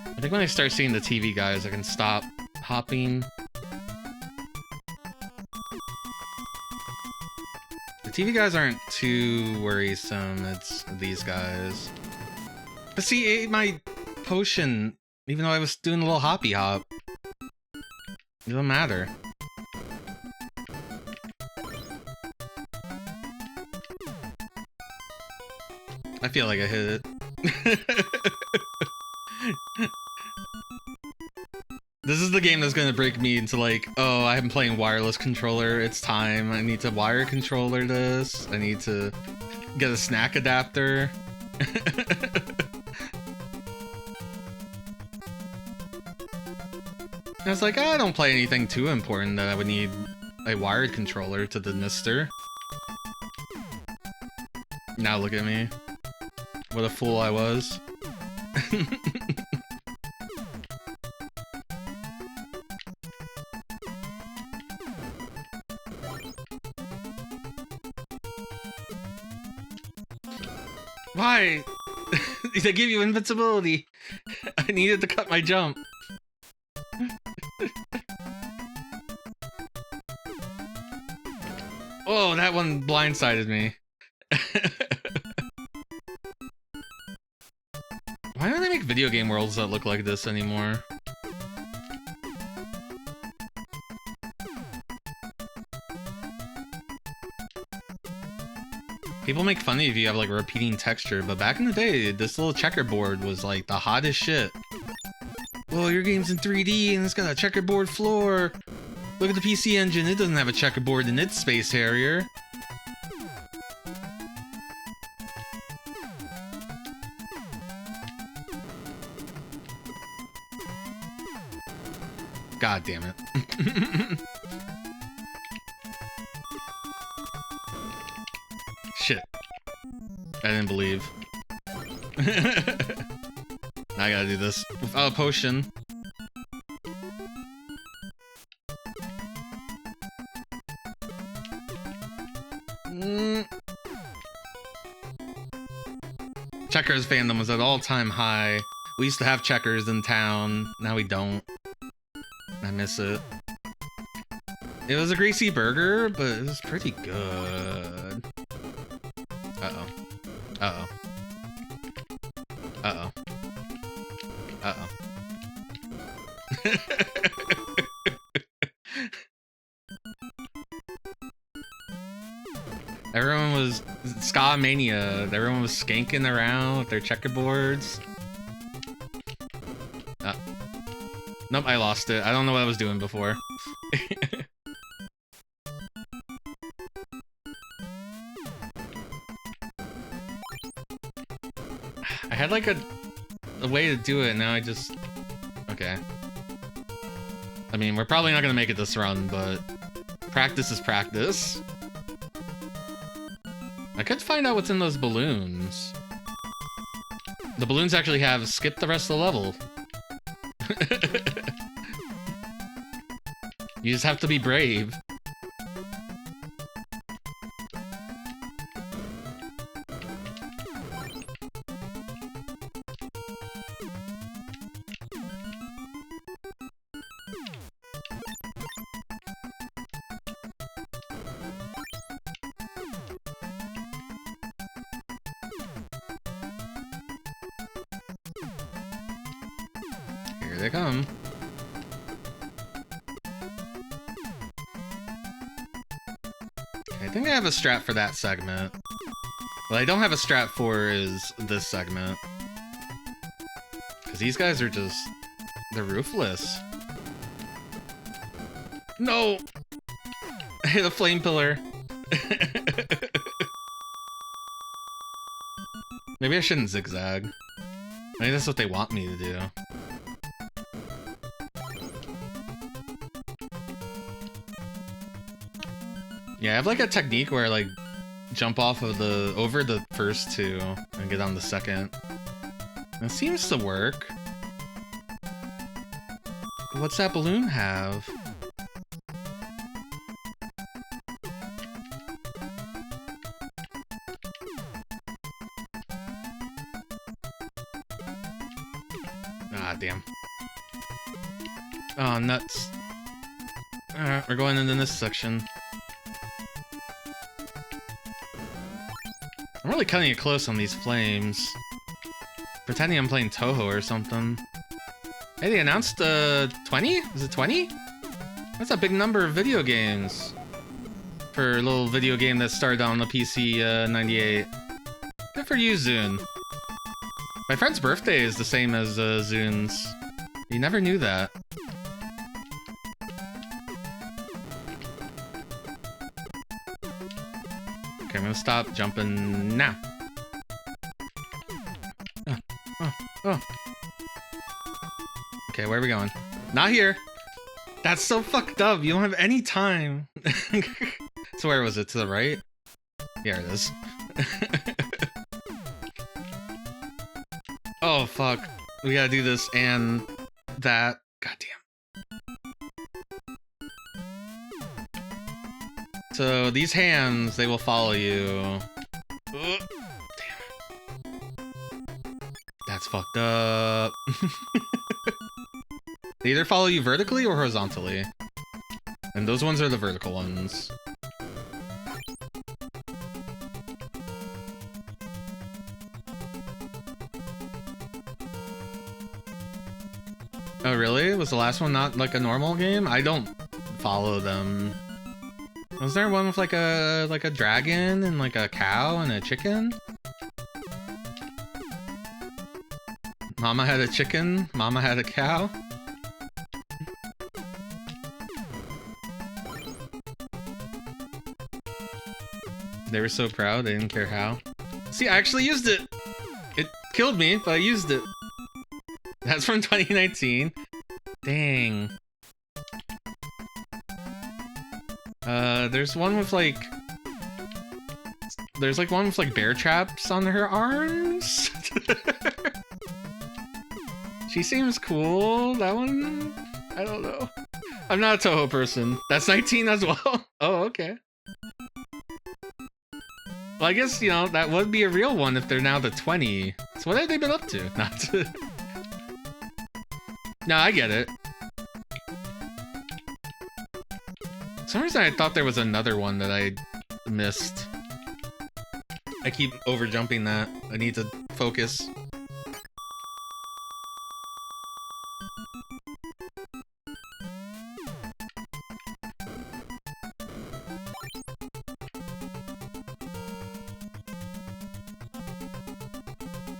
Speaker 1: I think when I start seeing the TV guys, I can stop hopping. The TV guys aren't too worrisome, it's these guys. But see, he ate my potion, even though I was doing a little hoppy hop. It doesn't matter. I feel like I hit it. This is the game that's gonna break me into like, oh, I'm playing wireless controller, it's time, I need to wire controller this, I need to get a snack adapter. I was like, I don't play anything too important that I would need a wired controller to the Sinister. Now look at me. What a fool I was. Why? They give you invincibility. I needed to cut my jump. Oh, that one blindsided me. Why don't they make video game worlds that look like this anymore? People make fun of you if you have like a repeating texture, but back in the day, this little checkerboard was like the hottest shit. Whoa, your game's in 3D and it's got a checkerboard floor. Look at the PC Engine, it doesn't have a checkerboard in its Space Harrier. God damn it. Shit. I didn't believe. I gotta do this without a potion. Checkers fandom was at all-time high. We used to have checkers in town. Now we don't. I miss it. It was a greasy burger, but it was pretty good. Uh-oh. Uh-oh. Uh-oh. Uh-oh. Everyone was ska mania. Everyone was skanking around with their checkerboards. Nope, I lost it. I don't know what I was doing before. I had like a way to do it, now I just... Okay. I mean, we're probably not gonna make it this run, but practice is practice. I could find out what's in those balloons. The balloons actually have skip the rest of the level. You just have to be brave. Here they come. I think I have a strat for that segment. What I don't have a strat for is this segment. Because these guys are just... they're ruthless. No! I hit a flame pillar. Maybe I shouldn't zigzag. Maybe that's what they want me to do. Yeah, I have like a technique where like jump off of over the first two and get on the second. It seems to work. What's that balloon have? Ah, damn. Oh, nuts. Alright, we're going into this section. I'm really cutting it close on these flames. Pretending I'm playing Toho or something. Hey, they announced 20? Is it 20? That's a big number of video games. For a little video game that started on the PC 98. Good for you, Zune. My friend's birthday is the same as Zune's. You never knew that. Okay, I'm gonna stop jumping now. Oh. Okay, where are we going? Not here. That's so fucked up. You don't have any time. So where was it? To the right? Yeah, it is. Oh, fuck. We gotta do this and that. Goddamn. So these hands, they will follow you. Damn. That's fucked up. They either follow you vertically or horizontally. And those ones are the vertical ones. Oh, really? Was the last one not like a normal game? I don't follow them. Was there one with like a dragon and like a cow and a chicken? Mama had a chicken, Mama had a cow. They were so proud, they didn't care how. See, I actually used it! It killed me, but I used it. That's from 2019. Dang. There's one with like... There's like one with like bear traps on her arms. She seems cool. That one? I don't know. I'm not a Toho person. That's 19 as well. Oh, okay. Well, I guess, you know, that would be a real one if they're now the 20. So what have they been up to? Not to... No, I get it. For some reason I thought there was another one that I missed. I keep overjumping that. I need to focus.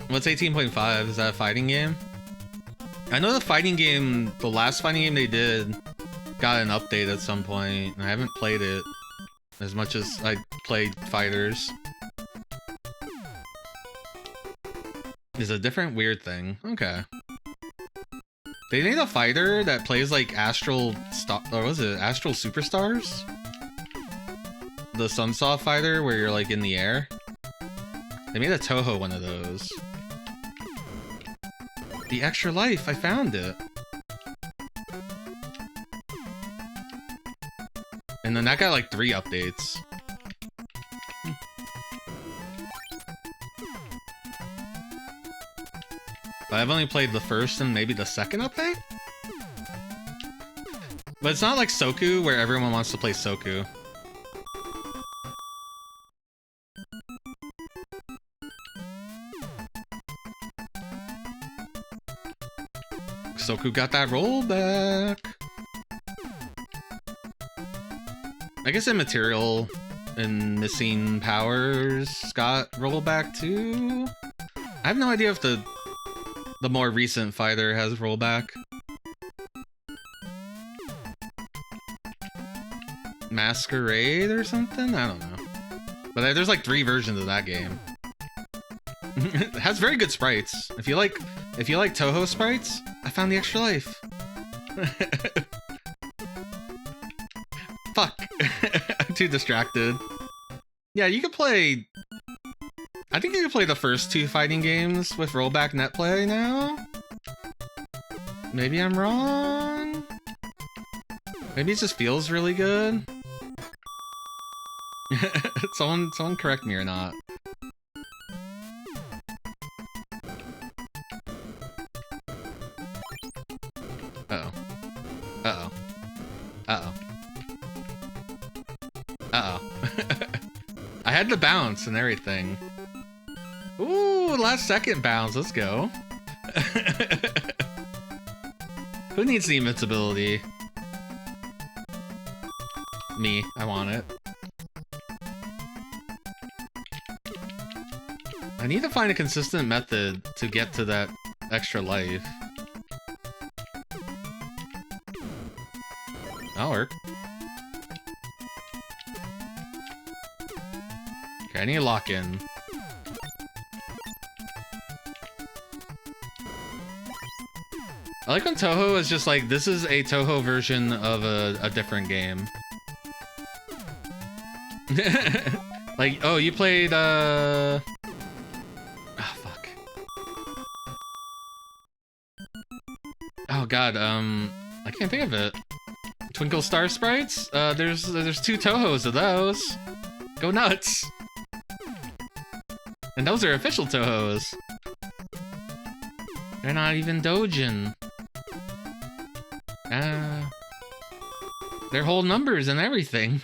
Speaker 1: What's 18.5? Is that a fighting game? I know the fighting game, the last fighting game they did, got an update at some point, and I haven't played it as much as I played fighters. It's a different weird thing. Okay. They made a fighter that plays like Astral Star, or was it Astral Superstars? The Sunsaw fighter where you're like in the air. They made a Toho one of those. The Extra Life, I found it. And then that got like 3 updates. But I've only played the first and maybe the second update? But it's not like Soku where everyone wants to play Soku. Soku got that rollback. I guess Immaterial and Missing Powers got rollback too. I have no idea if the more recent fighter has rollback. Masquerade or something? I don't know. But there's like 3 versions of that game. It has very good sprites. If you like Toho sprites, I found the Extra Life. Fuck. I'm too distracted. Yeah, you could play... I think you could play the first 2 fighting games with rollback net play now? Maybe I'm wrong? Maybe it just feels really good? someone correct me or not. Uh-oh. Uh-oh. Uh-oh. Uh-oh. I had the bounce and everything. Ooh, last second bounce. Let's go. Who needs the invincibility? Me. I want it. I need to find a consistent method to get to that extra life. That'll work. Okay, I need to lock in. I like when Toho is just like, this is a Toho version of a different game. Like, oh, you played, oh, fuck. Oh god, I can't think of it. Twinkle Star Sprites? There's 2 Tohos of those. Go nuts! And those are official Tohos. They're not even Dojin. They're whole numbers and everything.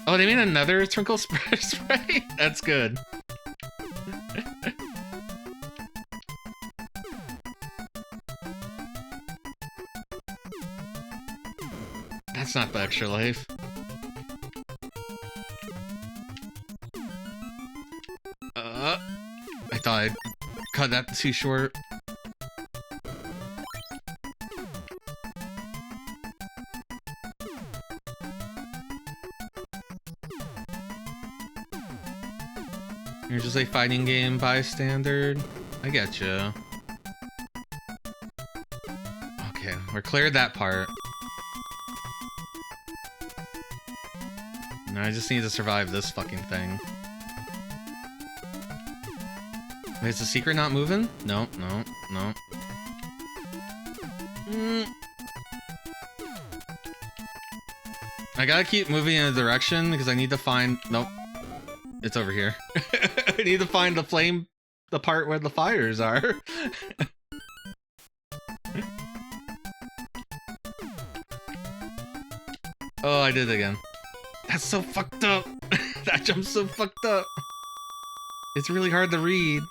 Speaker 1: Oh, they made another Twinkle Sprite? That's good. That's not the extra life. I thought I'd cut that too short. You're just a fighting game bystander. I get you. Okay, we're cleared that part. Now I just need to survive this fucking thing. Wait, is the secret not moving? No, no, no. I gotta keep moving in a direction because I need to find... Nope. It's over here. I need to find the part where the fires are. Oh, I did it again. That's so fucked up. That jump's so fucked up. It's really hard to read.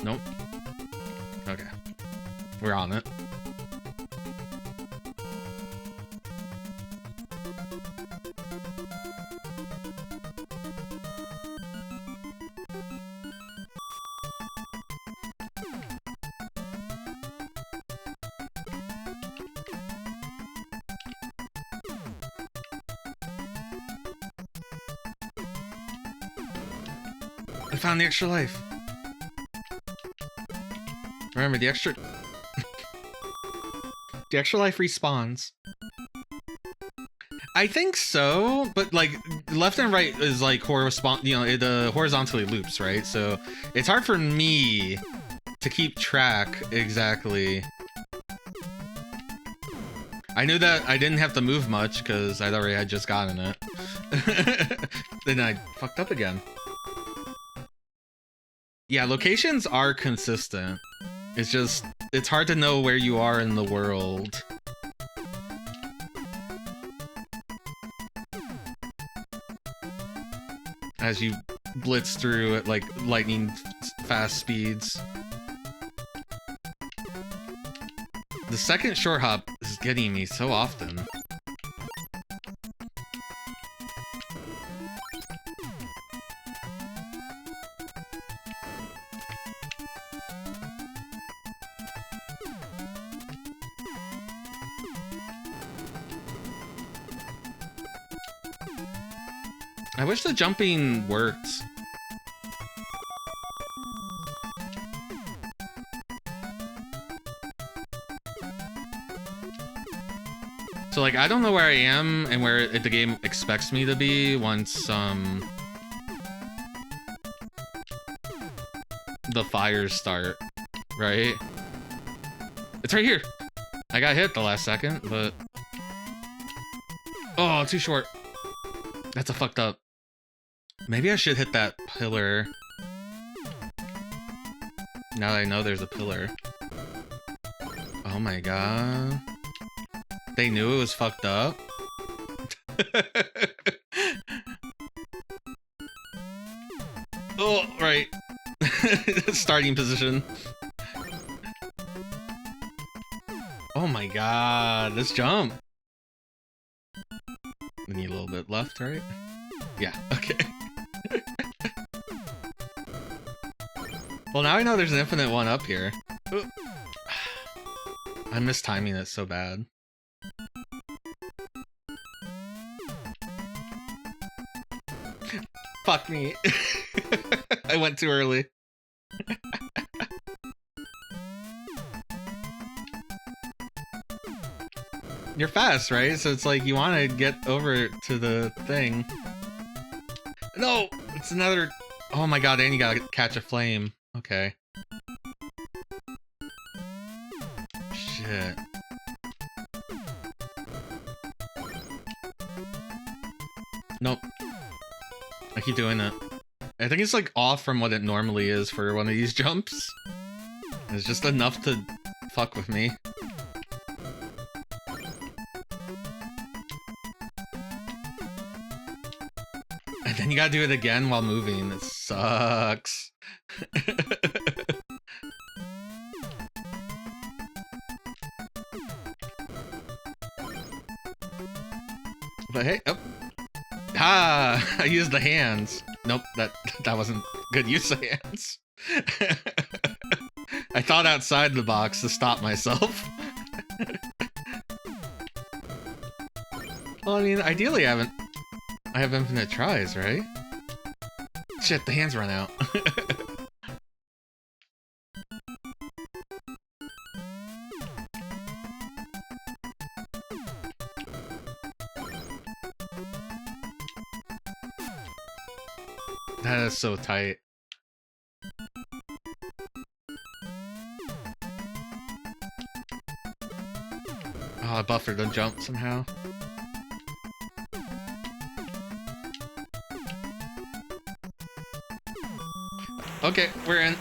Speaker 1: Nope. Okay. We're on it. I found the extra life. Remember, the extra life respawns. I think so, but like left and right is like it horizontally loops, right? So it's hard for me to keep track exactly. I knew that I didn't have to move much because I'd already had just gotten it. Then I fucked up again. Yeah, locations are consistent. It's just, it's hard to know where you are in the world. As you blitz through at like lightning fast speeds. The second short hop is getting me so often. I wish the jumping worked. So like I don't know where I am and where the game expects me to be once the fires start, right? It's right here. I got hit the last second, but oh, too short. That's a fucked up. Maybe I should hit that pillar. Now that I know there's a pillar. Oh my god. They knew it was fucked up. Oh, right. Starting position. Oh my god, this jump. We need a little bit left, right? Yeah, okay. Well, now I know there's an infinite one up here. Ooh. I'm mistiming it so bad. Fuck me. I went too early. You're fast, right? So it's like you want to get over to the thing. No! It's another... Oh my god, and you gotta catch a flame. Okay. Shit. Nope. I keep doing it. I think it's like off from what it normally is for one of these jumps. It's just enough to fuck with me. And then you gotta do it again while moving. It sucks. But hey, oh. Ah, I used the hands. Nope, that wasn't good use of hands. I thought outside the box to stop myself. Well, I mean, ideally I have infinite tries, right? Shit, the hands run out. That is so tight. Oh, I buffered the jump somehow. Okay, we're in.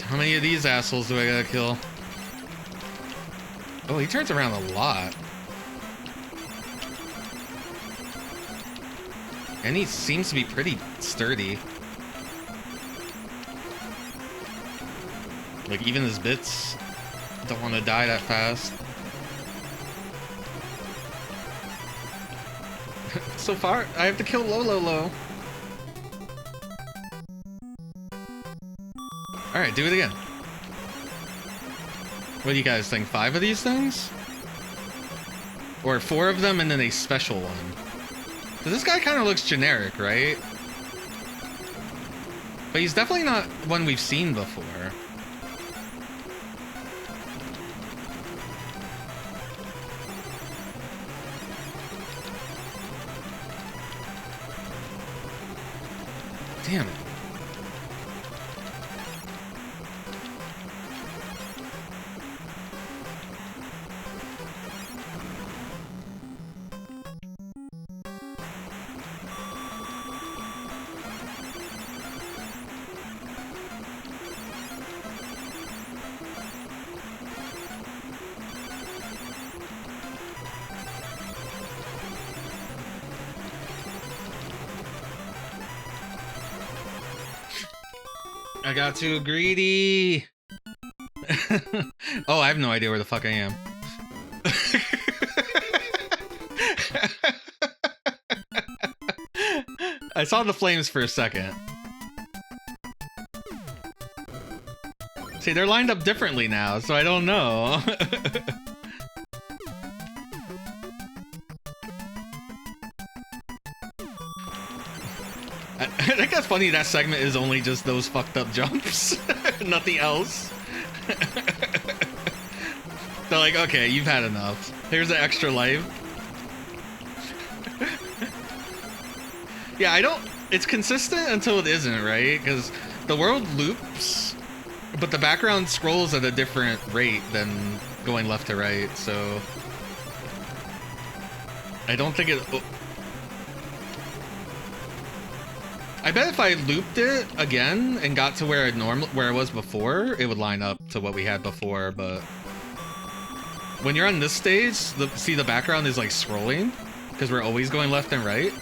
Speaker 1: How many of these assholes do I gotta kill? Oh, he turns around a lot. And he seems to be pretty sturdy. Like, even his bits don't want to die that fast. So far, I have to kill low. Alright, do it again. What do you guys think? 5 of these things? Or 4 of them and then a special one? Because this guy kind of looks generic, right? But he's definitely not one we've seen before. Damn it. I got too greedy. Oh, I have no idea where the fuck I am. I saw the flames for a second. See, they're lined up differently now, so I don't know. I think that's funny, that segment is only just those fucked up jumps. Nothing else. They're like, okay, you've had enough. Here's an extra life. Yeah, I don't... It's consistent until it isn't, right? Because the world loops, but the background scrolls at a different rate than going left to right, so... I don't think it... Oh. I bet if I looped it again and got to where it was before, it would line up to what we had before, but... When you're on this stage, see the background is like scrolling, because we're always going left and right.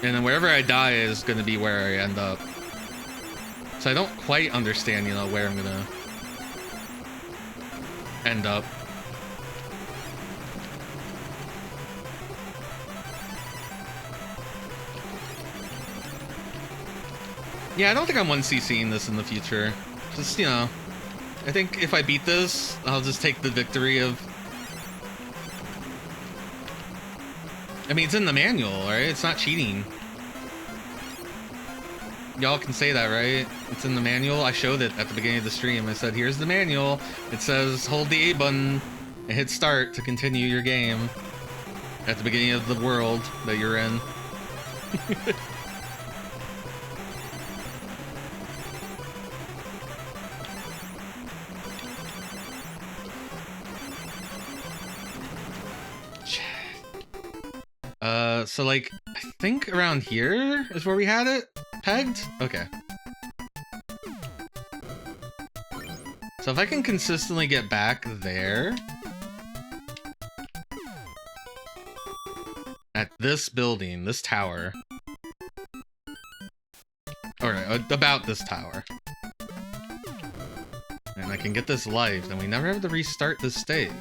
Speaker 1: And then wherever I die is going to be where I end up. So I don't quite understand, you know, where I'm going to end up. Yeah, I don't think I'm 1CCing this in the future. Just, you know, I think if I beat this, I'll just take the victory of... I mean, it's in the manual, right? It's not cheating. Y'all can say that, right? It's in the manual. I showed it at the beginning of the stream. I said, here's the manual. It says, hold the A button and hit start to continue your game at the beginning of the world that you're in. So like, I think around here is where we had it pegged? Okay. So if I can consistently get back there at this building, this tower. Alright, about this tower. And I can get this life, then we never have to restart this stage.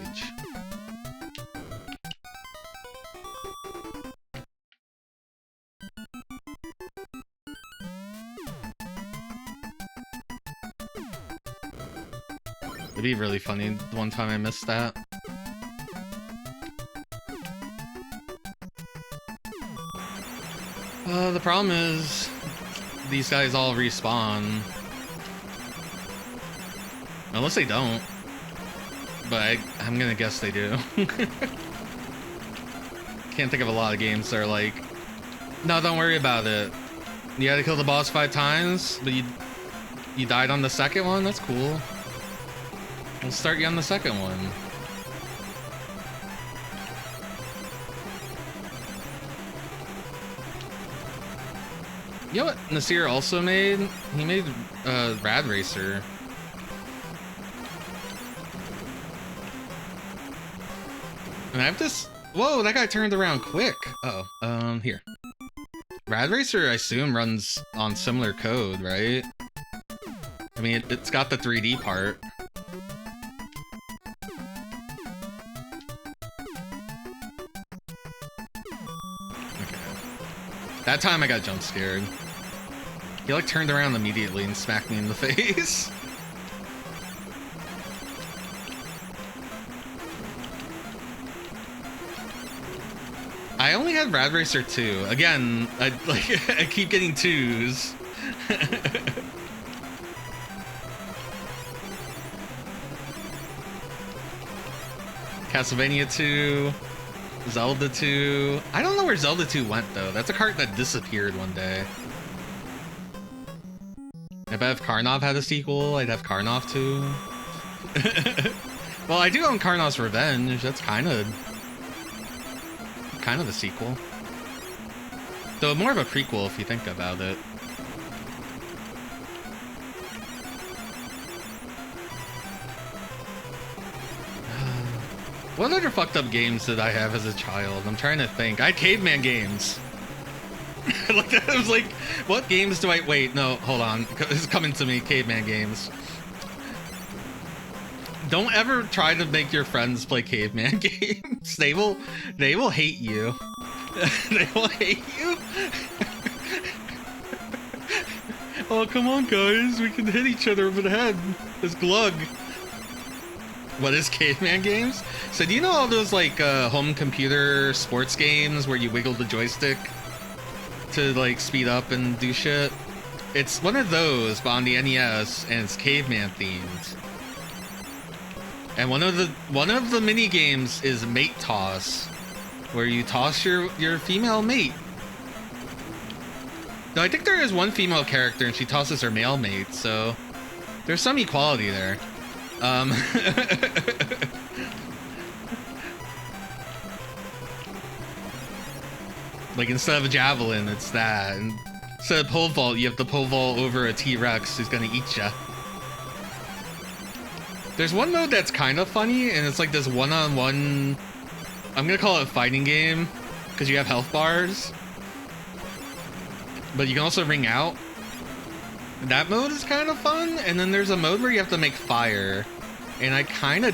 Speaker 1: It'd be really funny the one time I missed that. The problem is these guys all respawn. Unless they don't. But I'm gonna guess they do. Can't think of a lot of games that are like, no, don't worry about it. You had to kill the boss 5 times, but you died on the second one? That's cool. We'll start you on the second one. You know what Nasir also made? He made Rad Racer. And I have this... Whoa, that guy turned around quick. Uh-oh. Here. Rad Racer, I assume, runs on similar code, right? I mean, it's got the 3D part. That time I got jump scared. He like turned around immediately and smacked me in the face. I only had Rad Racer 2. Again, I keep getting 2s. Castlevania 2. Zelda 2. I don't know where Zelda 2 went, though. That's a cart that disappeared one day. I bet if Karnov had a sequel, I'd have Karnov 2. Well, I do own Karnov's Revenge. That's kind of a sequel. Though more of a prequel if you think about it. What other fucked up games did I have as a child? I'm trying to think. I had caveman games. Like, I was like, what games do I... Wait, no, hold on. It's coming to me, caveman games. Don't ever try to make your friends play caveman games. They will hate you. They will hate you. Oh, come on, guys. We can hit each other over the head. It's Glug. What is caveman games? So do you know all those like home computer sports games where you wiggle the joystick to like speed up and do shit? It's one of those, but on the NES, and it's caveman themed. And one of the mini games is mate toss, where you toss your female mate. Though I think there is one female character and she tosses her male mate, so there's some equality there. Like instead of a javelin, it's that. And instead of pole vault, you have to pole vault over a T-Rex who's gonna eat ya. There's one mode that's kind of funny, and it's like this one-on-one, I'm gonna call it a fighting game, because you have health bars. But you can also ring out. That mode is kind of fun, and then there's a mode where you have to make fire. And I kind of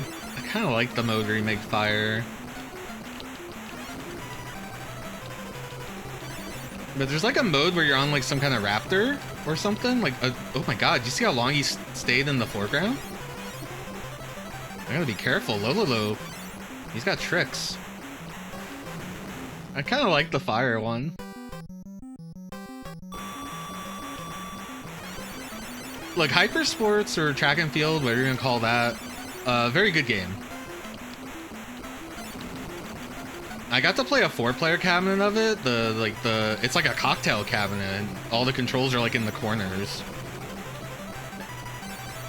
Speaker 1: like the mode where you make fire. But there's like a mode where you're on like some kind of raptor or something. Like, oh my god, you see how long he stayed in the foreground? I gotta be careful. Lololo, he's got tricks. I kind of like the fire one. Like Hyper Sports or Track and Field, whatever you're gonna call that, very good game. I got to play a 4-player cabinet of it. It's like a cocktail cabinet, and all the controls are like in the corners.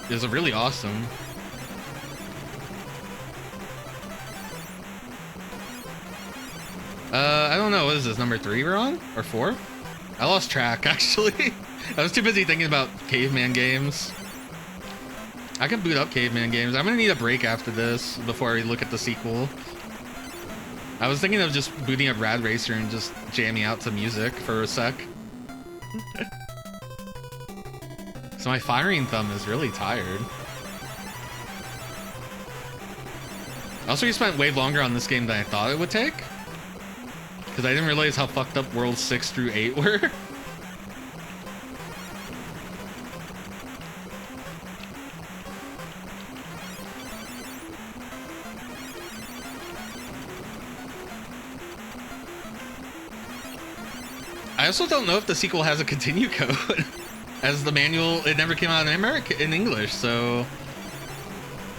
Speaker 1: It was really awesome. I don't know, what is this, number 3 we're on? Or 4? I lost track, actually. I was too busy thinking about caveman games. I can boot up caveman games. I'm gonna need a break after this before we look at the sequel. I was thinking of just booting up Rad Racer and just jamming out to music for a sec. So my firing thumb is really tired. Also, we spent way longer on this game than I thought it would take. Because I didn't realize how fucked up Worlds 6 through 8 were. I also don't know if the sequel has a continue code. As the manual, it never came out in English, so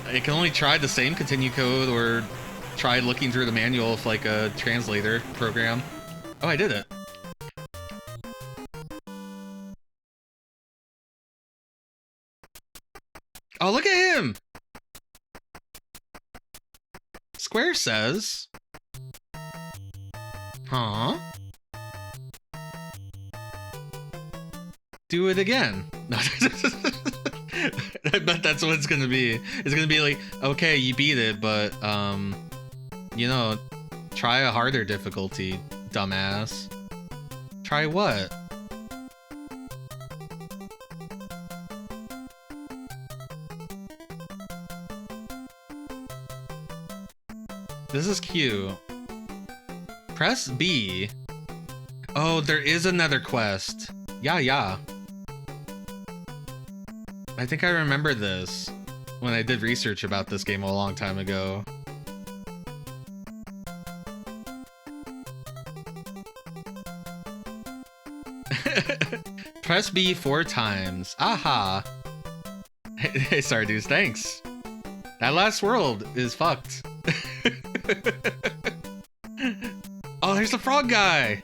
Speaker 1: it can only try the same continue code or try looking through the manual of like a translator program. Oh, I did it. Oh, look at him! Square says... Huh? Do it again. I bet that's what it's gonna be. It's gonna be like, okay, you beat it, but, you know, try a harder difficulty, dumbass. Try what? This is cute. Press B. Oh, there is another quest. Yeah. I think I remember this when I did research about this game a long time ago. Press B 4 times. Aha! Hey, Sarduce, thanks. That last world is fucked. Oh, there's the frog guy!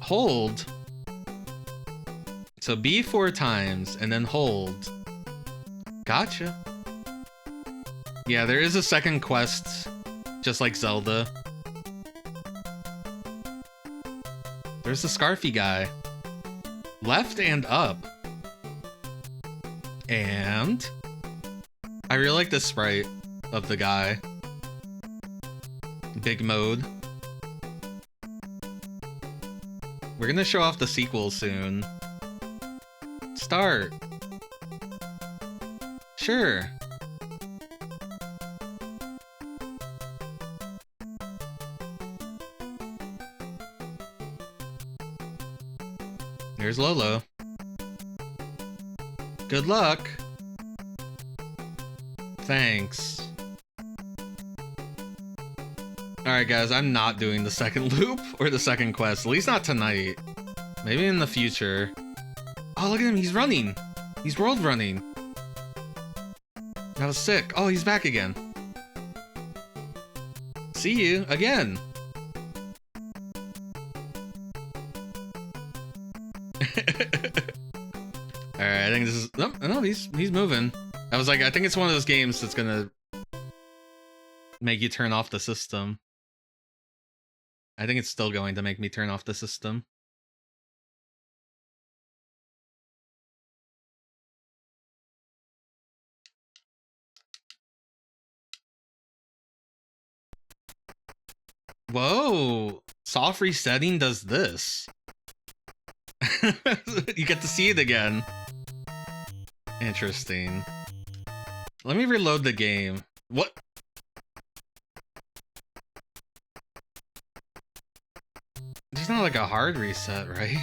Speaker 1: Hold. So B 4 times, and then hold. Gotcha. Yeah, there is a second quest, just like Zelda. There's the Scarfy guy. Left and up. And... I really like the sprite of the guy. Big mode. We're gonna show off the sequel soon. Start. Sure. There's Lolo. Good luck. Thanks. Alright guys, I'm not doing the second loop or the second quest. At least not tonight. Maybe in the future. Oh, look at him, he's running. He's world running. That was sick. Oh, he's back again. See you again. Alright, I think this is... Oh, no, he's moving. I was like, I think it's one of those games that's gonna make you turn off the system. I think it's still going to make me turn off the system. Whoa! Soft resetting does this. You get to see it again. Interesting. Let me reload the game. What? There's not like a hard reset, right?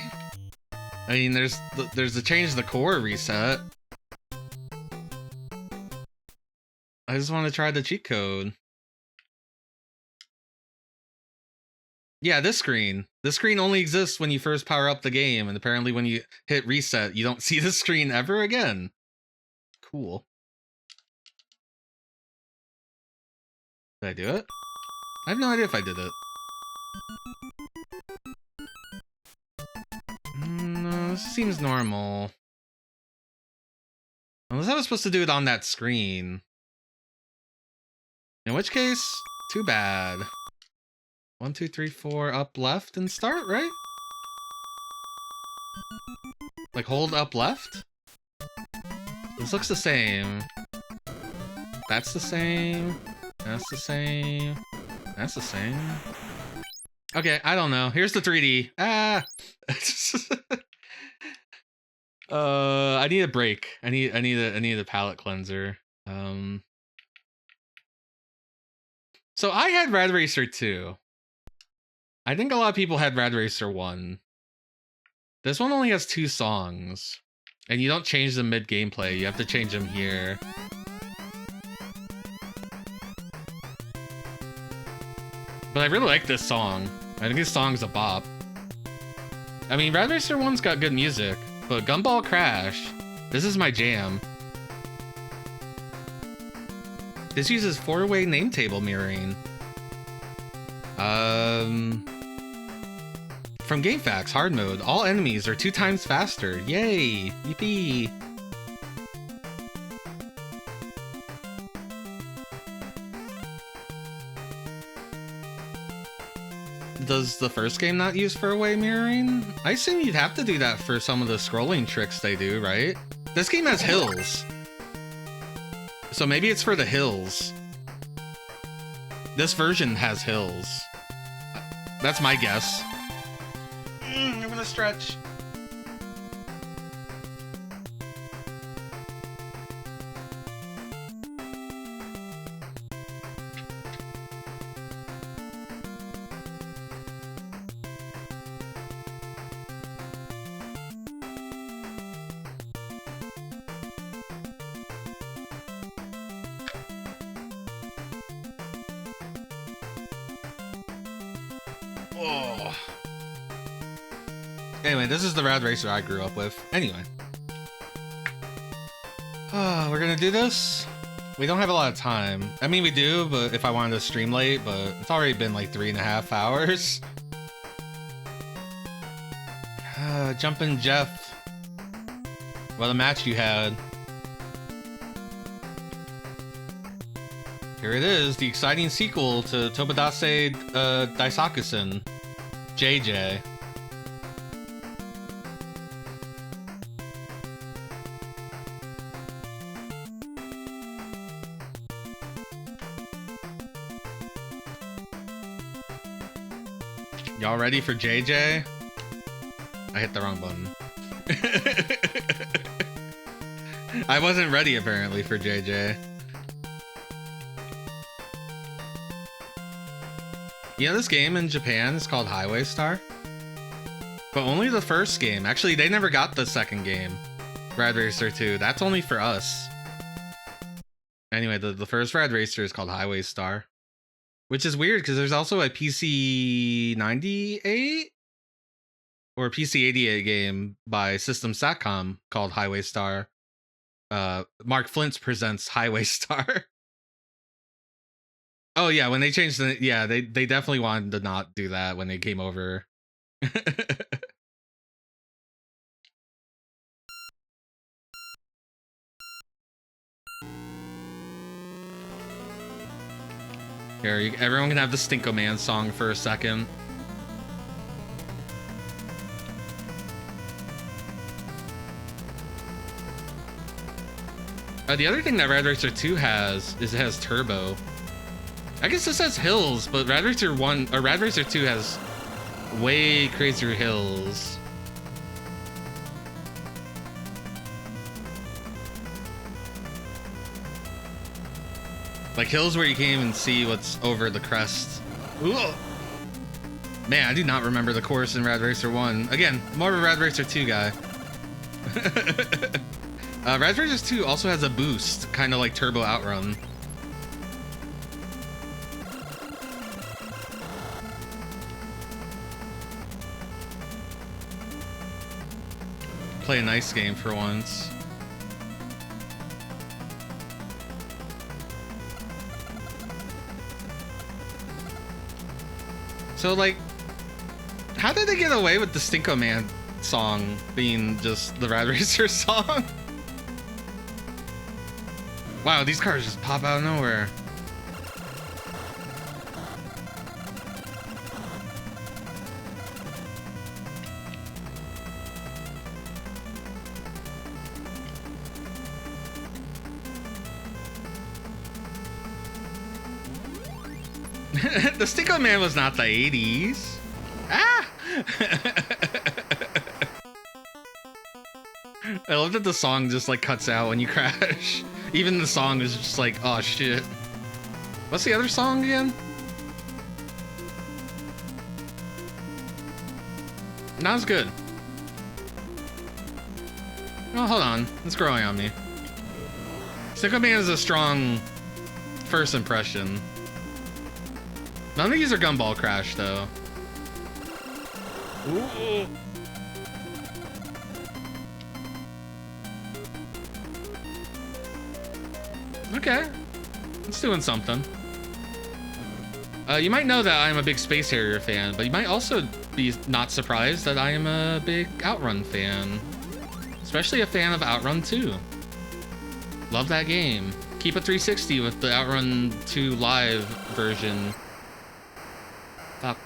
Speaker 1: I mean, there's the change the core reset. I just want to try the cheat code. Yeah, this screen. This screen only exists when you first power up the game, and apparently when you hit reset, you don't see this screen ever again. Cool. Did I do it? I have no idea if I did it. No, this seems normal. Unless I was supposed to do it on that screen. In which case, too bad. 1, 2, 3, 4, up left and start, right? Like hold up left? This looks the same. That's the same. That's the same. That's the same. Okay, I don't know. Here's the 3D. Ah! I need a break. I need a palate cleanser. So I had Rad Racer 2. I think a lot of people had Rad Racer 1. This one only has 2 songs. And you don't change them mid-gameplay. You have to change them here. But I really like this song. I think this song's a bop. I mean, Rad Racer 1's got good music, but Gumball Crash, this is my jam. This uses 4-way name table mirroring. From GameFAQs, hard mode, all enemies are 2 times faster. Yay! Yippee! Does the first game not use 4-way mirroring? I assume you'd have to do that for some of the scrolling tricks they do, right? This game has hills. So maybe it's for the hills. This version has hills. That's my guess. I'm gonna stretch. Oh. Anyway, this is the Rad Racer I grew up with. Anyway. We're gonna do this. We don't have a lot of time. I mean, we do, but if I wanted to stream late, but it's already been like 3.5 hours. Jumpin' Jeff. What a match you had. Here it is, the exciting sequel to Tobidase Daisakusen, JJ. Y'all ready for JJ? I hit the wrong button. I wasn't ready apparently for JJ. You know, this game in Japan is called Highway Star? But only the first game. Actually, they never got the second game. Rad Racer 2. That's only for us. Anyway, the first Rad Racer is called Highway Star. Which is weird, because there's also a PC 98? Or PC 88 game by System Satcom called Highway Star. Mark Flint's presents Highway Star. Oh yeah, when they changed they definitely wanted to not do that when they came over. Here, everyone can have the Stinko Man song for a second. The other thing that Rad Racer 2 has is it has turbo. I guess this has hills, but Rad Racer 1 or Rad Racer 2 has way crazier hills. Like hills where you can't even see what's over the crest. Ooh. Man, I do not remember the course in Rad Racer 1. Again, more of a Rad Racer 2 guy. Rad Racer 2 also has a boost, kind of like Turbo Outrun. Play a nice game for once. So, like, how did they get away with the Stinko Man song being just the Rad Racer song? Wow, these cars just pop out of nowhere. The Stinko Man was not the 80s. Ah! I love that the song just like cuts out when you crash. Even the song is just like, oh shit. What's the other song again? Not as good. Oh, hold on. It's growing on me. Stinko Man is a strong first impression. None of these are Gumball Crash, though. Ooh. Okay. It's doing something. You might know that I'm a big Space Harrier fan, but you might also be not surprised that I am a big Outrun fan. Especially a fan of Outrun 2. Love that game. Keep a 360 with the Outrun 2 live version. Fuck.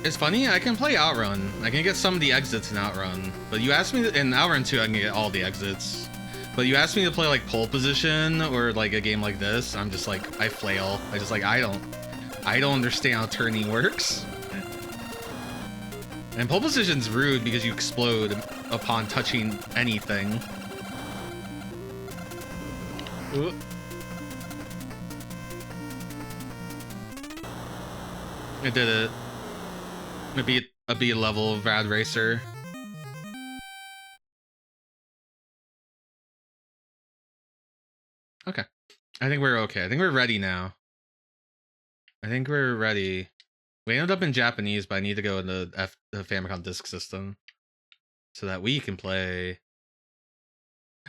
Speaker 1: It's funny, I can play Outrun. I can get some of the exits in Outrun. But you asked me, in Outrun 2 I can get all the exits. But you asked me to play like pole position or like a game like this, I'm just like, I flail. I just like, I don't understand how turning works. And pole position's rude because you explode upon touching anything. Ooh. I did it. Maybe a B level of Rad Racer. Okay. I think we're okay. I think we're ready now. I think we're ready. We ended up in Japanese, but I need to go into the Famicom Disk System so that we can play.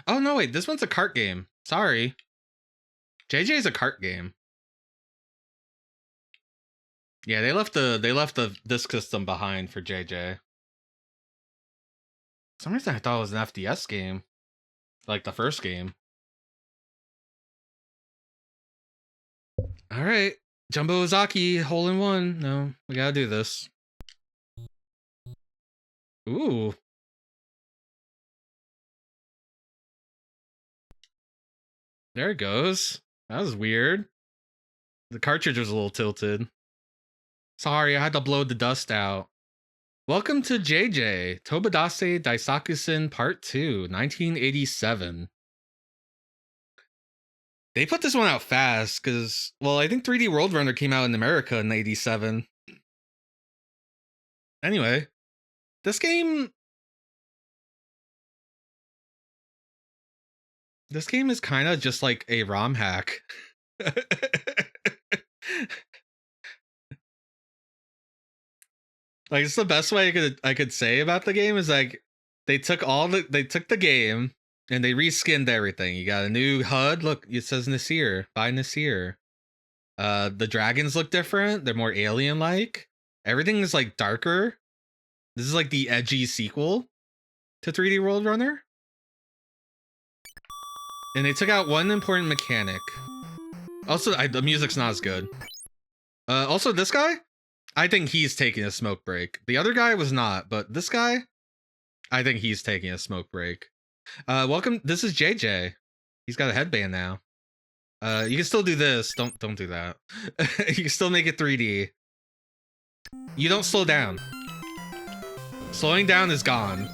Speaker 1: Oh no, wait, this one's a kart game. Sorry. JJ is a kart game. Yeah, they left the Disk System behind for JJ. For some reason I thought it was an FDS game. Like the first game. Alright. Jumbo Ozaki, hole in one. No, we gotta do this. Ooh. There it goes. That was weird. The cartridge was a little tilted. Sorry, I had to blow the dust out. Welcome to JJ, Tobidase Daisakusen Part 2, 1987. They put this one out fast, because, well, I think 3D WorldRunner came out in America in 87. Anyway, this game... This game is kind of just like a ROM hack. Like, it's the best way I could say about the game is like they took the game and they reskinned everything. You got a new HUD. Look, it says Nasir by Nasir. The dragons look different. They're more alien-like. Everything is like darker. This is like the edgy sequel to 3D World Runner. And they took out one important mechanic. Also, the music's not as good. Also, this guy, I think he's taking a smoke break. The other guy was not, but this guy, I think he's taking a smoke break. Welcome. This is JJ. He's got a headband now. You can still do this. Don't do that. You can still make it 3D. You don't slow down. Slowing down is gone.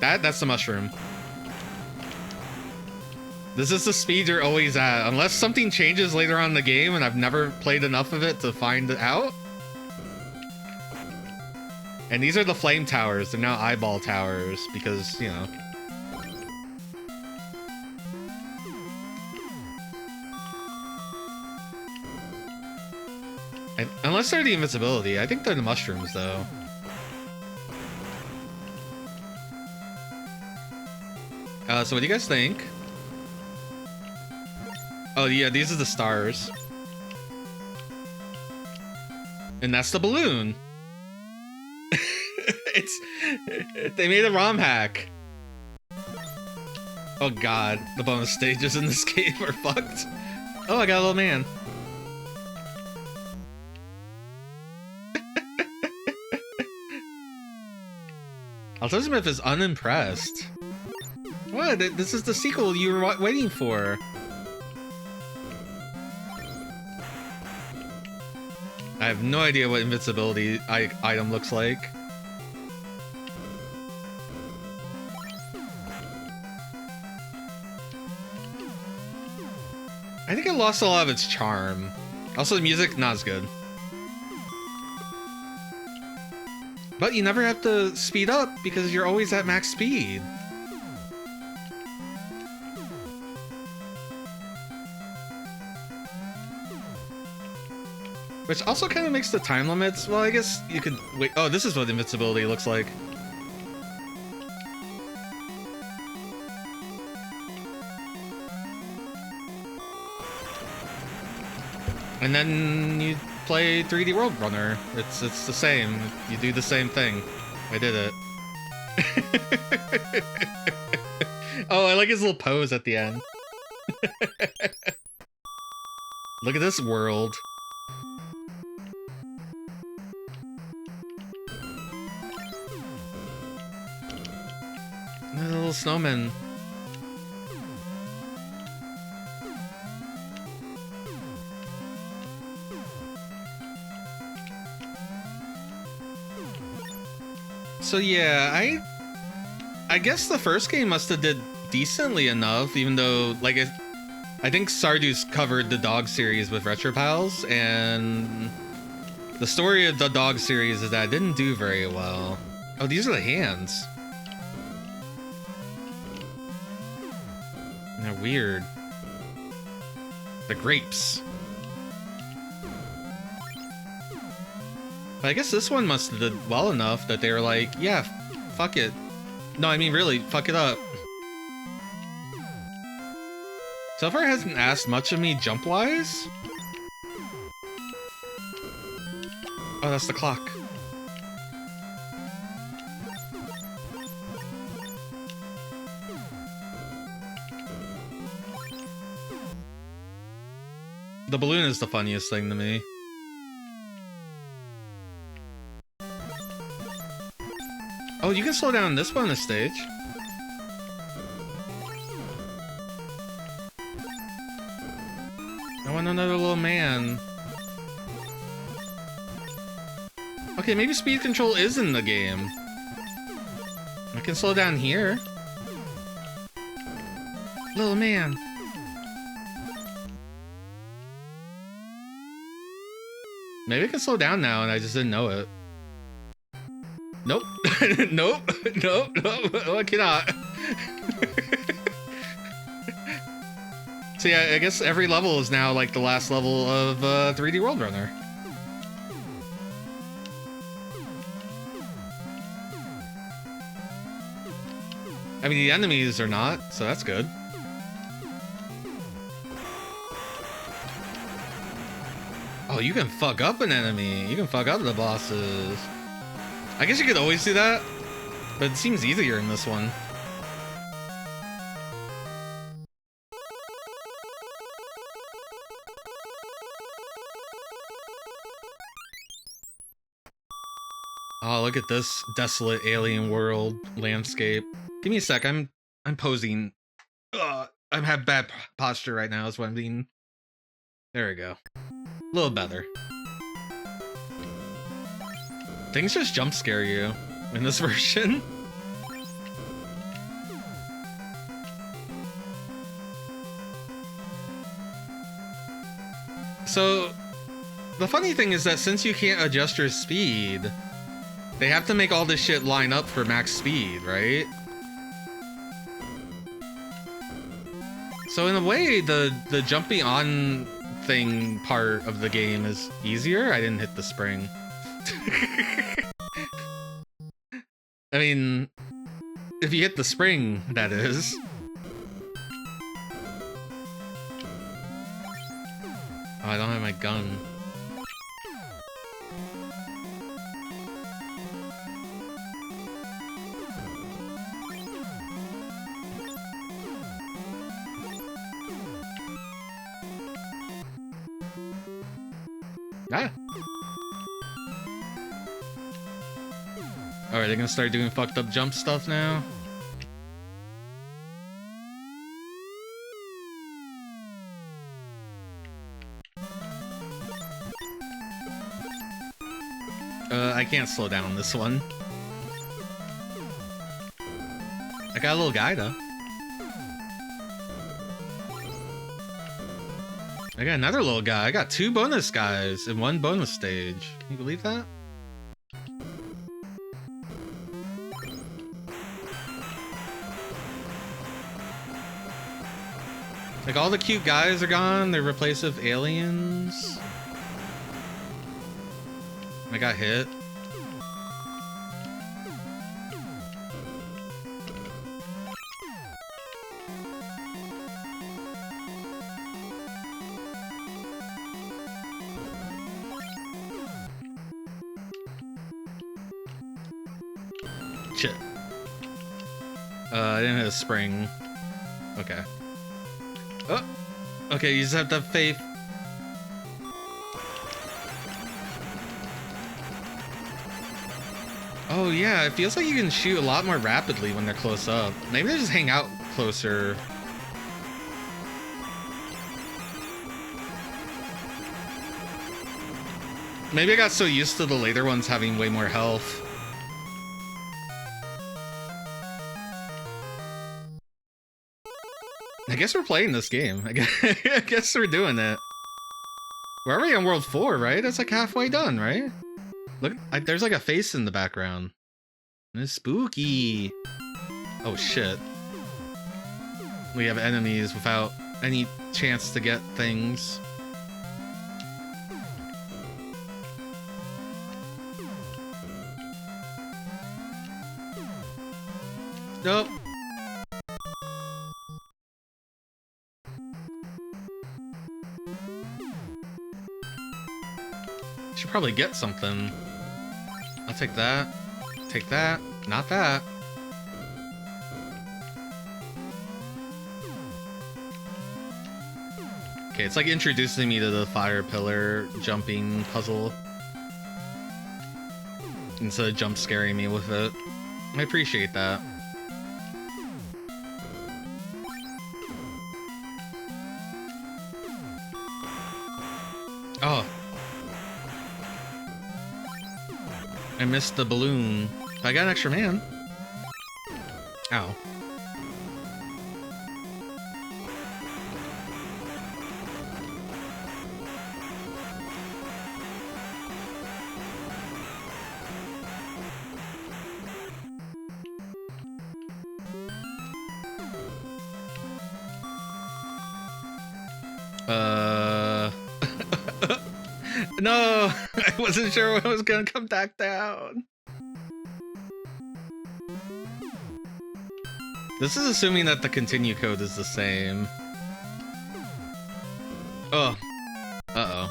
Speaker 1: That's the mushroom. This is the speed you're always at, unless something changes later on in the game, and I've never played enough of it to find it out. And these are the flame towers. They're now eyeball towers because, you know. And unless they're the invincibility, I think they're the mushrooms, though. So what do you guys think? Oh yeah, these are the stars. And that's the balloon. They made a ROM hack. Oh god, the bonus stages in this game are fucked. Oh, I got a little man. Altismith is unimpressed. What? This is the sequel you were waiting for. I have no idea what invincibility item looks like. I think it lost a lot of its charm. Also, the music, not as good. But you never have to speed up because you're always at max speed. Which also kind of makes the time limits. Well, I guess you could wait. Oh, this is what invincibility looks like. And then you play 3D World Runner. It's the same. You do the same thing. I did it. Oh, I like his little pose at the end. Look at this world. The little snowman. So yeah, I guess the first game must have did decently enough, even though like I think Sardu's covered the dog series with Retro Pals, and the story of the dog series is that it didn't do very well. Oh, these are the hands. They're weird. The grapes. But I guess this one must have did well enough that they were like, yeah, fuck it. No, I mean really, fuck it up. So far hasn't asked much of me jump-wise. Oh, that's the clock. The balloon is the funniest thing to me. Oh, you can slow down this bonus stage. I want another little man. Okay, maybe speed control is in the game. I can slow down here. Little man. Maybe I can slow down now and I just didn't know it. Nope. Nope. Nope. Nope. Oh, I cannot. So yeah, I guess every level is now like the last level of 3D WorldRunner. I mean, the enemies are not, so that's good. Oh, you can fuck up an enemy. You can fuck up the bosses. I guess you could always do that, but it seems easier in this one. Oh, look at this desolate alien world landscape. Give me a sec. I'm posing. I have bad posture right now. Is what I mean. There we go. A little better. Things just jump scare you in this version. So, the funny thing is that since you can't adjust your speed, they have to make all this shit line up for max speed, right? So in a way, the jumping on thing part of the game is easier. I didn't hit the spring. I mean, if you hit the spring, that is. Oh, I don't have my gun. Ah. Alright, they're gonna start doing fucked up jump stuff now. I can't slow down this one. I got a little guy though. I got another little guy. I got 2 bonus guys in 1 bonus stage. Can you believe that? Like, all the cute guys are gone. They're replaced with aliens. I got hit. Shit. I didn't hit a spring. Okay. Oh! Okay, you just have to have faith. Oh yeah, it feels like you can shoot a lot more rapidly when they're close up. Maybe they just hang out closer. Maybe I got so used to the later ones having way more health. I guess we're playing this game. I guess we're doing it. We're already on World 4, right? That's like halfway done, right? Look, there's like a face in the background. It's spooky. Oh shit. We have enemies without any chance to get things. Nope. Should probably get something. I'll take that. Take that. Not that. Okay, it's like introducing me to the fire pillar jumping puzzle instead of jump scaring me with it. I appreciate that. Oh. I missed the balloon. I got an extra man. Ow. No, I wasn't sure when I was gonna come back down. This is assuming that the continue code is the same. Oh. Uh-oh.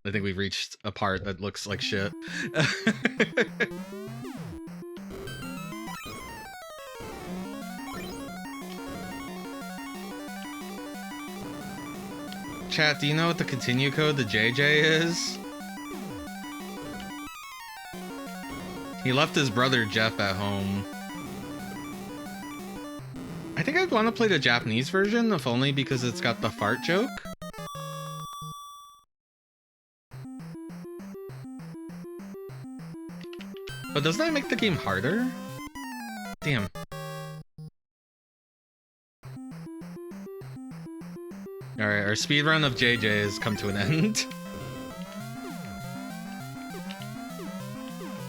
Speaker 1: I think we've reached a part that looks like shit. Chat, do you know what the continue code to JJ is? He left his brother Jeff at home. I think I'd want to play the Japanese version, if only because it's got the fart joke. But doesn't that make the game harder? Damn. Alright, our speedrun of JJ has come to an end.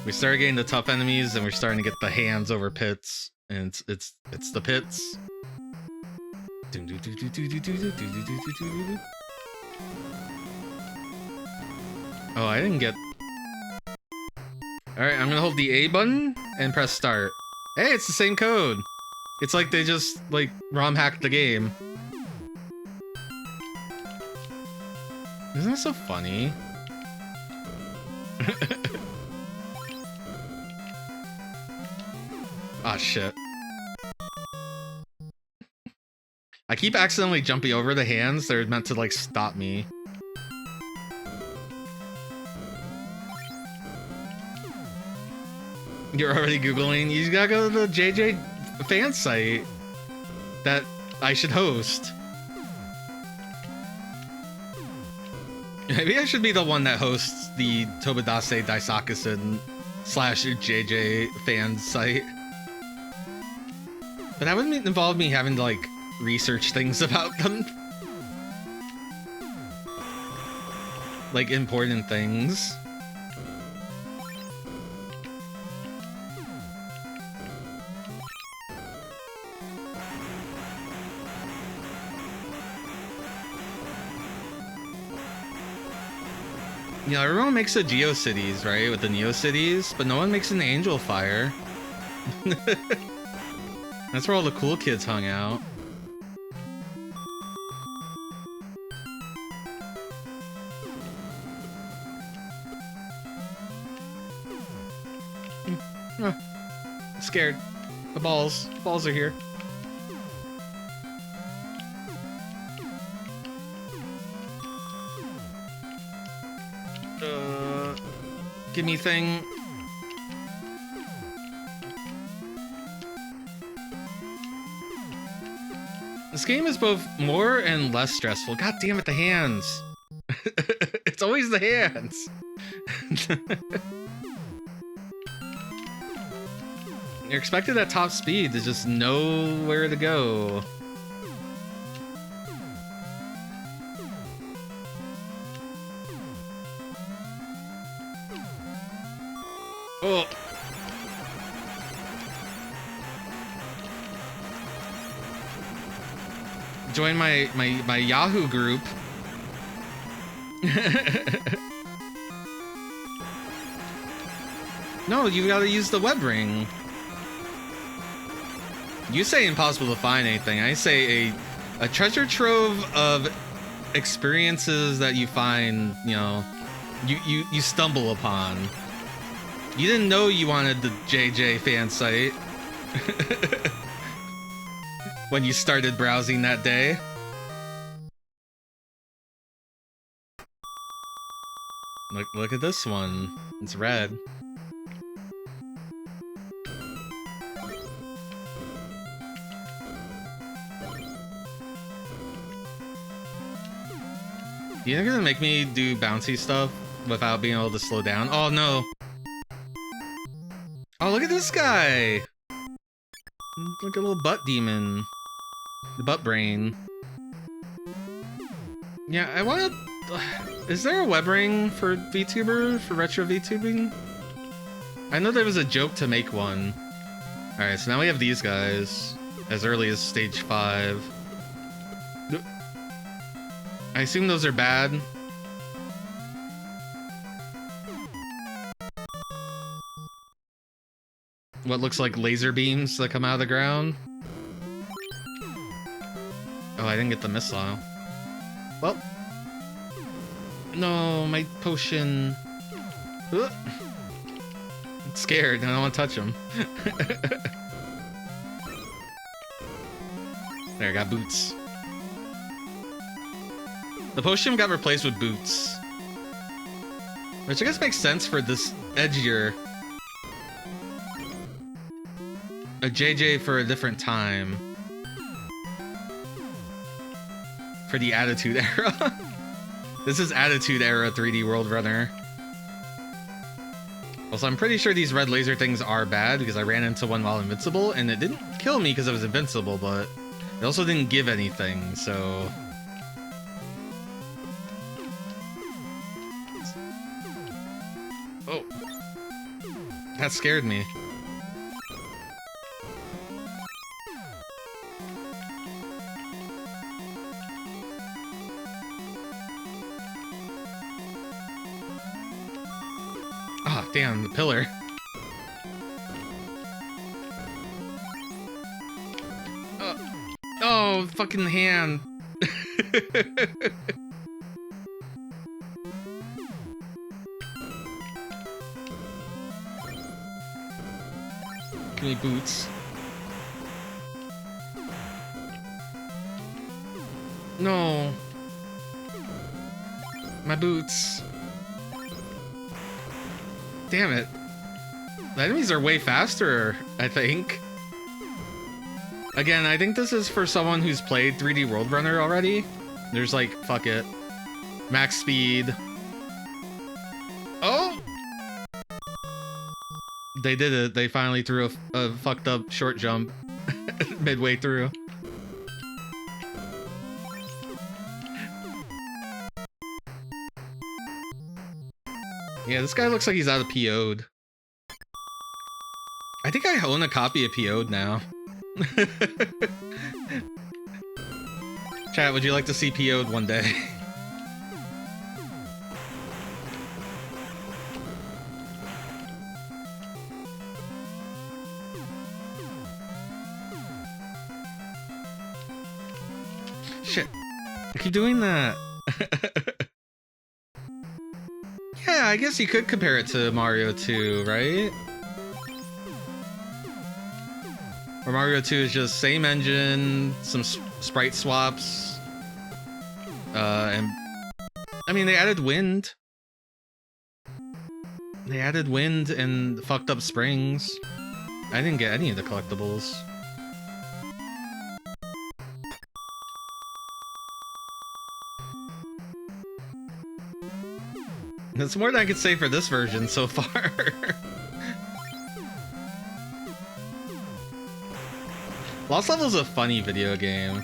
Speaker 1: We started getting the tough enemies, and we're starting to get the hands over pits. And it's the pits. Oh, I didn't get... Alright, I'm gonna hold the A button and press start. Hey, it's the same code! It's like they just, like, ROM hacked the game. Isn't that so funny? Ah, shit. I keep accidentally jumping over the hands. They're meant to, like, stop me. You're already Googling? You gotta go to the JJ fan site that I should host. Maybe I should be the one that hosts the Tobidase Daisakusen / JJ fan site. But that wouldn't involve me having to, like, research things about them. Like, important things. You know, everyone makes the GeoCities, right? With the NeoCities, but no one makes an Angel Fire. That's where all the cool kids hung out. I'm scared. The balls are here. Give me thing. This game is both more and less stressful. God damn it, the hands. It's always the hands. You're expected at top speed to just know where to go. Oh. Join my Yahoo group. No, you gotta use the web ring. You say impossible to find anything. I say a treasure trove of experiences that you find, you know, you stumble upon. You didn't know you wanted the JJ fan site when you started browsing that day. Look at this one. It's red. You're gonna make me do bouncy stuff without being able to slow down? Oh no. Oh, look at this guy! Like a little butt demon. The butt brain. Yeah, I wanna... Is there a web ring for VTuber? For retro VTubing? I know there was a joke to make one. Alright, so now we have these guys. As early as stage 5. I assume those are bad. What looks like laser beams that come out of the ground. Oh, I didn't get the missile. Well. No, my potion. I'm scared. I don't want to touch him. There, I got boots. The potion got replaced with boots. Which I guess makes sense for this edgier. A JJ for a different time. For the Attitude Era. This is Attitude Era 3D World Runner. Also, I'm pretty sure these red laser things are bad because I ran into one while invincible and it didn't kill me because I was invincible, but it also didn't give anything, so... Oh. That scared me. Ah, damn, the pillar. Oh, fucking hand. Give me boots. No. My boots. Damn it. The enemies are way faster, I think. Again, I think this is for someone who's played 3D World Runner already. There's like, fuck it. Max speed. Oh! They did it. They finally threw a fucked up short jump midway through. Yeah, this guy looks like he's out of PO'd. I think I own a copy of PO'd now. Chat, would you like to see PO'd one day? Shit. I keep doing that. Yeah, I guess you could compare it to Mario 2, right? Or Mario 2 is just same engine, some sprite swaps, and I mean they added wind. They added wind and fucked up springs. I didn't get any of the collectibles. That's more than I could say for this version so far. Lost Level is a funny video game.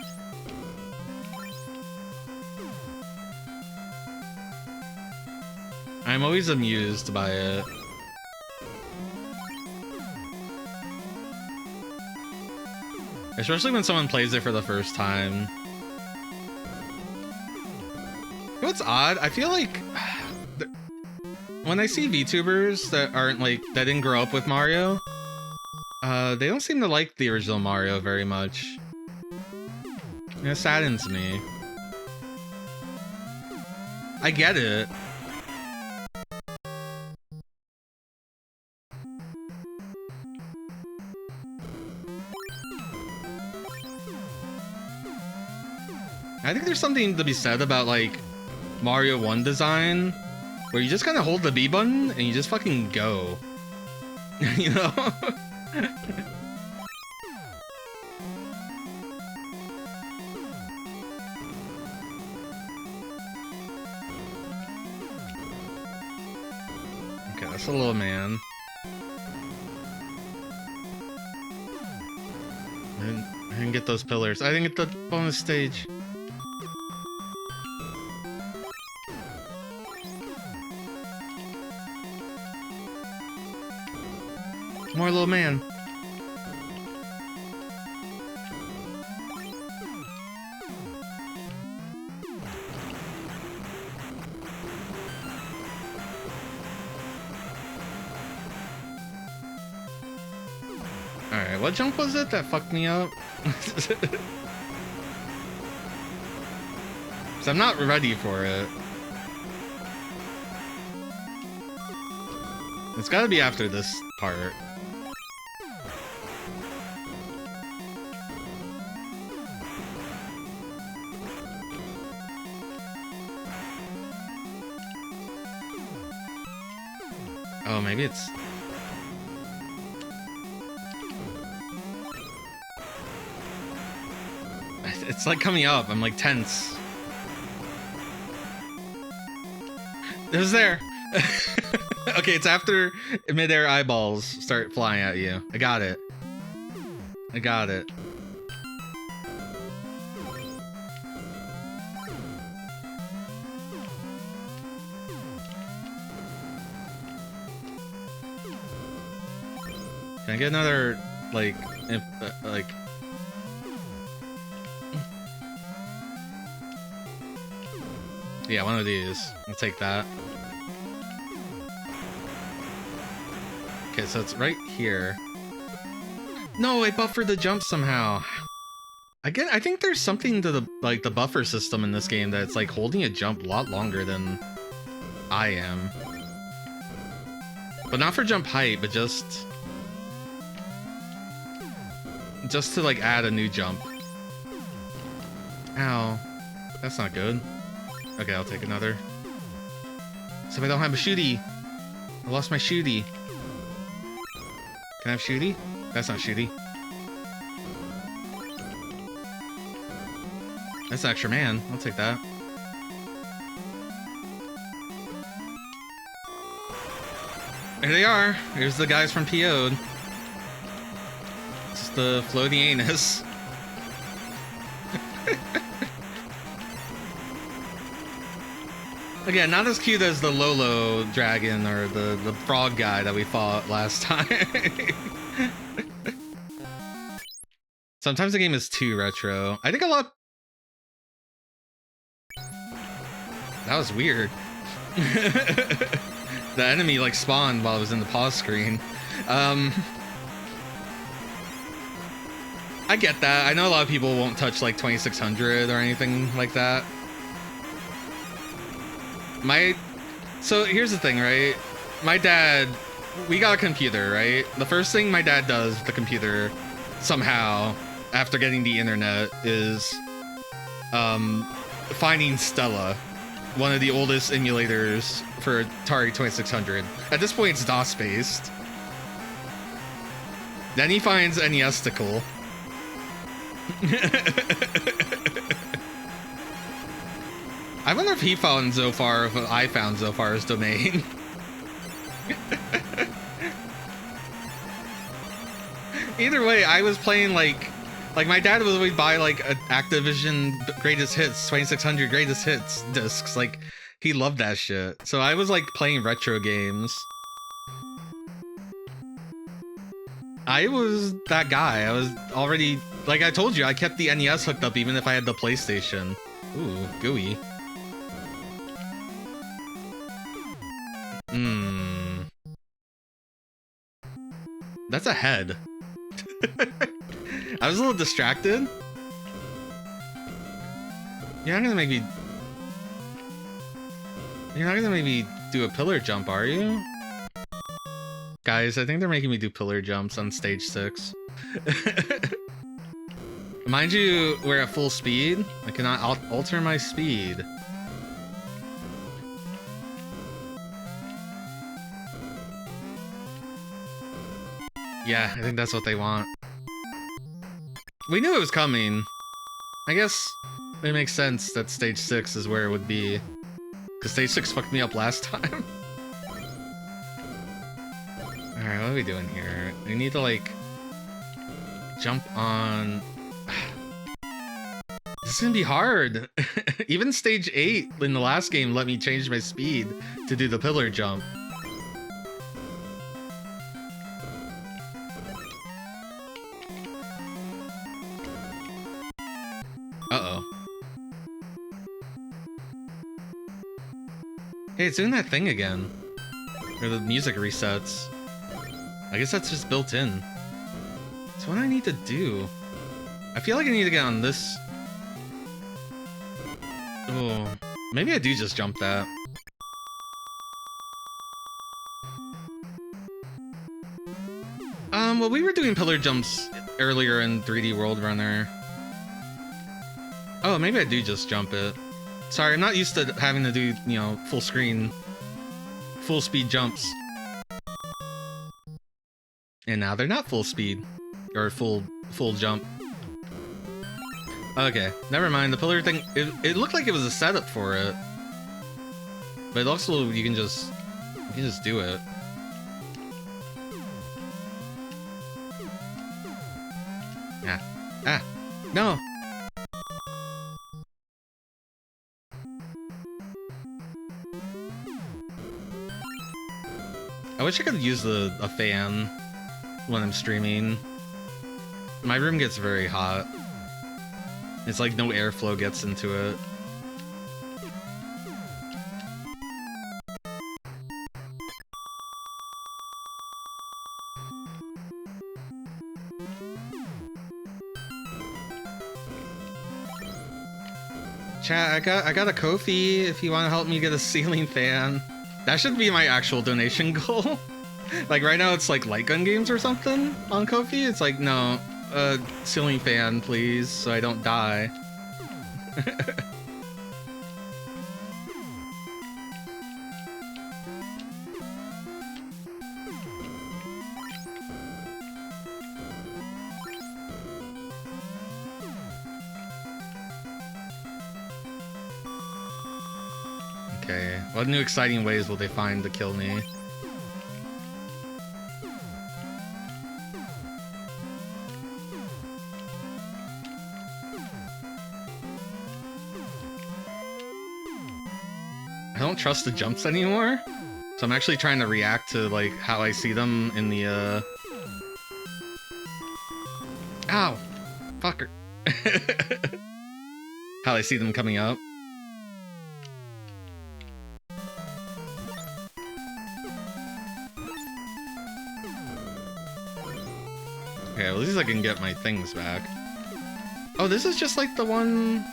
Speaker 1: I'm always amused by it. Especially when someone plays it for the first time. You know what's odd? I feel like when I see VTubers that aren't like, that didn't grow up with Mario, they don't seem to like the original Mario very much. It saddens me. I get it. I think there's something to be said about like Mario 1 design, where you just kind of hold the B button and you just fucking go. You know? Okay, that's a little man. I didn't get those pillars. I didn't get the bonus stage. More little man. Alright, what jump was it that fucked me up? Cause I'm not ready for it. It's gotta be after this part. Oh, maybe it's... It's like coming up. I'm like tense. It was there. Okay, it's after midair eyeballs start flying at you. I got it. I got it. Can I get another, like... Yeah, one of these. I'll take that. Okay, so it's right here. No, I buffered the jump somehow. I think there's something to the the buffer system in this game that's like holding a jump a lot longer than I am. But not for jump height, but just to like add a new jump. Ow. That's not good. Okay, I'll take another. So I don't have a shooty. I lost my shooty. Can I have shooty? That's not shooty. That's an extra man. I'll take that. There they are. Here's the guys from PO'd. Just the floaty anus. Again, not as cute as the Lolo dragon or the frog guy that we fought last time. Sometimes the game is too retro. I think a lot... That was weird. The enemy like spawned while I was in the pause screen. I get that. I know a lot of people won't touch like 2600 or anything like that. So here's the thing, right? My dad, we got a computer, right? The first thing my dad does with the computer, somehow, after getting the internet, is finding Stella, one of the oldest emulators for Atari 2600. At this point, it's DOS-based. Then he finds NES-ticle. I wonder if he found Zophar, if I found Zophar's domain. Either way, I was playing like my dad would always buy like a Activision Greatest Hits, 2600 Greatest Hits discs. Like, he loved that shit. So I was like playing retro games. I was that guy. I was already, like I told you, I kept the NES hooked up even if I had the PlayStation. Ooh, gooey. That's a head. I was a little distracted. You're not gonna make me do a pillar jump, are you? Guys, I think they're making me do pillar jumps on stage 6. Mind you, we're at full speed. I cannot alter my speed. Yeah, I think that's what they want. We knew it was coming. I guess it makes sense that stage 6 is where it would be. Because stage 6 fucked me up last time. Alright, what are we doing here? We need to, like, jump on... This is gonna be hard. Even stage 8 in the last game let me change my speed to do the pillar jump. Uh-oh. Hey, it's doing that thing again. Or the music resets. I guess that's just built in. So what do I need to do? I feel like I need to get on this. Oh, maybe I do just jump that. Well, we were doing pillar jumps earlier in 3D WorldRunner. Oh, maybe I do just jump it. Sorry, I'm not used to having to do, you know, full screen, full speed jumps. And now they're not full speed, or full jump. Okay, never mind. The pillar thing, it looked like it was a setup for it, but also you can just do it. No. I wish I could use a fan when I'm streaming. My room gets very hot. It's like no airflow gets into it. Chat, I got a Ko-fi if you want to help me get a ceiling fan. That should be my actual donation goal. Like right now it's like light gun games or something on Ko-fi. It's like, no, ceiling fan please, so I don't die. Okay, what new exciting ways will they find to kill me? I don't trust the jumps anymore, so I'm actually trying to react to like how I see them in the Ow! Fucker. How I see them coming up. Okay, well, at least I can get my things back. Oh, this is just like the one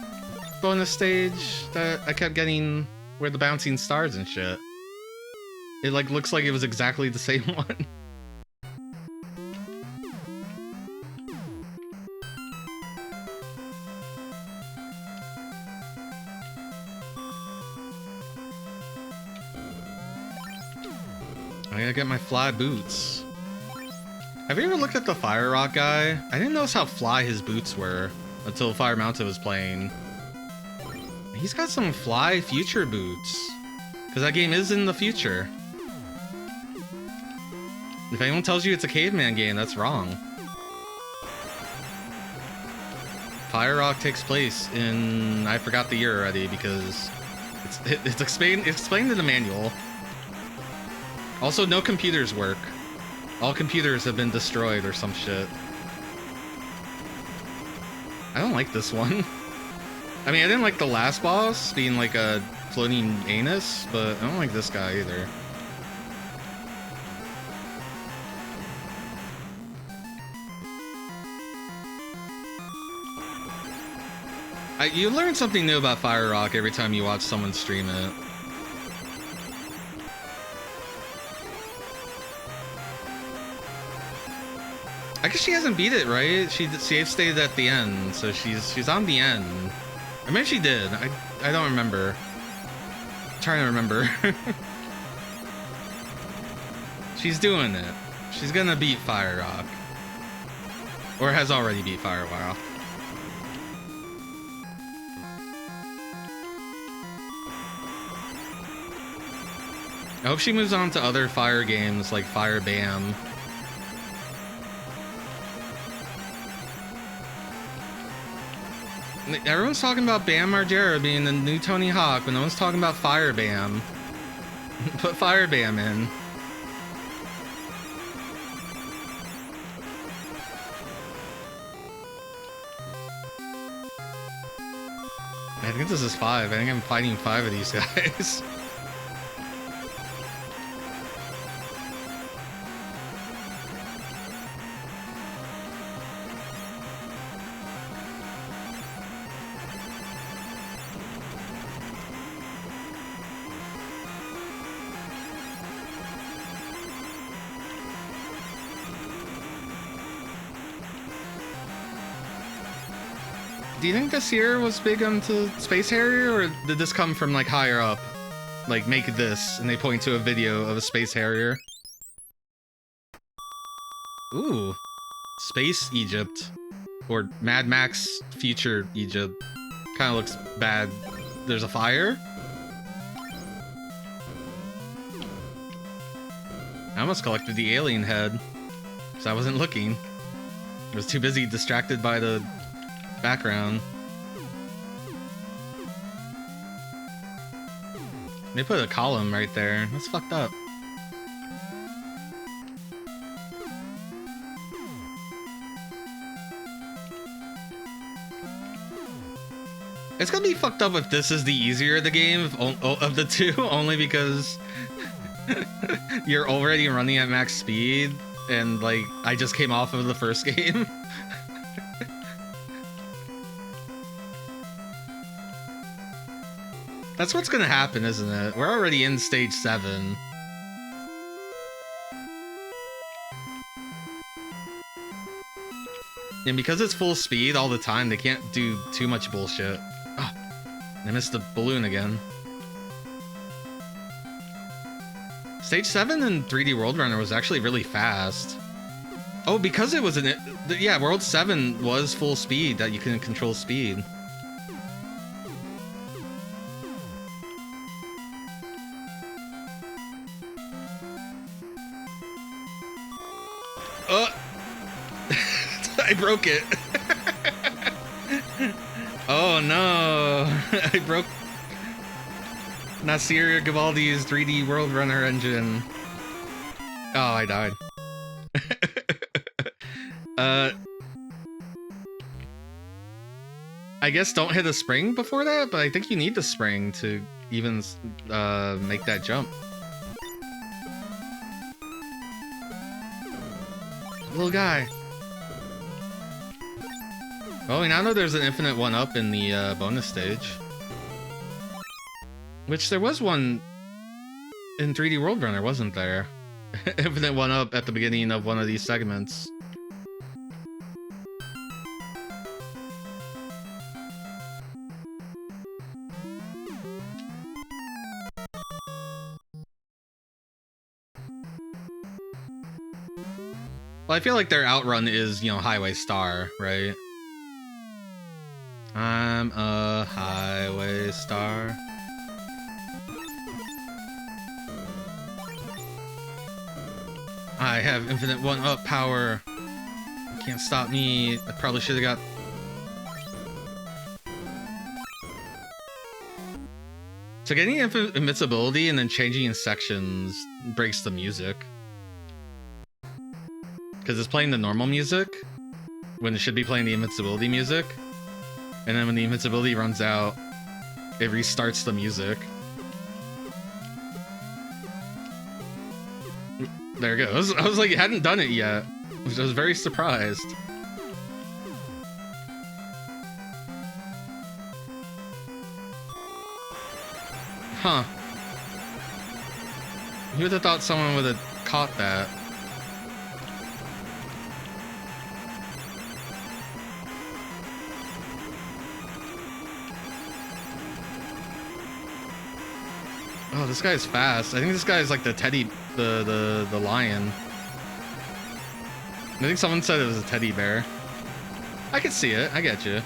Speaker 1: bonus stage that I kept getting where the bouncing stars and shit. It like looks like it was exactly the same one. I gotta get my fly boots. Have you ever looked at the Fire Rock guy? I didn't notice how fly his boots were until Fire Mountain was playing. He's got some fly future boots. Because that game is in the future. If anyone tells you it's a caveman game, that's wrong. Fire Rock takes place in... I forgot the year already because it's explained in the manual. Also, no computers work. All computers have been destroyed or some shit. I don't like this one. I mean, I didn't like the last boss being like a floating anus, but I don't like this guy either. You learn something new about Fire Rock every time you watch someone stream it. I guess she hasn't beat it, right? She save stayed at the end, so she's on the end. I mean, she did. I don't remember. I'm trying to remember. She's doing it. She's gonna beat Fire Rock, or has already beat Fire Rock. I hope she moves on to other Fire games like Fire Bam. Everyone's talking about Bam Margera being the new Tony Hawk, but no one's talking about Fire Bam. Put Fire Bam in. I think this is 5. I think I'm fighting 5 of these guys. Do you think this year was big onto Space Harrier, or did this come from like higher up? Like, make this, and they point to a video of a Space Harrier. Ooh. Space Egypt. Or Mad Max Future Egypt. Kinda looks bad. There's a fire? I almost collected the alien head. Because I wasn't looking. I was too busy distracted by the background. They put a column right there. That's fucked up. It's gonna be fucked up if this is the easier of the game of the two, only because you're already running at max speed, and like I just came off of the first game. That's what's gonna happen, isn't it? We're already in stage 7. And because it's full speed all the time, they can't do too much bullshit. Oh, I missed the balloon again. Stage 7 in 3D WorldRunner was actually really fast. Oh, because it was yeah, World 7 was full speed, that you can control speed. I broke it. Oh no. I broke Nasir Gebelli's 3D WorldRunner engine. Oh, I died. I guess don't hit a spring before that, but I think you need the spring to even make that jump. Little guy. Well, we now know there's an infinite 1-up in the bonus stage. Which there was one in 3D WorldRunner, wasn't there? Infinite 1-up at the beginning of one of these segments. Well, I feel like their outrun is, you know, Highway Star, right? I'm a highway star. I have infinite 1-up power. Can't stop me. I probably should have got... So getting invincibility and then changing in sections breaks the music. Because it's playing the normal music when it should be playing the invincibility music. And then when the invincibility runs out, it restarts the music. There it goes. I was like, it hadn't done it yet. I was very surprised. Huh. You would have thought someone would have caught that. Oh, this guy's fast. I think this guy's like the teddy, the lion. I think someone said it was a teddy bear. I can see it. I get you.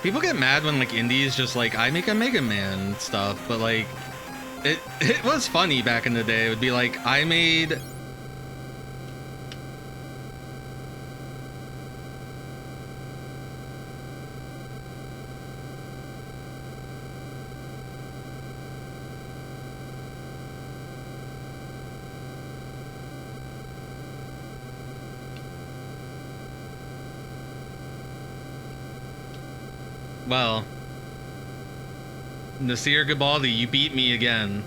Speaker 1: People get mad when like indies just like, I make a Mega Man stuff, but like it was funny back in the day. It would be like, I made well, Nasir Gebelli, you beat me again.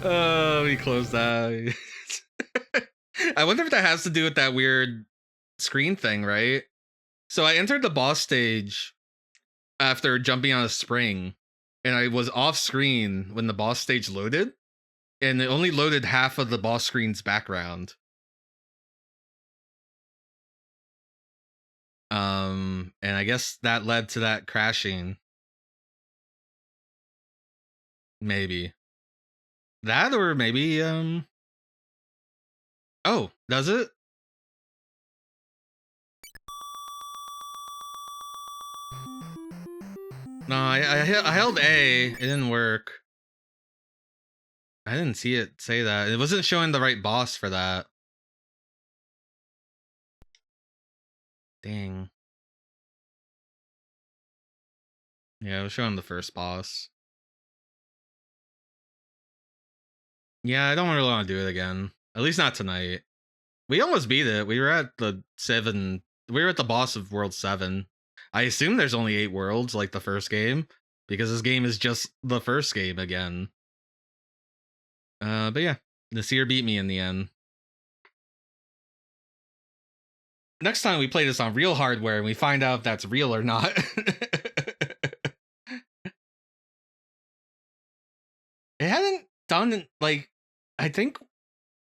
Speaker 1: Oh, we closed that. I wonder if that has to do with that weird screen thing, right? So I entered the boss stage after jumping on a spring, and I was off screen when the boss stage loaded, and it only loaded half of the boss screen's background. And I guess that led to that crashing. Maybe. That, or maybe, oh, does it? No, I held A. It didn't work. I didn't see it say that. It wasn't showing the right boss for that. Dang. Yeah, it was showing the first boss. Yeah, I don't really want to do it again. At least not tonight. We almost beat it. We were at the 7. We were at the boss of World 7. I assume there's only 8 worlds like the first game, because this game is just the first game again. But yeah, Nasir beat me in the end. Next time we play this on real hardware and we find out if that's real or not. It hadn't done, like, I think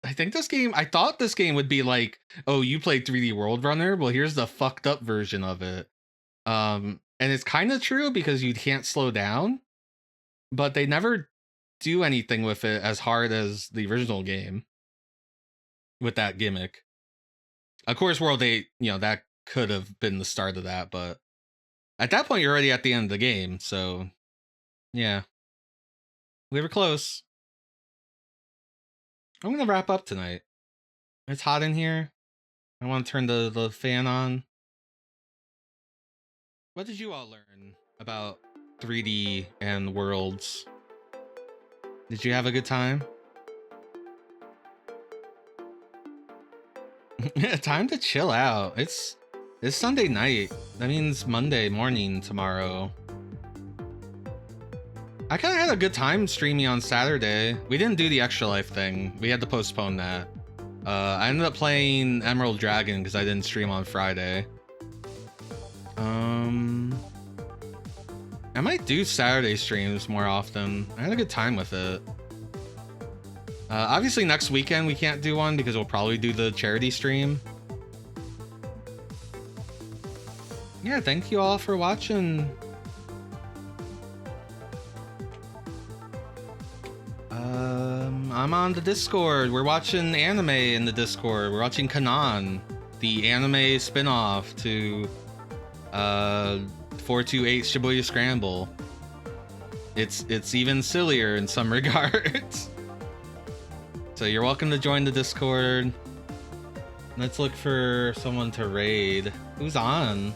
Speaker 1: this game, I thought this game would be like, oh, you played 3D WorldRunner? Well, here's the fucked up version of it. And it's kind of true because you can't slow down, but they never do anything with it as hard as the original game with that gimmick. Of course, World 8, you know, that could have been the start of that, but at that point, you're already at the end of the game, so yeah. We were close. I'm gonna wrap up tonight. It's hot in here. I want to turn the fan on. What did you all learn about 3D and worlds? Did you have a good time? Time to chill out. It's Sunday night. That means Monday morning tomorrow. I kind of had a good time streaming on Saturday. We didn't do the Extra Life thing. We had to postpone that. I ended up playing Emerald Dragon because I didn't stream on Friday. I might do Saturday streams more often. I had a good time with it. Obviously next weekend we can't do one because we'll probably do the charity stream. Yeah, thank you all for watching. I'm on the Discord. We're watching anime in the Discord. We're watching Kanon, the anime spin-off to 428 Shibuya Scramble. It's even sillier in some regards. So you're welcome to join the Discord. Let's look for someone to raid. Who's on?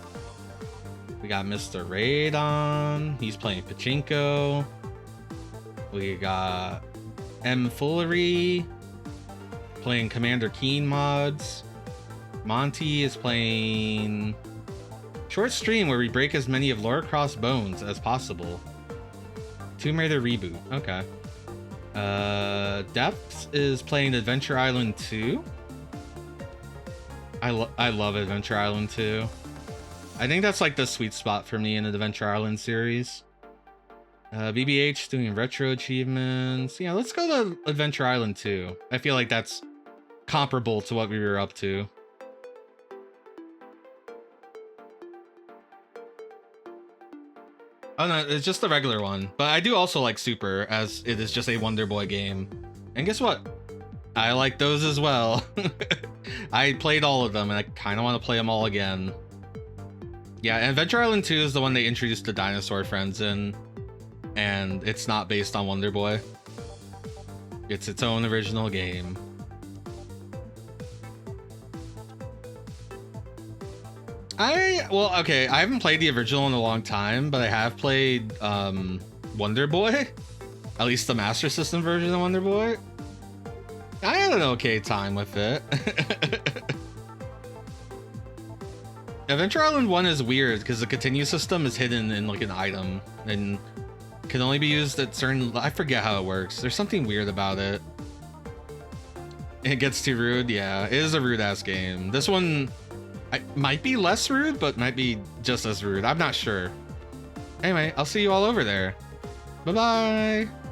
Speaker 1: We got Mr. Raid on. He's playing Pachinko. We got M. Foolery playing Commander Keen mods. Monty is playing short stream where we break as many of Lara Croft's bones as possible. Tomb Raider reboot. Okay. Depths is playing Adventure Island 2. I love Adventure Island 2. I think that's like the sweet spot for me in the Adventure Island series. BBH doing retro achievements. Yeah, let's go to Adventure Island 2. I feel like that's comparable to what we were up to. Oh no, it's just the regular one. But I do also like Super, as it is just a Wonder Boy game. And guess what? I like those as well. I played all of them, and I kind of want to play them all again. Yeah, and Adventure Island 2 is the one they introduced the dinosaur friends in. And it's not based on Wonder Boy. It's its own original game. Well, okay, I haven't played the original in a long time, but I have played Wonder Boy. At least the Master System version of Wonder Boy. I had an okay time with it. Adventure Island 1 is weird because the continue system is hidden in like an item and can only be used at certain... I forget how it works. There's something weird about it. It gets too rude. Yeah, it is a rude ass game. This one might be less rude, but might be just as rude. I'm not sure. Anyway, I'll see you all over there. Bye bye.